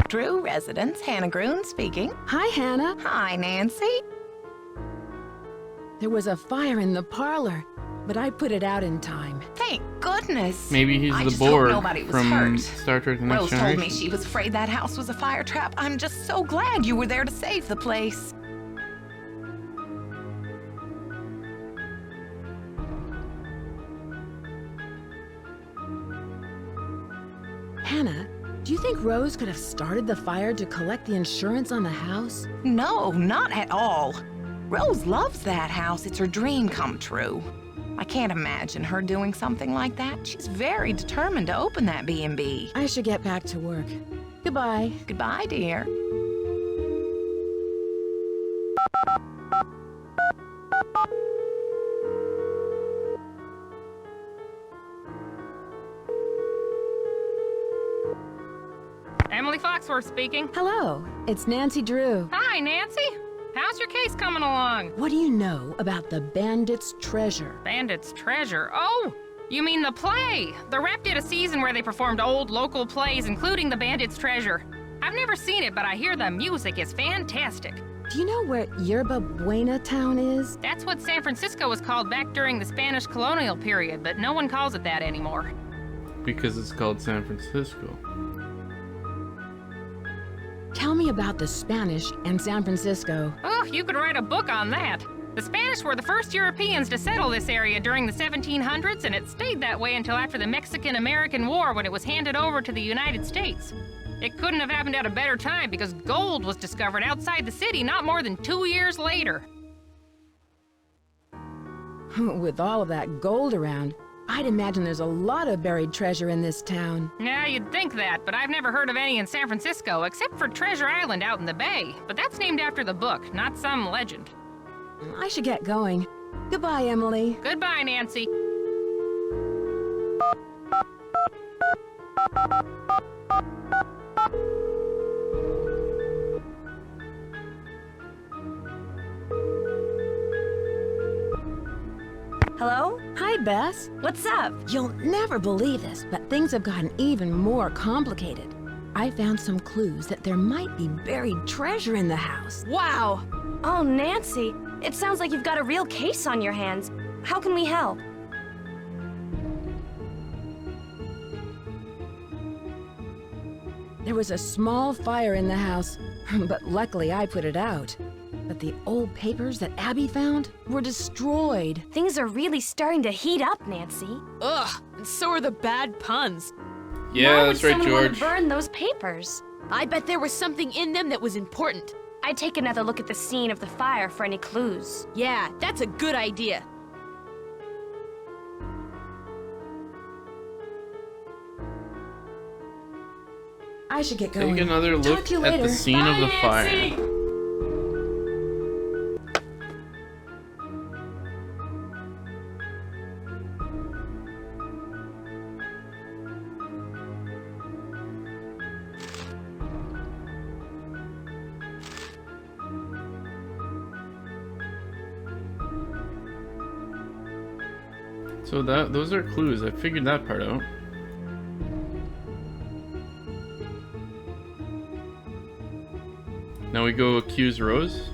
Drew residence, Hannah Groon speaking. Hi, Hannah. Hi, Nancy. There was a fire in the parlor, but I put it out in time. Thank goodness. Maybe he's I the just hope Borg nobody was from hurt. Star Trek The Next Rose Generation. told me she was afraid that house was a fire trap. I'm just so glad you were there to save the place. Hannah, do you think Rose could have started the fire to collect the insurance on the house? No, not at all. Rose loves that house. It's her dream come true. I can't imagine her doing something like that. She's very determined to open that B&B. I should get back to work. Goodbye. Goodbye, dear. Emily Foxworth speaking. Hello, it's Nancy Drew. Hi, Nancy. How's your case coming along? What do you know about the Bandit's Treasure? Bandit's Treasure. Oh, you mean the play. The Rep did a season where they performed old local plays, including the Bandit's Treasure. I've never seen it, but I hear the music is fantastic. Do you know where Yerba Buena town is? That's what San Francisco was called back during the Spanish colonial period, but no one calls it that anymore. Because it's called San Francisco. Tell me about the Spanish and San Francisco. Oh, you could write a book on that. The Spanish were the first Europeans to settle this area during the 1700s, and it stayed that way until after the Mexican-American War when it was handed over to the United States. It couldn't have happened at a better time because gold was discovered outside the city not more than 2 years later. With all of that gold around, I'd imagine there's a lot of buried treasure in this town. Yeah, you'd think that, but I've never heard of any in San Francisco, except for Treasure Island out in the bay. But that's named after the book, not some legend. I should get going. Goodbye, Emily. Goodbye, Nancy. it, Bess. What's up? You'll never believe this, but things have gotten even more complicated. I found some clues that there might be buried treasure in the house. Wow! Oh, Nancy, it sounds like you've got a real case on your hands. How can we help? There was a small fire in the house, but luckily I put it out. But the old papers that Abby found were destroyed. Things are really starting to heat up, Nancy. Ugh, and so are the bad puns. Yeah, Why that's would right, someone want George. to burn those papers? I bet there was something in them that was important. I'd take another look at the scene of the fire for any clues. Yeah, that's a good idea. I should get going. Take another Talk look to you at later. the scene of the fire. So those are clues. I figured that part out. Now we go accuse Rose.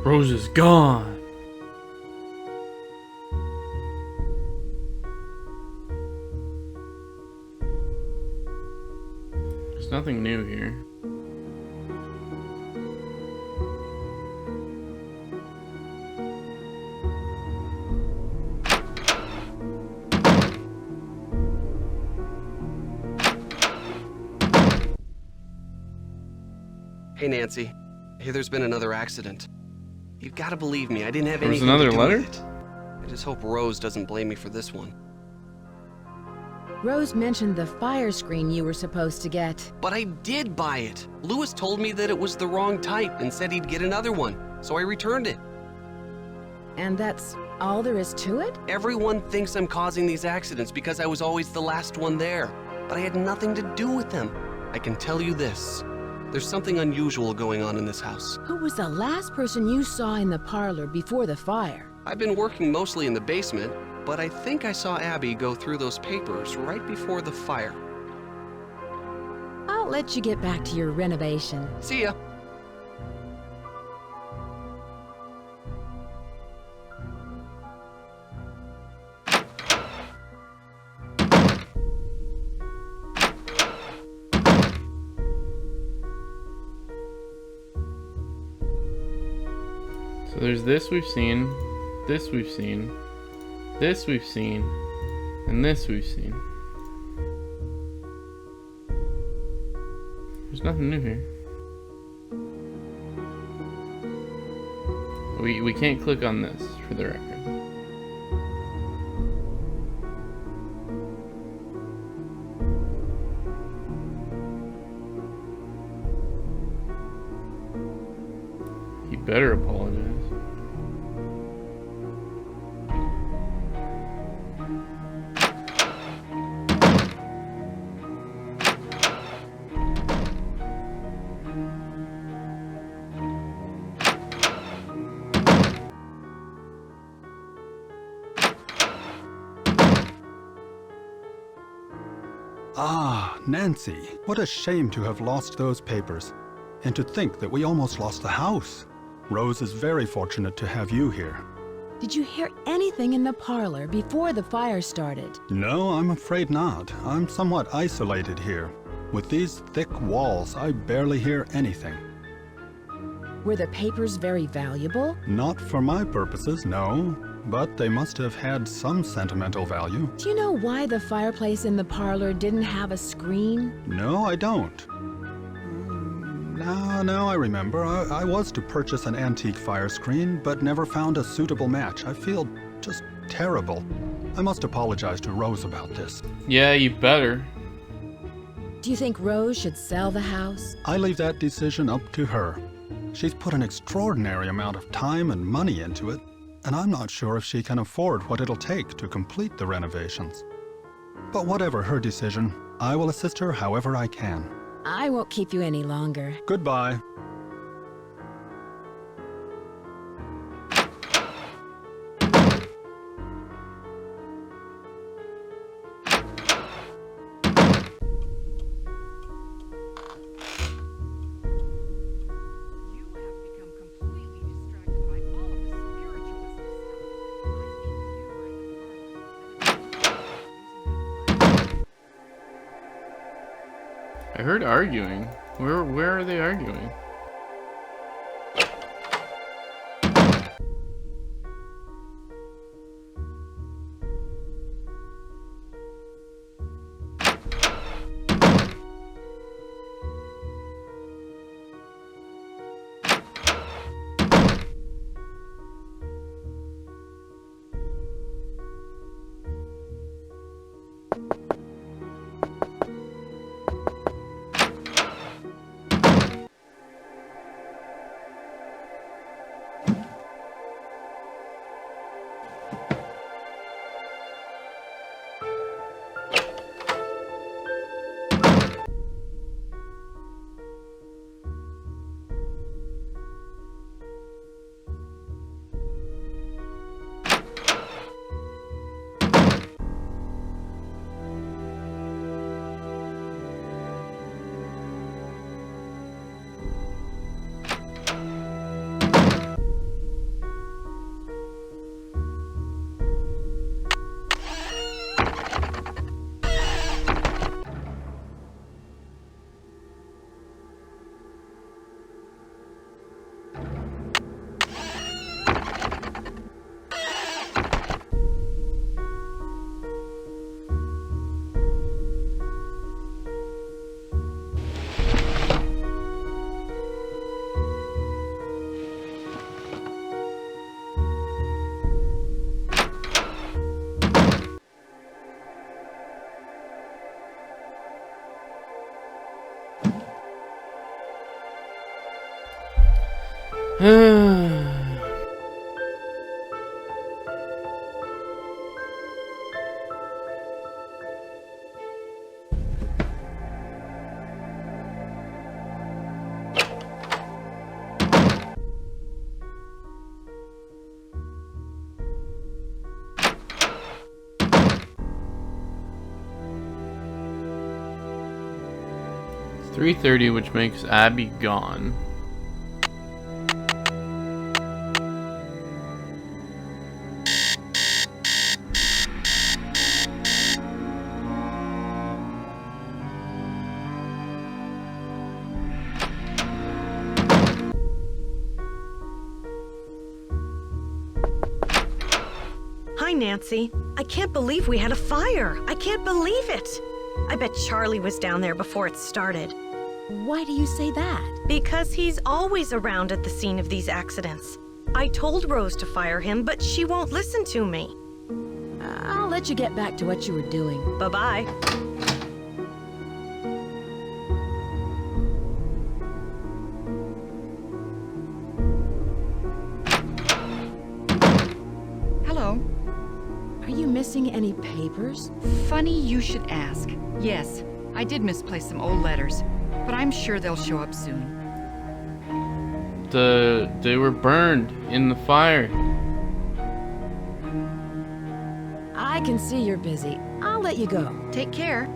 Rose is gone. There's nothing new here. Hey, Nancy. I hear there's been another accident. You've got to believe me, I didn't have There was anything another to do letter? with it. I just hope Rose doesn't blame me for this one. Rose mentioned the fire screen you were supposed to get. But I did buy it. Lewis told me that it was the wrong type and said he'd get another one, so I returned it. And that's all there is to it? Everyone thinks I'm causing these accidents because I was always the last one there, but I had nothing to do with them. I can tell you this. There's something unusual going on in this house. Who was the last person you saw in the parlor before the fire? I've been working mostly in the basement, but I think I saw Abby go through those papers right before the fire. I'll let you get back to your renovation. See ya. So there's this we've seen, this we've seen, this we've seen, and this we've seen. There's nothing new here. We can't click on this, for the record. He better apologize. Ah, Nancy, what a shame to have lost those papers. And to think that we almost lost the house. Rose is very fortunate to have you here. Did you hear anything in the parlor before the fire started? No, I'm afraid not. I'm somewhat isolated here. With these thick walls, I barely hear anything. Were the papers very valuable? Not for my purposes, no. But they must have had some sentimental value. Do you know why the fireplace in the parlor didn't have a screen? No, I don't. Now I remember. I was to purchase an antique fire screen, but never found a suitable match. I feel just terrible. I must apologize to Rose about this. Yeah, you better. Do you think Rose should sell the house? I leave that decision up to her. She's put an extraordinary amount of time and money into it, and I'm not sure if she can afford what it'll take to complete the renovations. But whatever her decision, I will assist her however I can. I won't keep you any longer. Goodbye. I heard arguing. Where are they arguing? It's 3:30, which makes Abby gone. Hi, Nancy. I can't believe we had a fire. I can't believe it. I bet Charlie was down there before it started. Why do you say that? Because he's always around at the scene of these accidents. I told Rose to fire him, but she won't listen to me. I'll let you get back to what you were doing. Bye-bye. Hello. Are you missing any papers? Funny you should ask. Yes, I did misplace some old letters, but I'm sure they'll show up soon. They were burned in the fire. I can see you're busy. I'll let you go. Take care.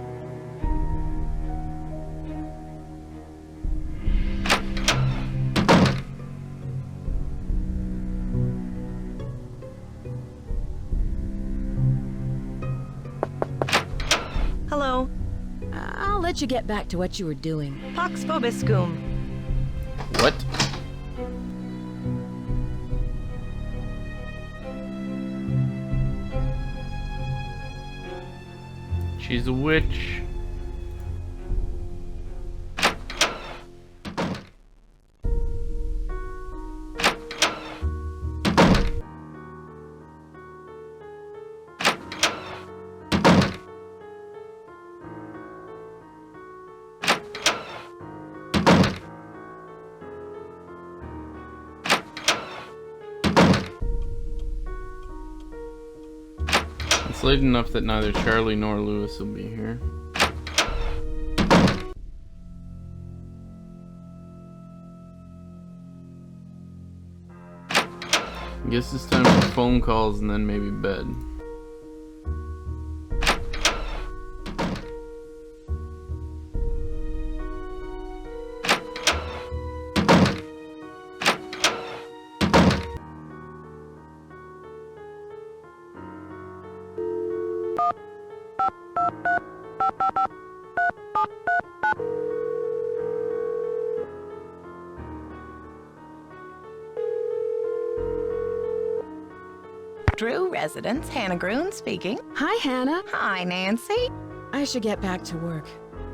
Hello. I'll let you get back to what you were doing. Pax vobiscum. What? She's a witch. It's late enough that neither Charlie nor Lewis will be here. Guess it's time for phone calls and then maybe bed. Drew residence, Hannah Groon speaking. Hi, Hannah. Hi, Nancy. I should get back to work.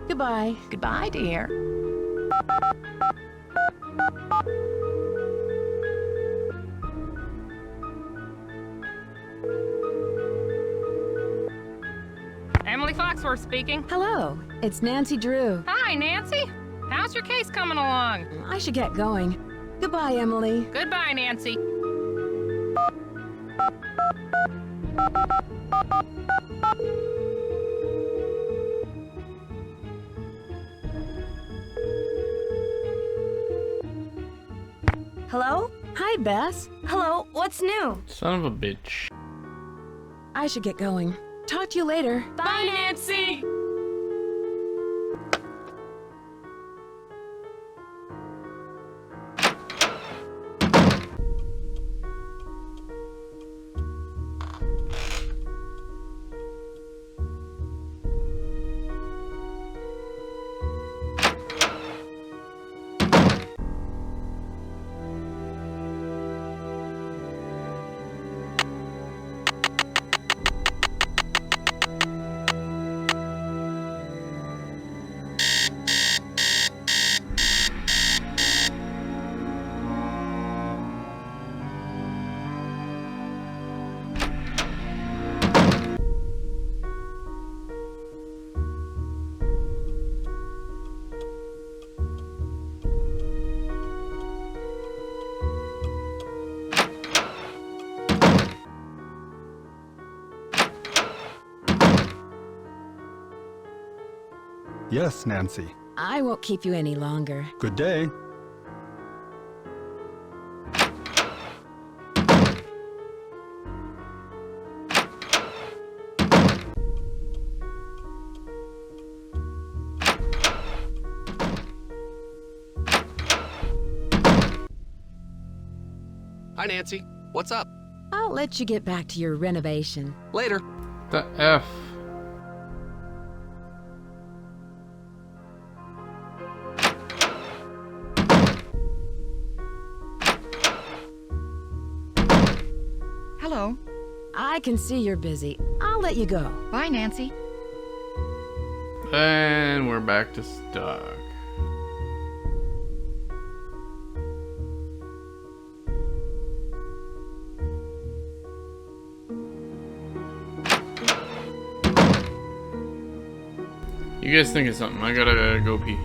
Goodbye. Goodbye, dear. Emily Foxworth speaking. Hello, it's Nancy Drew. Hi, Nancy. How's your case coming along? I should get going. Goodbye, Emily. Goodbye, Nancy. Hello? Hi, Bess. Hello, what's new? Son of a bitch. I should get going. Talk to you later. Bye, Nancy! Yes, Nancy. I won't keep you any longer. Good day. Hi, Nancy. What's up? I'll let you get back to your renovation. Later. The F. Hello. I can see you're busy. I'll let you go. Bye, Nancy. And we're back to stock. You guys think of something. I gotta go pee.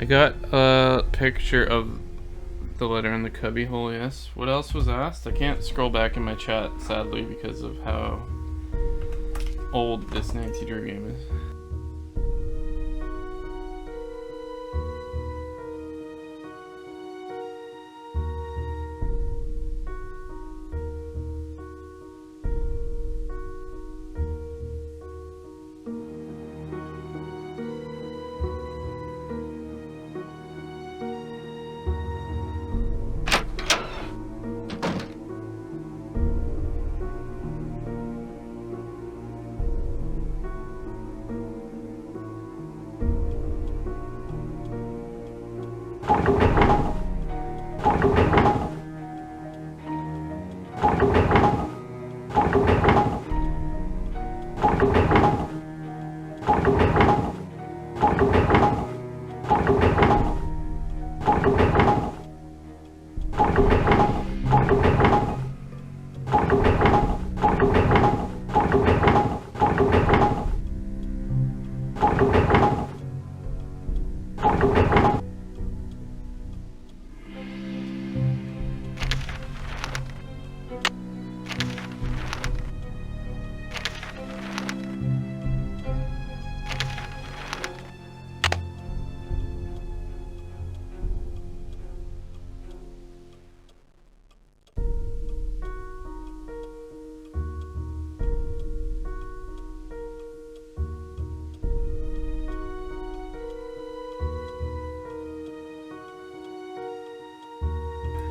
I got a picture of the letter in the cubbyhole, yes. What else was asked? I can't scroll back in my chat, sadly, because of how old this Nancy Drew game is.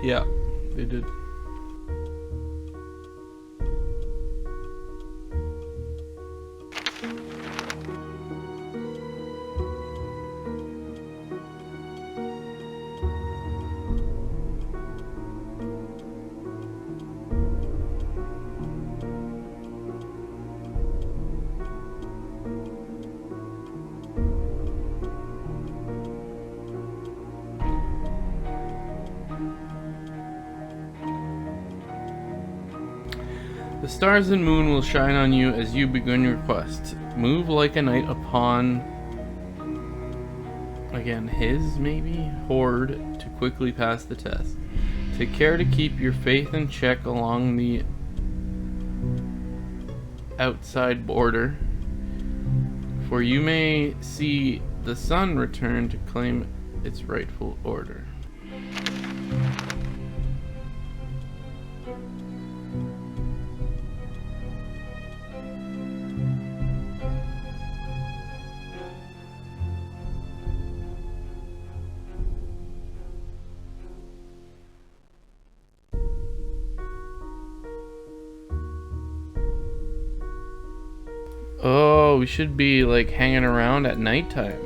Yeah, they did. The stars and moon will shine on you as you begin your quest. Move like a knight upon, again, his, maybe, horde to quickly pass the test. Take care to keep your faith in check along the outside border, for you may see the sun return to claim its rightful order. Oh, we should be like hanging around at nighttime.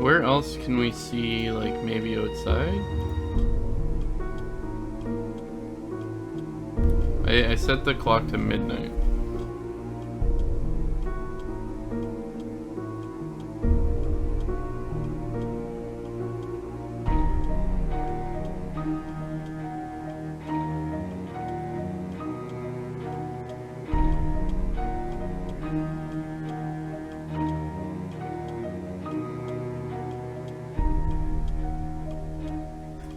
Where else can we see, like, maybe outside? I set the clock to midnight.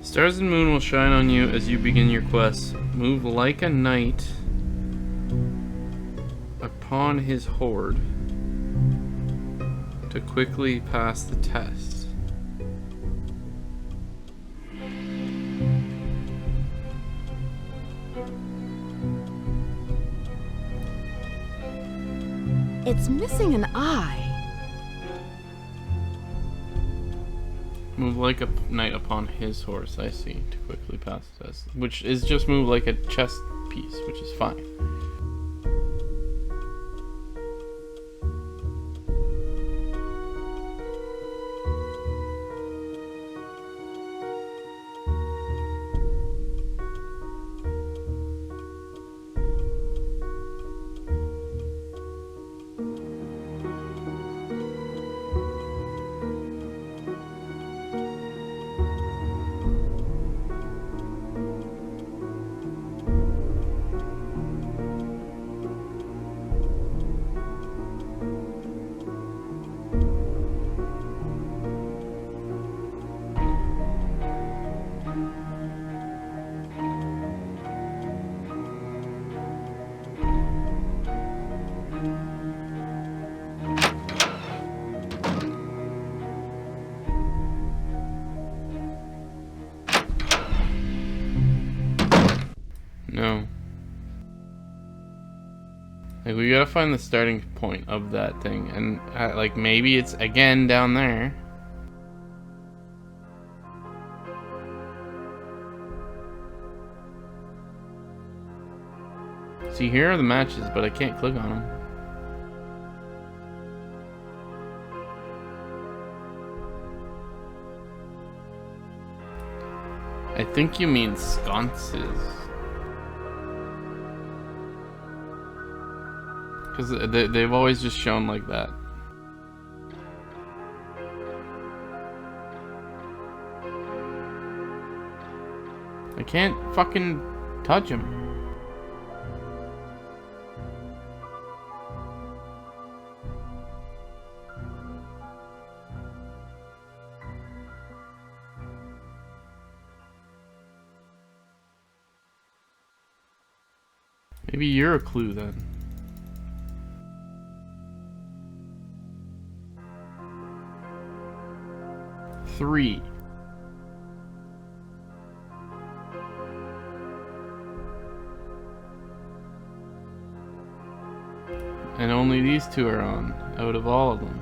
Stars and moon will shine on you as you begin your quest. Move like a knight upon his horde to quickly pass the test. It's missing an eye. Move like a knight upon his horse, I see, to quickly pass the test. Which is just move like a chess piece, which is fine. No. Like, we gotta find the starting point of that thing, and like maybe it's again down there. See, here are the matches, but I can't click on them. I think you mean sconces. Because they've always just shown like that. I can't fucking touch him. Maybe you're a clue then. Three. And only these two are on, out of all of them.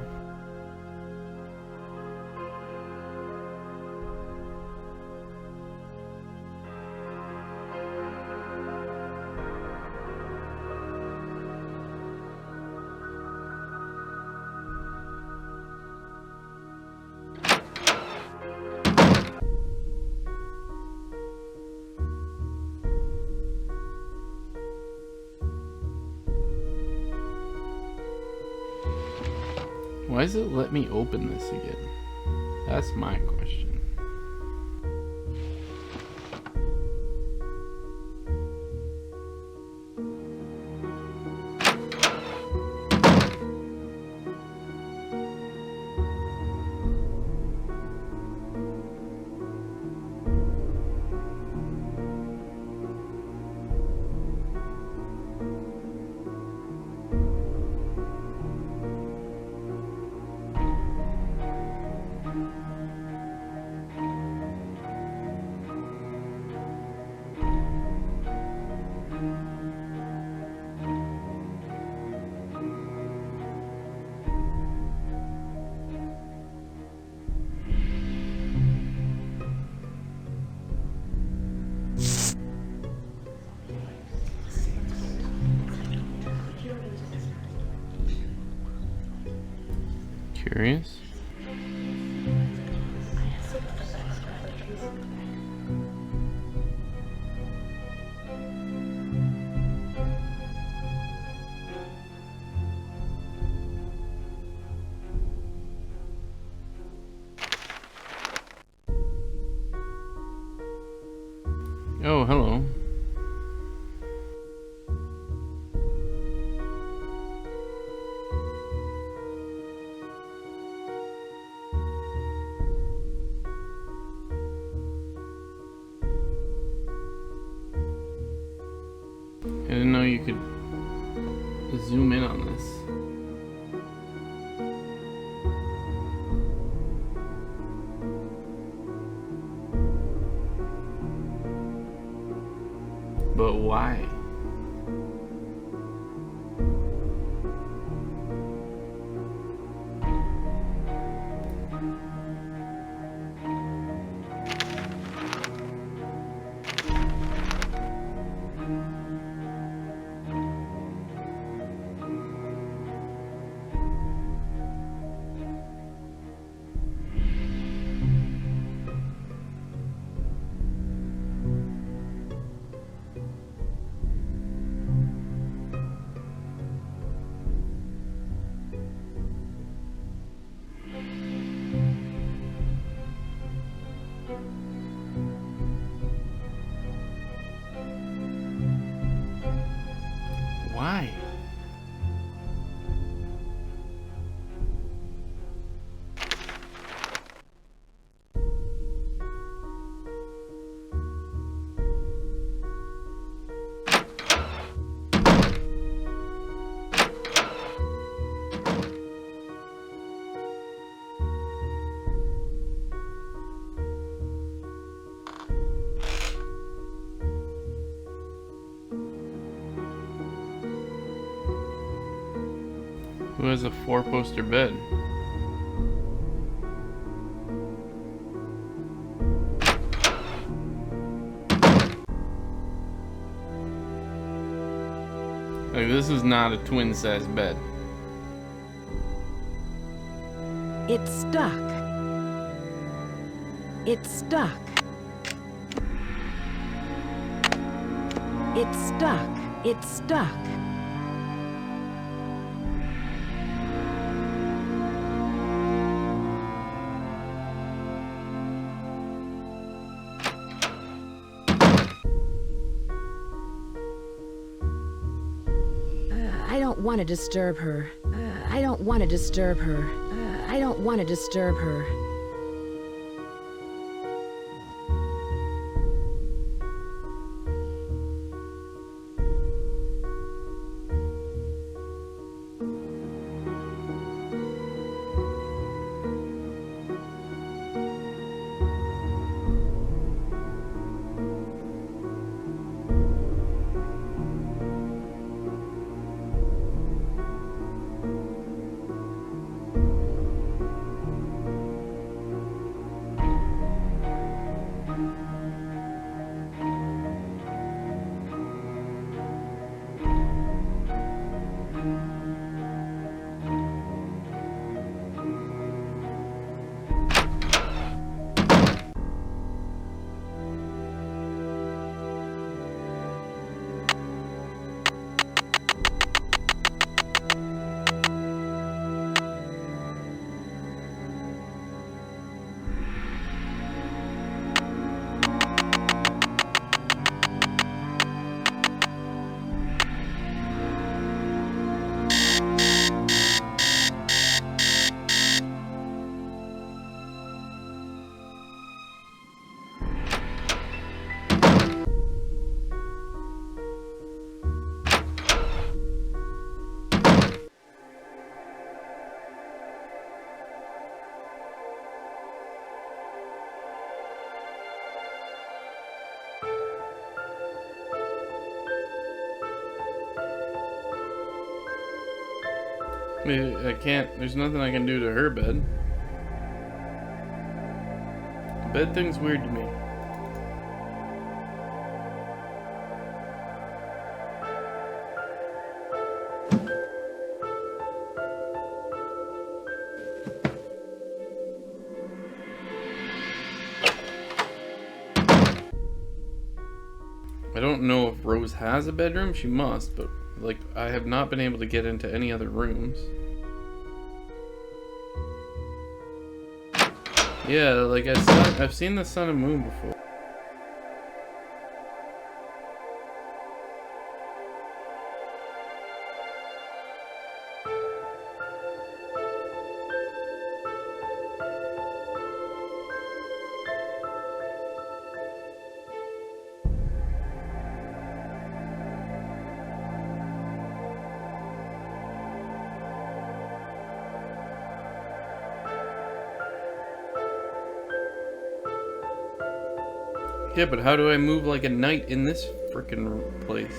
Why does it let me open this again? That's my question. Curious. Oh, hello. I didn't know you could zoom in on this. But why? Who has a 4-poster bed? Like, this is not a twin-size bed. It's stuck. It's stuck. It's stuck. It's stuck. I don't want to disturb her. I don't want to disturb her. I don't want to disturb her. I can't, there's nothing I can do to her bed. The bed thing's weird to me. I don't know if Rose has a bedroom. She must, but like, I have not been able to get into any other rooms. Yeah, like I've seen the sun and moon before. Yeah, but how do I move like a knight in this frickin' place?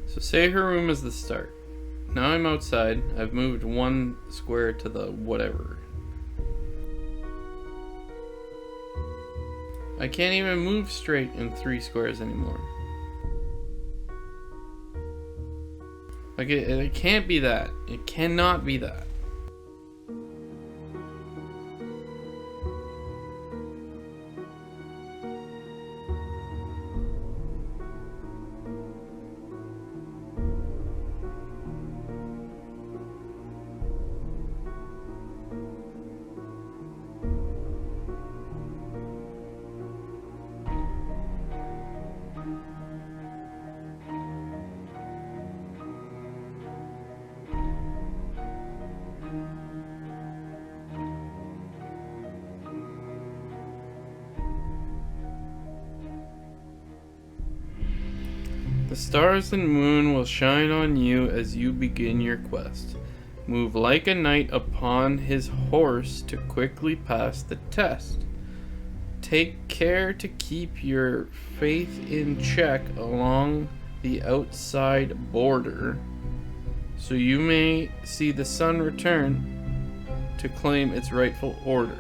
So say her room is the start. Now I'm outside. I've moved 1 square to the whatever. I can't even move straight in 3 squares anymore. Like, it can't be that. It cannot be that. The stars and moon will shine on you as you begin your quest. Move like a knight upon his horse to quickly pass the test. Take care to keep your faith in check along the outside border, so you may see the sun return to claim its rightful order.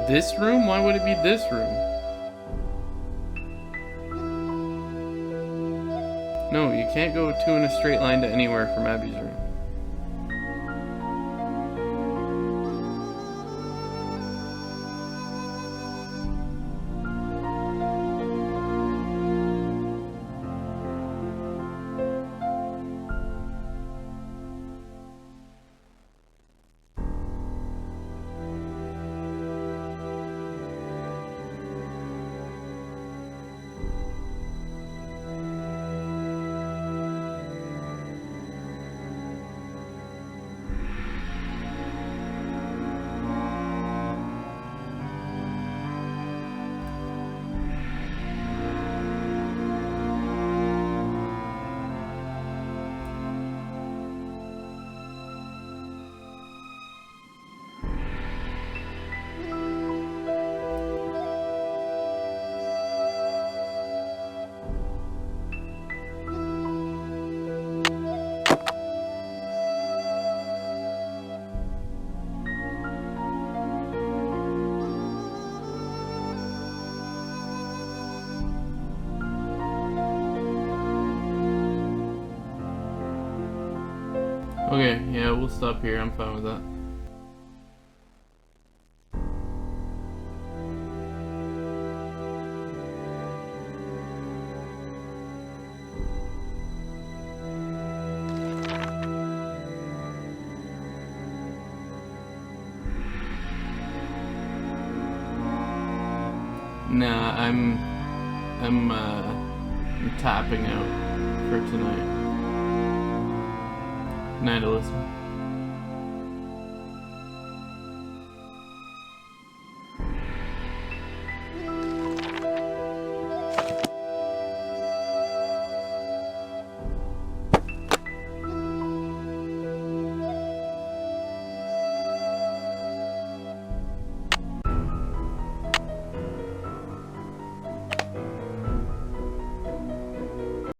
This room? Why would it be this room? No, you can't go two in a straight line to anywhere from Abby's room. Okay, yeah, we'll stop here. I'm fine with that. Nah, I'm tapping out for tonight. Night, Alyssa.